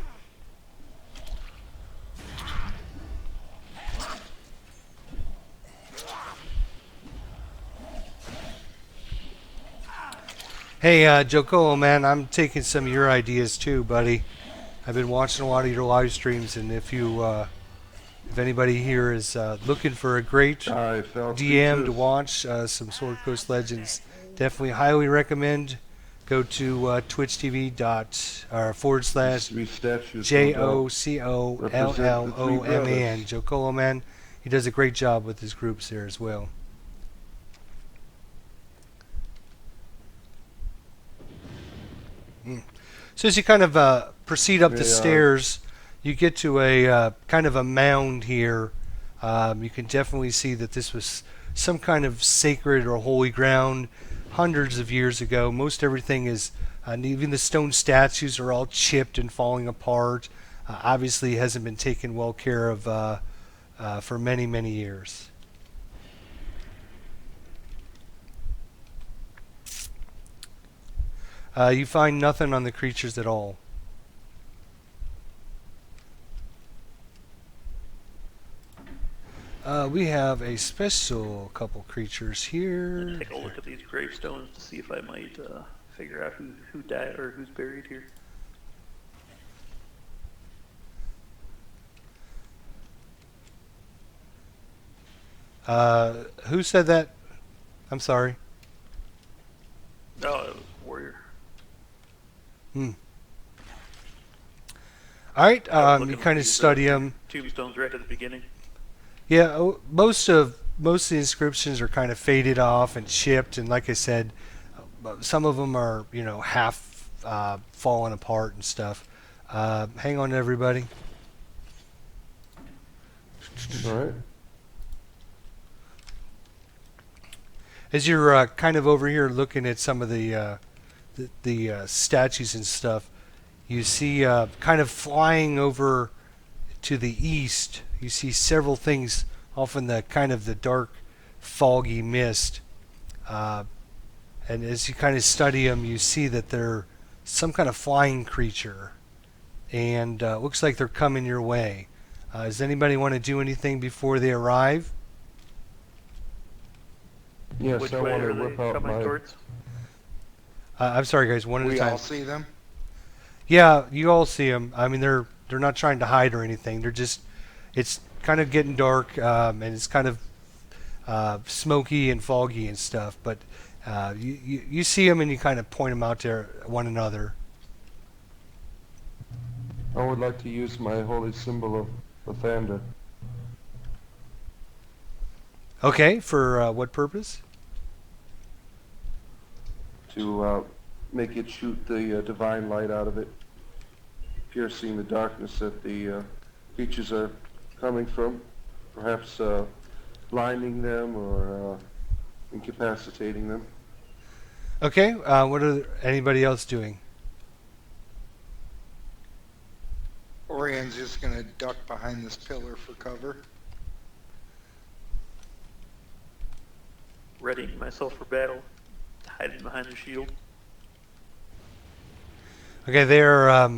Hey, Jokolo, man, I'm taking some of your ideas too, buddy. I've been watching a lot of your live streams, and if anybody here is looking for a great I felt DM to creatures. watch some Sword Coast Legends, definitely highly recommend. Go to twitch.tv Three statues, no doubt. JOCOLLOMAN. Jokolo, man, he does a great job with his groups there as well. So as you kind of proceed up the stairs, you get to a kind of a mound here. You can definitely see that this was some kind of sacred or holy ground hundreds of years ago. Most everything is, even the stone statues are all chipped and falling apart. Obviously hasn't been taken well care of for many, many years. You find nothing on the creatures at all. We have a special couple creatures here. Take a look at these gravestones to see if I might figure out who died or who's buried here. Who said that? I'm sorry. Oh, it was Warrior. All right, I was you looking kind at of these, study them. Tombstones right at the beginning. Yeah, most of the inscriptions are kind of faded off and chipped, and like I said, some of them are half falling apart and stuff. Hang on, everybody. All right. As you're kind of over here looking at some of the statues and stuff, you see kind of flying over to the east, you see several things off in the kind of the dark, foggy mist. And as you kind of study them, you see that they're some kind of flying creature. And looks like they're coming your way. Does anybody want to do anything before they arrive? Yes, Which I way want to are they whip out coming my... towards? I'm sorry, guys. One at a We time. all see them? Yeah, you all see them. I mean, they're not trying to hide or anything. They're just, it's kind of getting dark, and it's kind of smoky and foggy and stuff. But you see them and you kind of point them out to one another. I would like to use my holy symbol of Lathander. Okay, for what purpose? To make it shoot the divine light out of it, piercing the darkness that the creatures are coming from, perhaps blinding them or incapacitating them. Okay, what are anybody else doing? Orion's just going to duck behind this pillar for cover. Readying myself for battle, hiding behind the shield. Okay, they're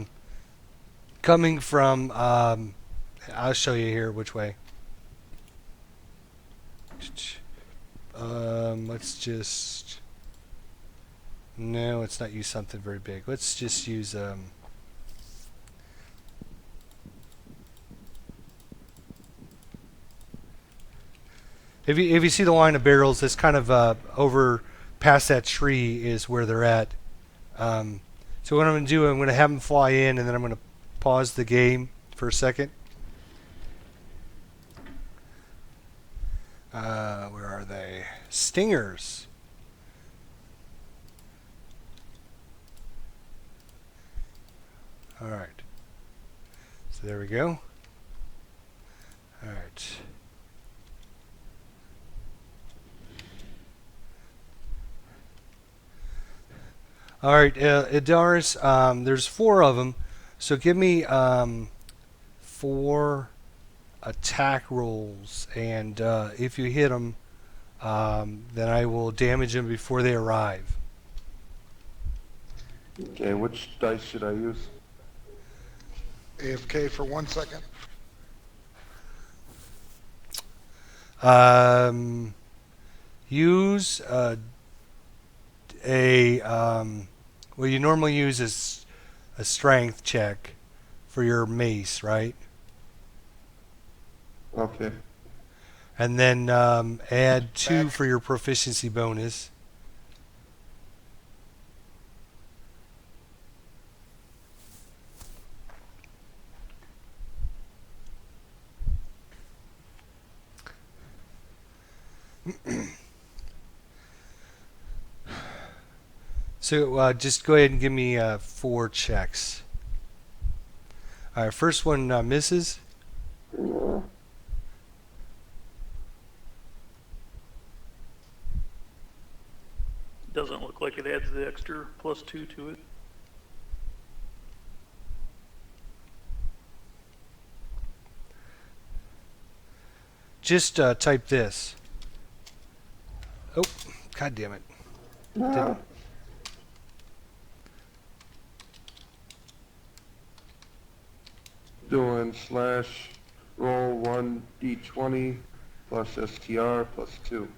coming from. I'll show you here which way. Let's just. No, let's not use something very big. Let's just use If you see the line of barrels, it's kind of over past that tree is where they're at. So what I'm going to do, I'm going to have them fly in, and then I'm going to pause the game for a second. Where are they? Stingers. All right. So there we go. All right. All right, Idaris, there's 4 of them, so give me 4 attack rolls, and if you hit them, then I will damage them before they arrive. Okay, which dice should I use? AFK for 1 second. Use what you normally use is a strength check for your mace, right? Okay. And then add 2 Back. for your proficiency bonus. So just go ahead and give me 4 checks. All right, first one misses. Doesn't look like it adds the extra +2 to it. Just type this. Oh, God damn it. Didn't- Doing slash roll 1d20 plus STR plus 2.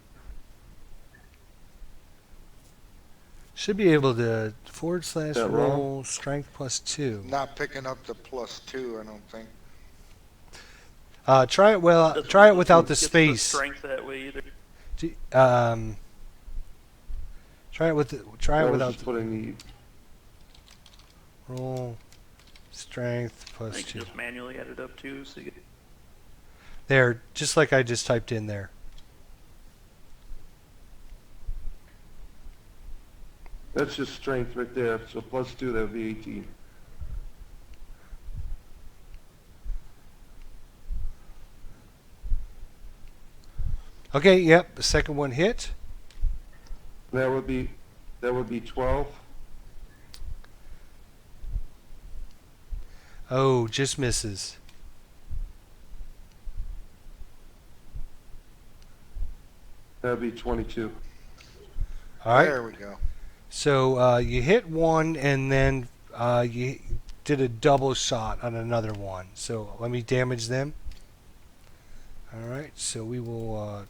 Should be able to / That roll strength +2. Not picking up the +2, I don't think. Try it. Well, Doesn't try it look without the gets space. strength that way either. Try it with. I Try it was without just putting roll strength I think +2. just manually add it up too, so you get There, just like I just typed in there. that's just strength right there. So +2, that would be 18. Okay, yep. The second one hit. That would be 12. Oh, just misses. That'd be 22. All right. There we go. So you hit one, and then you did a double shot on another one. So let me damage them. All right. So we will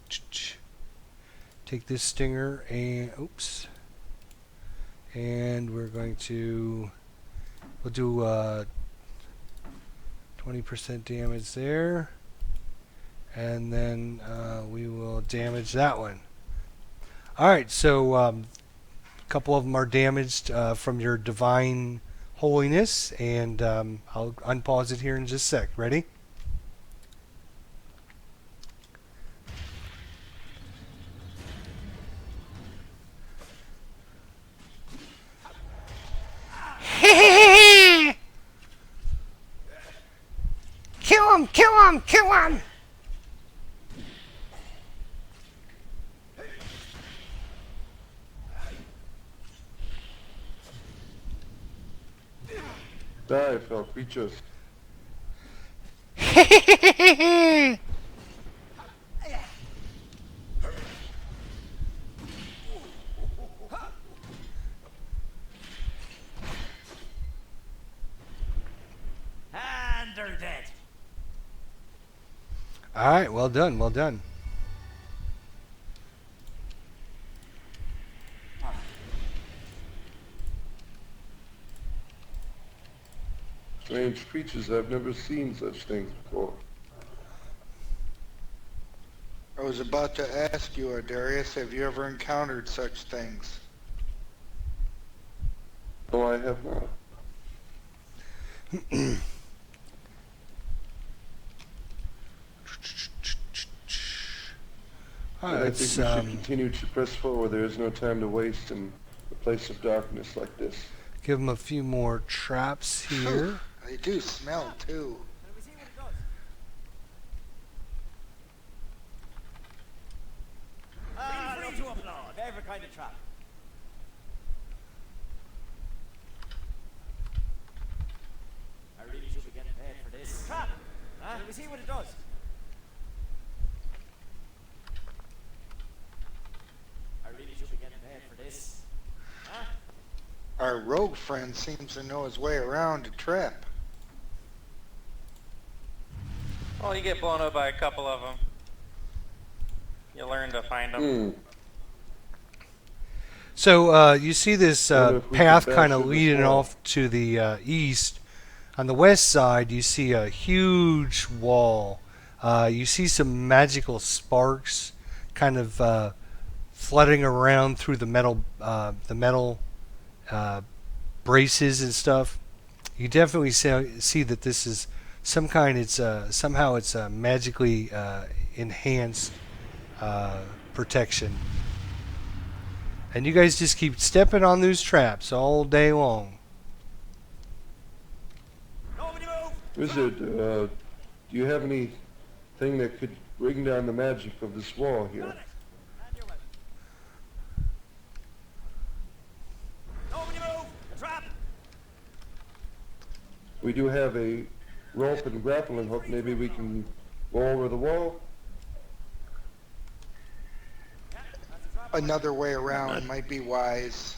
take this stinger and oops, and we're going to we'll do 20% damage there, and then we will damage that one. All right. So a couple of them are damaged from your divine holiness, and I'll unpause it here in just a sec. Ready? Kill him! Kill him! Kill him! Die, fell creatures. And they're dead. All right, well done, well done. Strange creatures. I've never seen such things before. I was about to ask you, Darius, have you ever encountered such things? No, I have not. All And right, I think we should continue to press forward. There is no time to waste in a place of darkness like this. give them a few more traps here. They do smell too. Can we see what it does? Ah, no to applaud. Favorite kind of trap. I really should be getting paid for this. Trap! Huh? Can we see what it does? I really should be getting paid for this. Huh? Our rogue friend seems to know his way around a trap. Well, you get blown up by a couple of them. You learn to find them. So you see this Wonder if we path could kind bash of through this leading wall. off to the east. On the west side, you see a huge wall. You see some magical sparks kind of flooding around through the metal braces and stuff. You definitely see that this is some kind. It's somehow it's a magically enhanced protection. And you guys just keep stepping on those traps all day long. Nobody move! Wizard, do you have anything that could bring down the magic of this wall here? Got it! And your weapon. Nobody move! A trap! We do have a rope and grappling hook. Maybe we can go over the wall. Another way around might be wise.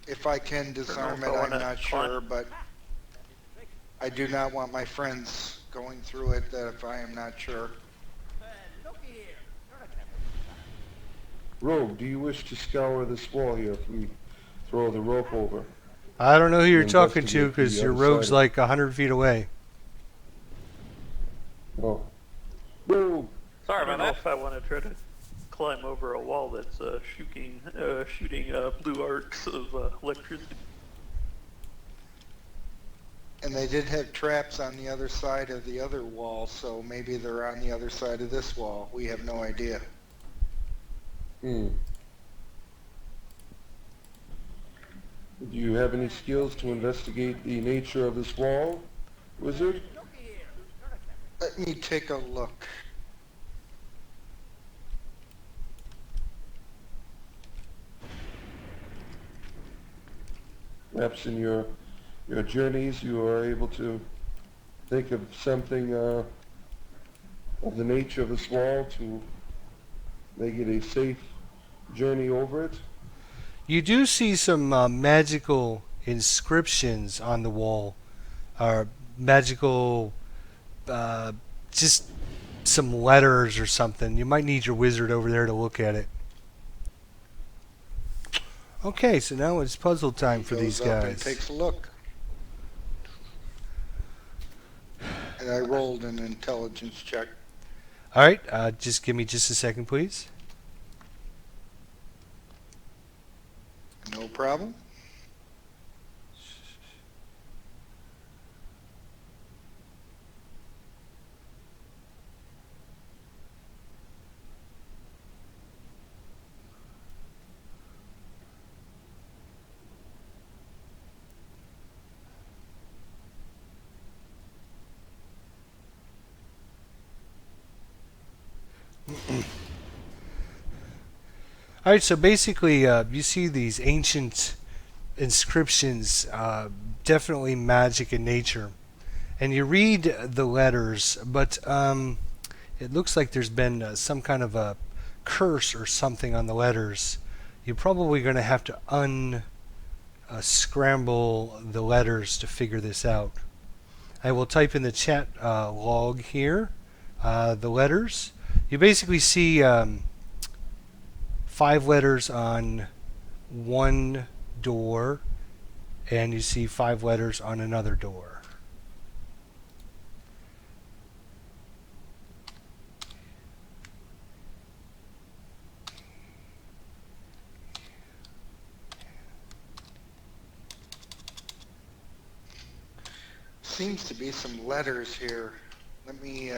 If I can disarm it, I'm not sure, but I do not want my friends going through it if I am not sure. Looky here. You're a clever Rogue, do you wish to scour this wall here if we throw the rope over? I don't know who you're talking to Investigate because the your other rogue's side of like 100 feet away. Oh. Rogue! Sorry I don't about know that. if I want to try to climb over a wall that's shooting blue arcs of electricity. And they did have traps on the other side of the other wall, so maybe they're on the other side of this wall. We have no idea. Do you have any skills to investigate the nature of this wall, Wizard? Let me take a look. Perhaps in your journeys you are able to think of something of the nature of this wall to make it a safe journey over it. You do see some magical inscriptions on the wall, or magical, uh, just some letters or something. You might need your wizard over there to look at it. Okay, so now it's puzzle time for these Goes up and guys. takes a look. And I rolled an intelligence check. All right, just give me just a second, please. No problem. All right, so basically, you see these ancient inscriptions, definitely magic in nature, and you read the letters, but it looks like there's been some kind of a curse or something on the letters. You're probably going to have to unscramble the letters to figure this out. I will type in the chat log here the letters. You basically see 5 letters on one door, and you see 5 letters on another door. Seems to be some letters here. Let me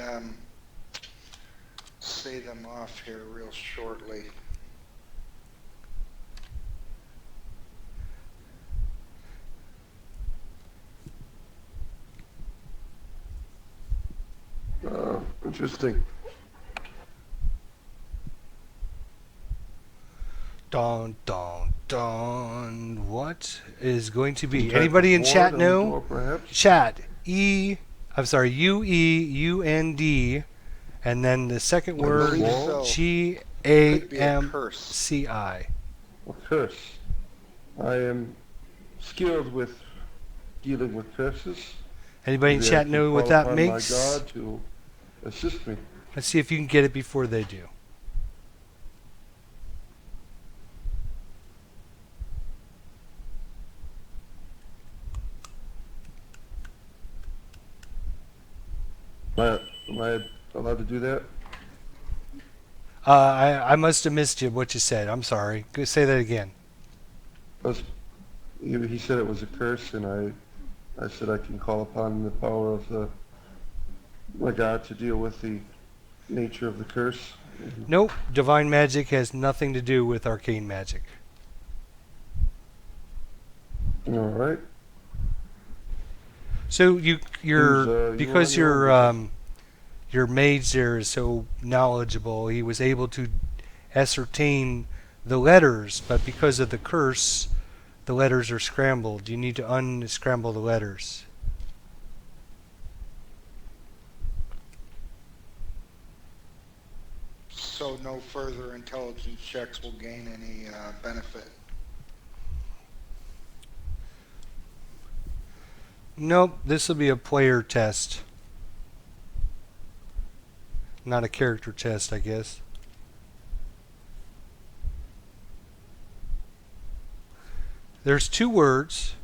say them off here real shortly. Interesting. Dun dun dun. What is going to be? Some type Anybody of in ward chat on the know? door, perhaps? Chat UEUND, and then the second I word believe so. GAMCI. Could be a curse. A curse. I am skilled with dealing with curses. Anybody in Maybe I chat can know what call that upon makes? my God to assist me. Let's see if you can get it before they do. Am I allowed to do that? I must have missed you what you said. I'm sorry. Go say that again. He said it was a curse, and I said I can call upon the power of my God to deal with the nature of the curse. Nope. Divine magic has nothing to do with arcane magic. All right. So Who's, because you on your mage there is so knowledgeable, he was able to ascertain the letters, but because of the curse, the letters are scrambled. You need to unscramble the letters. So no further intelligence checks will gain any benefit. Nope, this will be a player test. Not a character test, I guess. There's 2 words.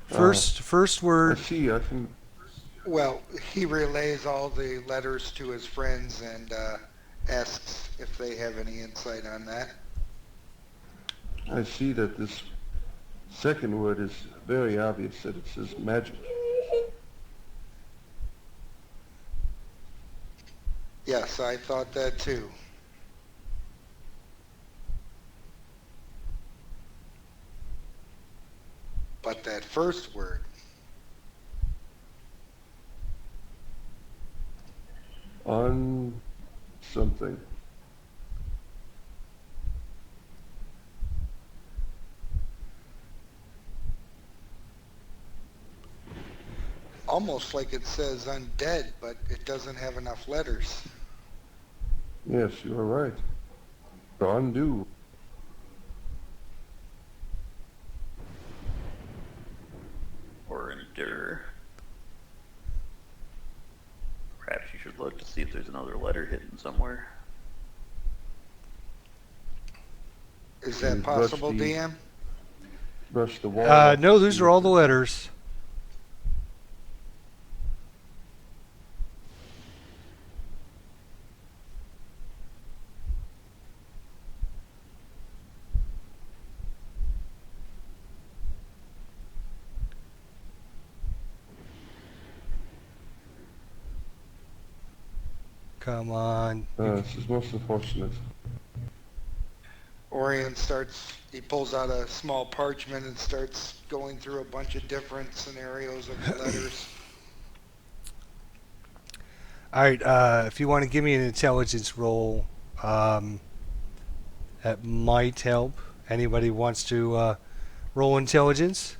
First I word. see. I can. Well, he relays all the letters to his friends and asks if they have any insight on that. I see that this second word is very obvious that it says magic. Yes, I thought that too. But that first word, On something. almost like it says undead, but it doesn't have enough letters. Yes, you are right. Undo. Or endure. Perhaps you should look to see if there's another letter hidden somewhere. Is that possible, DM? Brush the wall. No, those are all the letters. Come on. This is most unfortunate. Orion he pulls out a small parchment and starts going through a bunch of different scenarios of the letters. All right, if you want to give me an intelligence roll, that might help. Anybody wants to roll intelligence?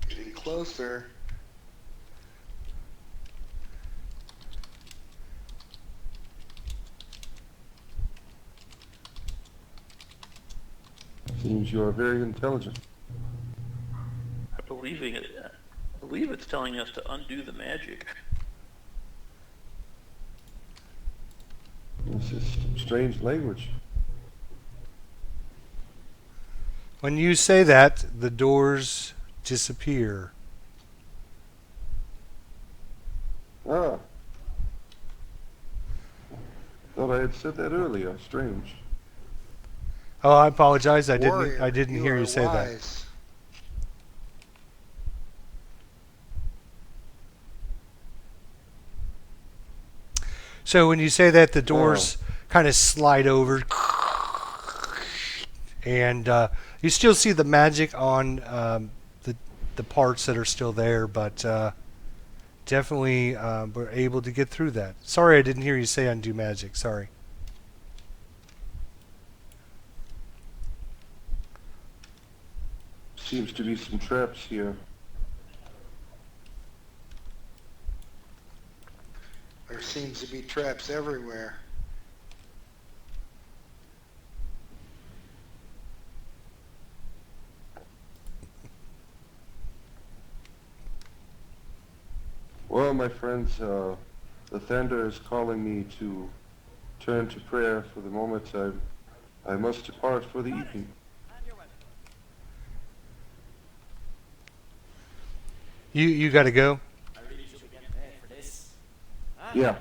Getting closer. Seems you are very intelligent. I believe it's telling us to undo the magic. This is strange language. When you say that, the doors disappear. Ah. Thought I had said that earlier. Strange. Oh, I apologize. I Warrior, didn't hear are you say that. wise. So when you say that, the doors kind of slide over, and you still see the magic on the parts that are still there, but definitely we're able to get through that. Sorry, I didn't hear you say undo magic. Sorry. Seems to be some traps here. There seems to be traps everywhere. Well, my friends, the thunder is calling me to turn to prayer for the moment. I must depart for the evening. You got to go. I really should be getting paid for this. Yeah.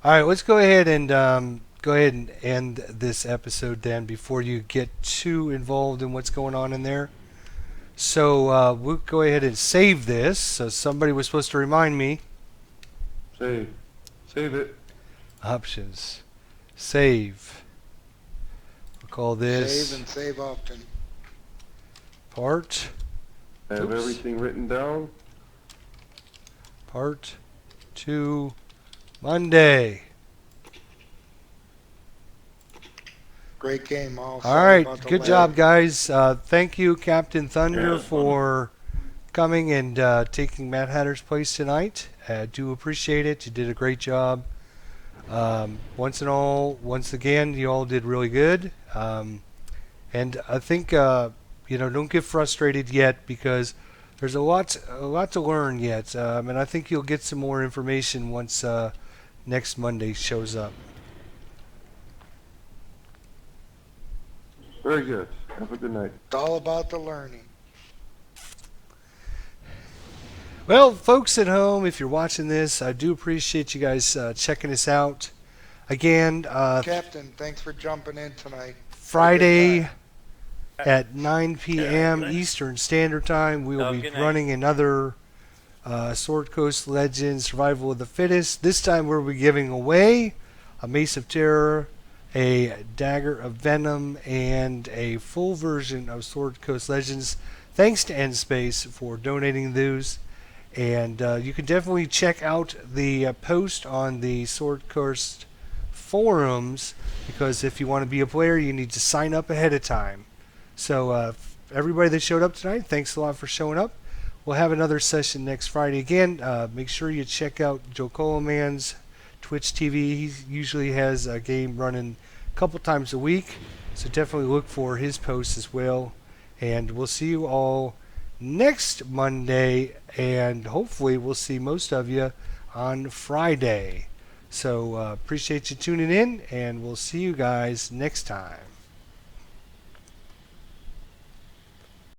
All right, let's go ahead and end this episode then before you get too involved in what's going on in there. So we'll go ahead and save this. So somebody was supposed to remind me. Save it. Options. Save. We'll call this Save and save often. part. I have Oops. everything written down. Part 2 Monday. Great game. All right, good job, guys. Thank you, Captain Thunder, for coming and taking Mad Hatter's place tonight. I do appreciate it. You did a great job. Once again, you all did really good. And I think don't get frustrated yet because there's a lot to learn yet. And I think you'll get some more information once next Monday shows up. Very good. Have a good night. It's all about the learning. Well, folks at home, if you're watching this, I do appreciate you guys checking us out. Again, Captain, thanks for jumping in tonight. Friday at 9 p.m. good night. Eastern Standard Time, we will be good night. running another Sword Coast Legends Survival of the Fittest. This time we'll be giving away a Mace of Terror, a Dagger of Venom, and a full version of Sword Coast Legends. Thanks to Endspace for donating those. And you can definitely check out the post on the Sword Coast forums, because if you want to be a player, you need to sign up ahead of time. So everybody that showed up tonight, thanks a lot for showing up. we'll have another session next Friday. Again, make sure you check out Joe Man's Twitch TV. He usually has a game running a couple times a week, so definitely look for his posts as well. And we'll see you all next Monday, and hopefully we'll see most of you on Friday. So appreciate you tuning in, and we'll see you guys next time.